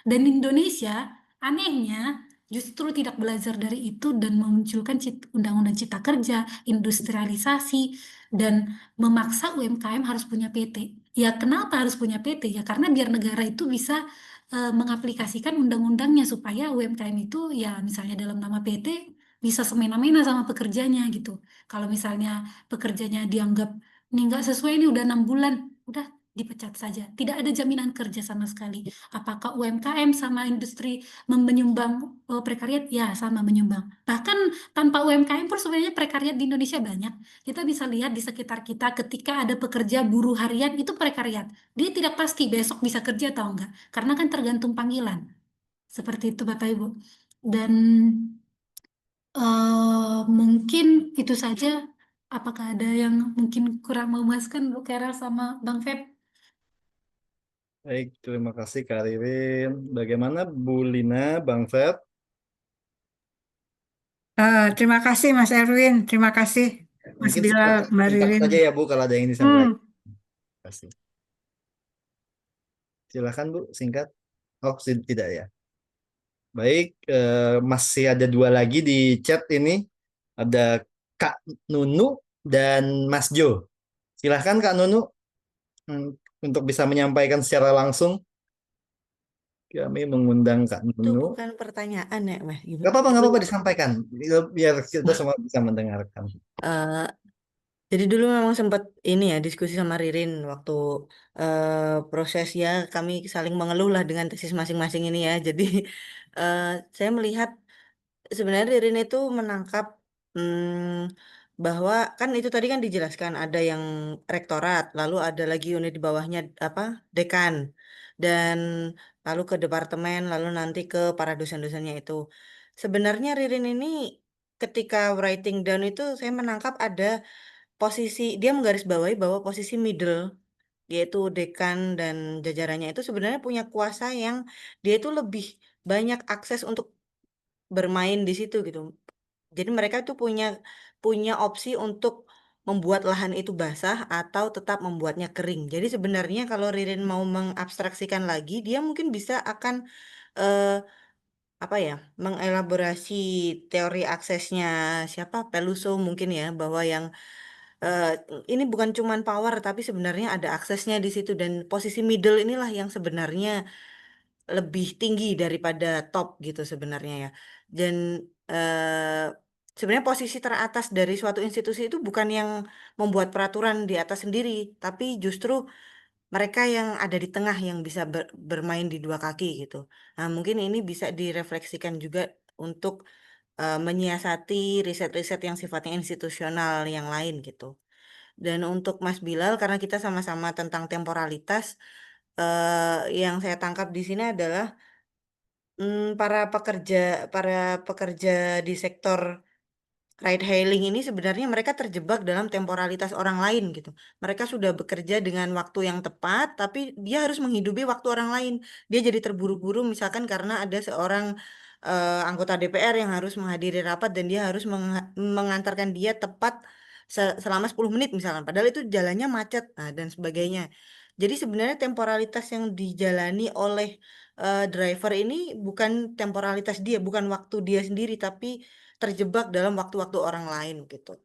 Dan Indonesia anehnya justru tidak belajar dari itu dan memunculkan undang-undang cipta kerja, industrialisasi, dan memaksa UMKM harus punya PT. Ya kenapa harus punya PT? Ya karena biar negara itu bisa mengaplikasikan undang-undangnya supaya UMKM itu ya misalnya dalam nama PT bisa semena-mena sama pekerjanya gitu. Kalau misalnya pekerjanya dianggap ini nggak sesuai, ini udah 6 bulan, udah dipecat saja. Tidak ada jaminan kerja sama sekali. Apakah UMKM sama industri menyumbang prekariat? Ya, sama menyumbang. Bahkan tanpa UMKM pun sebenarnya prekariat di Indonesia banyak. Kita bisa lihat di sekitar kita ketika ada pekerja buruh harian itu prekariat. Dia tidak pasti besok bisa kerja atau enggak. Karena kan tergantung panggilan. Seperti itu Bapak Ibu. Dan mungkin itu saja. Apakah ada yang mungkin kurang memuaskan Bu Kera sama Bang Feb? Baik, terima kasih Kak Ririn. Bagaimana Bu Lina, Bang Feb? Terima kasih Mas Erwin, terima kasih Mas Mungkin Bilal, Mbak singkat Ririn. saja ya Bu kalau ada yang disampaikan. Hmm, Terima kasih. Silakan Bu, singkat. Oh, tidak ya. Baik, masih ada dua lagi di chat ini. Ada Kak Nunu dan Mas Jo. Silahkan Kak Nunu untuk bisa menyampaikan secara langsung. Kami mengundang Kak Itu Nunu. bukan pertanyaan ya, Mas. Gak apa-apa, nggak apa-apa disampaikan. Biar kita semua bisa mendengarkan. Eh, jadi dulu memang sempat ini ya diskusi sama Ririn waktu proses ya, kami saling mengeluh lah dengan tesis masing-masing ini ya. Jadi eh, saya melihat sebenarnya Ririn itu menangkap bahwa kan itu tadi kan dijelaskan ada yang rektorat, lalu ada lagi unit di bawahnya apa dekan, dan lalu ke departemen, lalu nanti ke para dosen-dosennya itu. Sebenarnya Ririn ini ketika writing down itu saya menangkap ada posisi dia menggarisbawahi bahwa posisi middle yaitu dekan dan jajarannya itu sebenarnya punya kuasa yang dia itu lebih banyak akses untuk bermain di situ gitu. Jadi mereka tuh punya punya opsi untuk membuat lahan itu basah atau tetap membuatnya kering. Jadi sebenarnya kalau Ririn mau mengabstraksikan lagi, dia mungkin bisa akan eh, apa ya, mengelaborasi teori aksesnya siapa Peluso mungkin ya, bahwa yang ini bukan cuman power tapi sebenarnya ada aksesnya di situ dan posisi middle inilah yang sebenarnya lebih tinggi daripada top gitu sebenarnya ya. Dan eh, sebenarnya posisi teratas dari suatu institusi itu bukan yang membuat peraturan di atas sendiri, tapi justru mereka yang ada di tengah yang bisa bermain di dua kaki gitu. Nah, mungkin ini bisa direfleksikan juga untuk menyiasati riset-riset yang sifatnya institusional yang lain gitu. Dan untuk Mas Bilal, karena kita sama-sama tentang temporalitas, yang saya tangkap di sini adalah para pekerja di sektor ride hailing ini sebenarnya mereka terjebak dalam temporalitas orang lain gitu. Mereka sudah bekerja dengan waktu yang tepat, tapi dia harus menghidupi waktu orang lain. Dia jadi terburu-buru misalkan karena ada seorang anggota DPR yang harus menghadiri rapat dan dia harus mengantarkan dia tepat selama 10 menit misalkan. Padahal itu jalannya macet, nah, dan sebagainya. Jadi sebenarnya temporalitas yang dijalani oleh driver ini bukan temporalitas dia, bukan waktu dia sendiri, tapi terjebak dalam waktu-waktu orang lain gitu.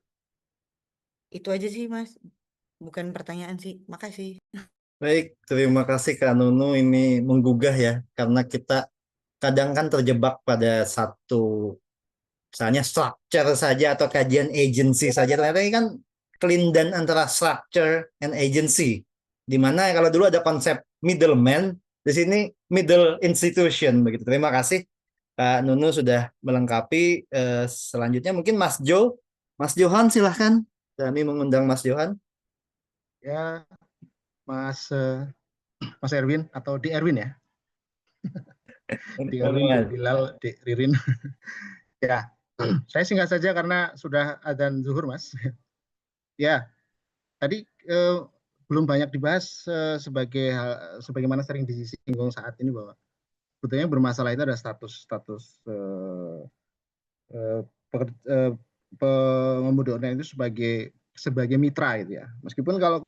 Itu aja sih, Mas. Bukan pertanyaan sih. Makasih. Baik, terima kasih Kak Nunu. Ini menggugah ya, karena kita kadang kan terjebak pada satu, misalnya structure saja atau kajian agency saja. Ternyata ini kan kelindan antara structure and agency. Di mana kalau dulu ada konsep middleman, di sini middle institution begitu. Terima kasih Kak Nunu sudah melengkapi. Selanjutnya mungkin Mas Johan silahkan. Kami mengundang Mas Johan. Ya, Mas Erwin atau Di Erwin ya. Di Erwin, Di Bilal, Di Ririn. Ya, saya singkat saja karena sudah adzan zuhur, Mas. Ya, tadi belum banyak dibahas sebagaimana sering disinggung saat ini bahwa sebetulnya bermasalah itu ada status pengemudi online itu sebagai mitra gitu ya. Meskipun kalau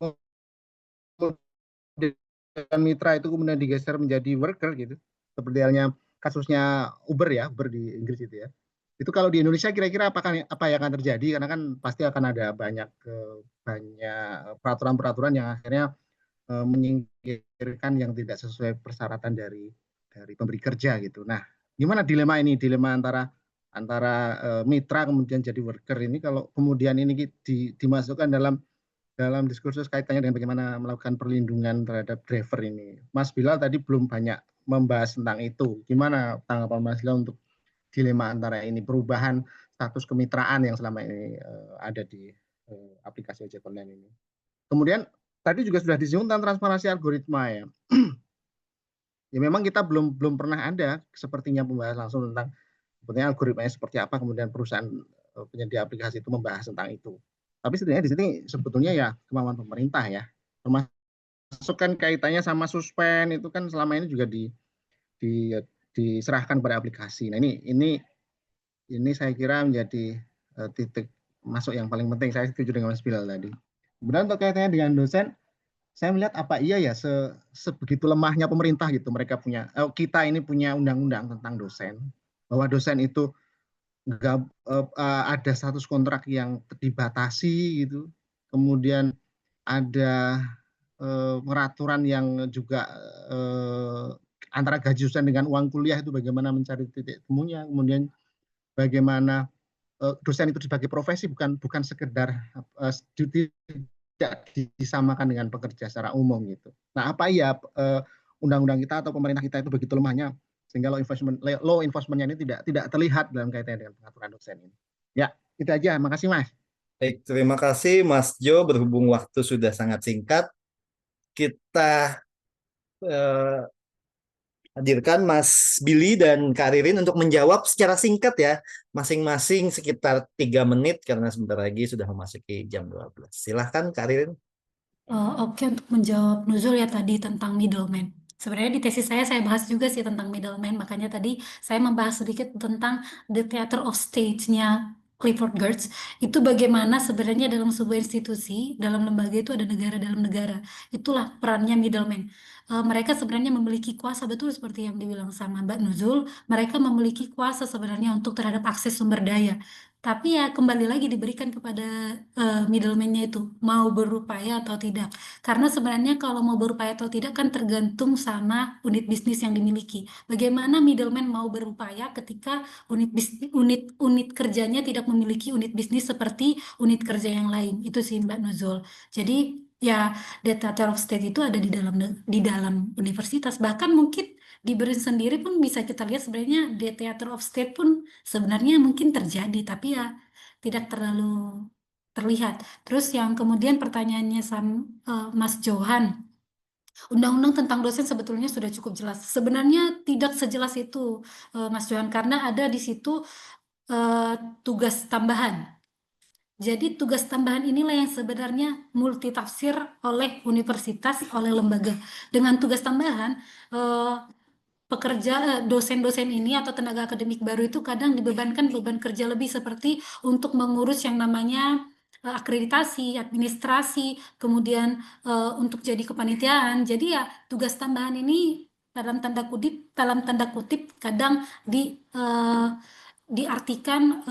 mitra itu kemudian digeser menjadi worker gitu, seperti halnya kasusnya Uber ya, Uber di Inggris itu ya. Itu kalau di Indonesia kira-kira apa yang akan terjadi, karena kan pasti akan ada banyak peraturan-peraturan yang akhirnya menyingkirkan yang tidak sesuai persyaratan dari pemberi kerja gitu. Nah, gimana dilema ini, dilema antara mitra kemudian jadi worker ini, kalau kemudian ini dimasukkan dalam diskursus kaitannya dengan bagaimana melakukan perlindungan terhadap driver ini. Mas Bilal tadi belum banyak membahas tentang itu. Gimana tanggapan Mas Bilal untuk dilema antara ini, perubahan status kemitraan yang selama ini ada di aplikasi ojek online ini. Kemudian tadi juga sudah disinggung tentang transparansi algoritma ya. Ya memang kita belum pernah ada sepertinya pembahasan langsung tentang sebetulnya algoritmanya seperti apa, kemudian perusahaan penyedia aplikasi itu membahas tentang itu. Tapi setidaknya di sini sebetulnya ya kemauan pemerintah ya, termasuk kan kaitannya sama suspend itu kan selama ini juga diserahkan pada aplikasi. Nah ini saya kira menjadi titik masuk yang paling penting. Saya setuju dengan Mas Bilal tadi. Kemudian untuk kaitannya dengan dosen, saya melihat apa iya ya sebegitu lemahnya pemerintah gitu. Mereka kita ini punya undang-undang tentang dosen, bahwa dosen itu nggak ada status kontrak yang dibatasi gitu, kemudian ada peraturan yang juga antara gaji dosen dengan uang kuliah itu bagaimana mencari titik temunya, kemudian bagaimana dosen itu sebagai profesi bukan sekedar tidak disamakan dengan pekerja secara umum gitu. Nah apa iya undang-undang kita atau pemerintah kita itu begitu lemahnya sehingga law enforcement-nya ini tidak terlihat dalam kaitannya dengan pengaturan dosen ini. Ya, itu aja. Makasih, Mas. Baik, terima kasih Mas Jo. Berhubung waktu sudah sangat singkat, kita hadirkan Mas Billy dan Kak Ririn untuk menjawab secara singkat ya, masing-masing sekitar 3 menit karena sebentar lagi sudah memasuki jam 12. Silahkan Kak Ririn. Oke, untuk menjawab Nuzul ya tadi tentang middleman. Sebenarnya di tesis saya bahas juga sih tentang middleman, makanya tadi saya membahas sedikit tentang The Theater of Stage-nya Clifford Geertz. Itu bagaimana sebenarnya dalam sebuah institusi, dalam lembaga itu ada negara dalam negara. Itulah perannya middleman. Mereka sebenarnya memiliki kuasa, betul seperti yang dibilang sama Mbak Nuzul, mereka memiliki kuasa sebenarnya untuk terhadap akses sumber daya. Tapi ya kembali lagi diberikan kepada middleman-nya itu mau berupaya atau tidak. Karena sebenarnya kalau mau berupaya atau tidak kan tergantung sama unit bisnis yang dimiliki. Bagaimana middleman mau berupaya ketika unit kerjanya tidak memiliki unit bisnis seperti unit kerja yang lain. Itu sih Mbak Nuzul. Jadi ya data theater of state itu ada di dalam universitas. Bahkan mungkin di BRIN sendiri pun bisa kita lihat sebenarnya di theater of state pun sebenarnya mungkin terjadi, tapi ya tidak terlalu terlihat. Terus yang kemudian pertanyaannya Mas Johan, undang-undang tentang dosen sebetulnya sudah cukup jelas. Sebenarnya tidak sejelas itu, Mas Johan, karena ada di situ tugas tambahan. Jadi tugas tambahan inilah yang sebenarnya multitafsir oleh universitas, oleh lembaga. Dengan tugas tambahan, dosen-dosen ini atau tenaga akademik baru itu kadang dibebankan beban kerja lebih seperti untuk mengurus yang namanya akreditasi, administrasi, kemudian untuk jadi kepanitiaan. Jadi ya tugas tambahan ini dalam tanda kutip kadang diartikan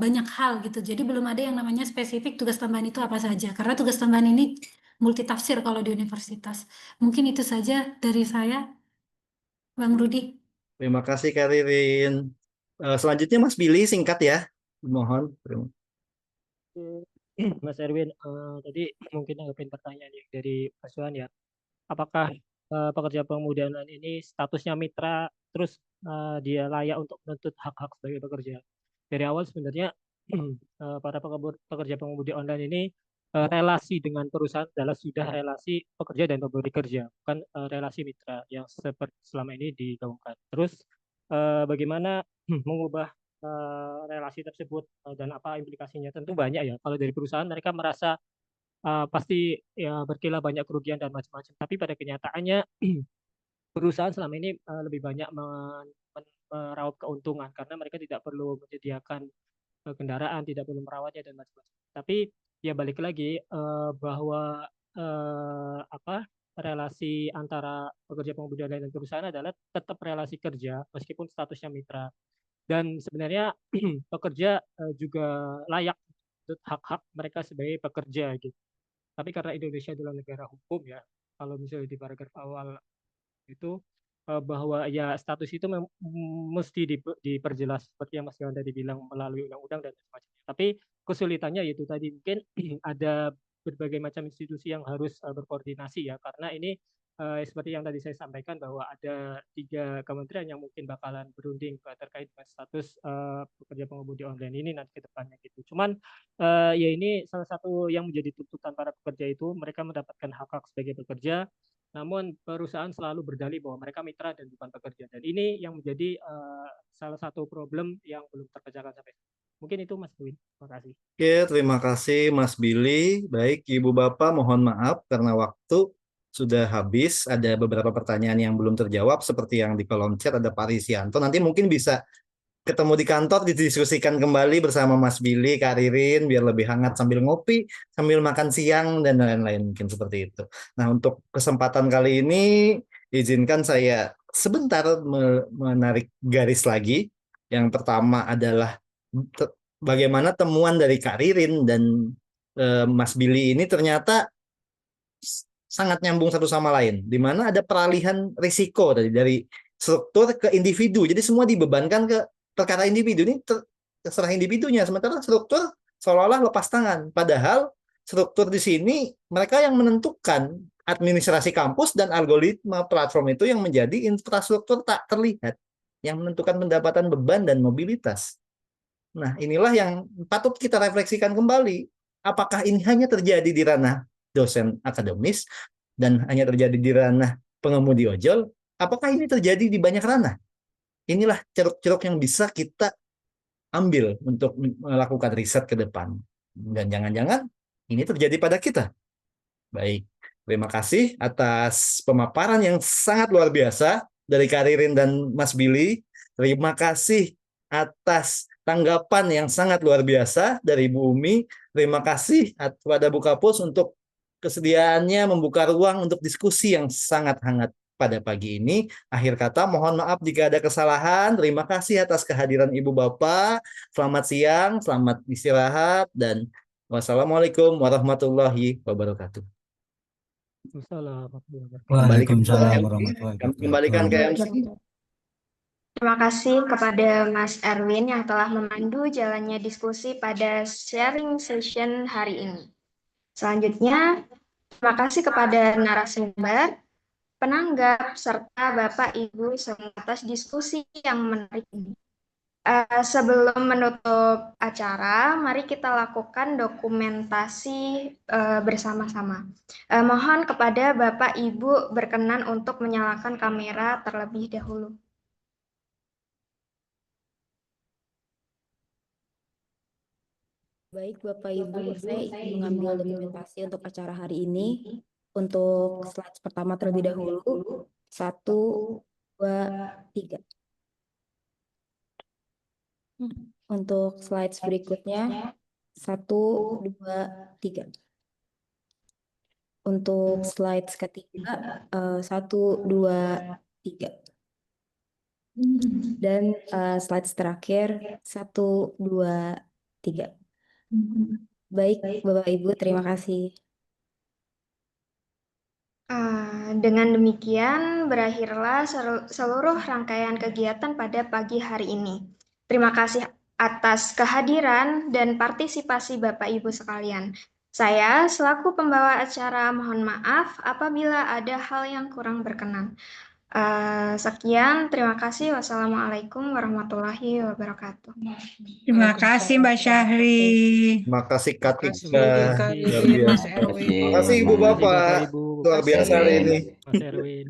banyak hal gitu. Jadi belum ada yang namanya spesifik tugas tambahan itu apa saja. Karena tugas tambahan ini multitafsir kalau di universitas. Mungkin itu saja dari saya. Bang Rudi. Terima kasih Kak Ririn. Selanjutnya Mas Billy singkat ya. Mohon. Mas Erwin, tadi mungkin nanggepin pertanyaan dari Mas Johan ya. Apakah pekerja pemudaan ini statusnya mitra, terus dia layak untuk menuntut hak-hak sebagai pekerja? Dari awal sebenarnya para pekerja pemudi online ini relasi dengan perusahaan adalah sudah relasi pekerja dan pemberi kerja, bukan relasi mitra yang seperti selama ini digaungkan. Terus bagaimana mengubah relasi tersebut dan apa implikasinya? Tentu banyak ya. Kalau dari perusahaan mereka merasa pasti ya berkila banyak kerugian dan macam-macam. Tapi pada kenyataannya perusahaan selama ini lebih banyak meraup keuntungan karena mereka tidak perlu menyediakan kendaraan, tidak perlu merawatnya dan macam-macam. Tapi ya balik lagi bahwa relasi antara pekerja pemudi online dan perusahaan adalah tetap relasi kerja meskipun statusnya mitra. Dan sebenarnya pekerja juga layak untuk hak-hak mereka sebagai pekerja gitu. Tapi karena Indonesia adalah negara hukum ya, kalau misalnya di paragraf awal itu bahwa ya status itu mesti diperjelas seperti yang Mas Yohan tadi bilang melalui undang-undang dan semacamnya. Tapi kesulitannya yaitu tadi mungkin ada berbagai macam institusi yang harus berkoordinasi ya, karena ini seperti yang tadi saya sampaikan bahwa ada 3 kementerian yang mungkin bakalan berunding terkait dengan status pekerja pengemudi online ini nanti ke depannya gitu. Cuman ya ini salah satu yang menjadi tuntutan para pekerja itu mereka mendapatkan hak-hak sebagai pekerja, namun perusahaan selalu berdalih bahwa mereka mitra dan bukan pekerja. Dan ini yang menjadi salah satu problem yang belum terpecahkan sampai sekarang. Mungkin itu Mas Win. Terima kasih. Oke, terima kasih Mas Billy. Baik, Ibu Bapak mohon maaf karena waktu sudah habis. Ada beberapa pertanyaan yang belum terjawab seperti yang di kolom chat ada Pak Risianto. Nanti mungkin bisa ketemu di kantor didiskusikan kembali bersama Mas Billy, Kak Ririn biar lebih hangat sambil ngopi, sambil makan siang dan lain-lain mungkin seperti itu. Nah, untuk kesempatan kali ini izinkan saya sebentar menarik garis lagi. Yang pertama adalah bagaimana temuan dari Kak Ririn dan Mas Billy ini ternyata sangat nyambung satu sama lain, di mana ada peralihan risiko dari struktur ke individu. Jadi semua dibebankan ke perkara individu, ini terserah individunya, sementara struktur seolah-olah lepas tangan. Padahal struktur di sini mereka yang menentukan, administrasi kampus dan algoritma platform itu yang menjadi infrastruktur tak terlihat, yang menentukan pendapatan beban dan mobilitas. Nah, inilah yang patut kita refleksikan kembali. Apakah ini hanya terjadi di ranah dosen akademis dan hanya terjadi di ranah pengemudi ojol? Apakah ini terjadi di banyak ranah? Inilah ceruk-ceruk yang bisa kita ambil untuk melakukan riset ke depan. Dan jangan-jangan ini terjadi pada kita. Baik, terima kasih atas pemaparan yang sangat luar biasa dari Kak Ririn dan Mas Billy. Terima kasih atas tanggapan yang sangat luar biasa dari Bu Umi. Terima kasih kepada Bu Kapus untuk kesediaannya membuka ruang untuk diskusi yang sangat hangat pada pagi ini. Akhir kata, mohon maaf jika ada kesalahan. Terima kasih atas kehadiran Ibu Bapak. Selamat siang, selamat istirahat, dan wassalamualaikum warahmatullahi wabarakatuh. Waalaikumsalam warahmatullahi Kami kembalikan ke MC. Terima kasih kepada Mas Erwin yang telah memandu jalannya diskusi pada sharing session hari ini. Selanjutnya, terima kasih kepada narasumber, penanggap, serta Bapak Ibu semua atas diskusi yang menarik ini. Sebelum menutup acara, mari kita lakukan dokumentasi bersama-sama. Mohon kepada Bapak Ibu berkenan untuk menyalakan kamera terlebih dahulu. Baik, Bapak Ibu, saya ingin mengambil dokumentasi untuk acara hari ini. Untuk slide pertama terlebih dahulu, 1, 2, 3. Untuk slide berikutnya, 1, 2, 3. Untuk slide ketiga, 1, 2, 3. Dan slide terakhir, 1, 2, 3. Baik, Bapak Ibu, terima kasih. Dengan demikian, berakhirlah seluruh rangkaian kegiatan pada pagi hari ini. Terima kasih atas kehadiran dan partisipasi Bapak Ibu sekalian. Saya, selaku pembawa acara, mohon maaf apabila ada hal yang kurang berkenan. Sekian, terima kasih. Wassalamualaikum warahmatullahi wabarakatuh. Terima kasih Mbak Syahri. Terima kasih Kak Terima Tika. kasih Luar Mas biasa. Erwin. Terima kasih Ibu Terima kasih Bapak. Bapak Ibu, Luar biasa hari ini. Mas Erwin.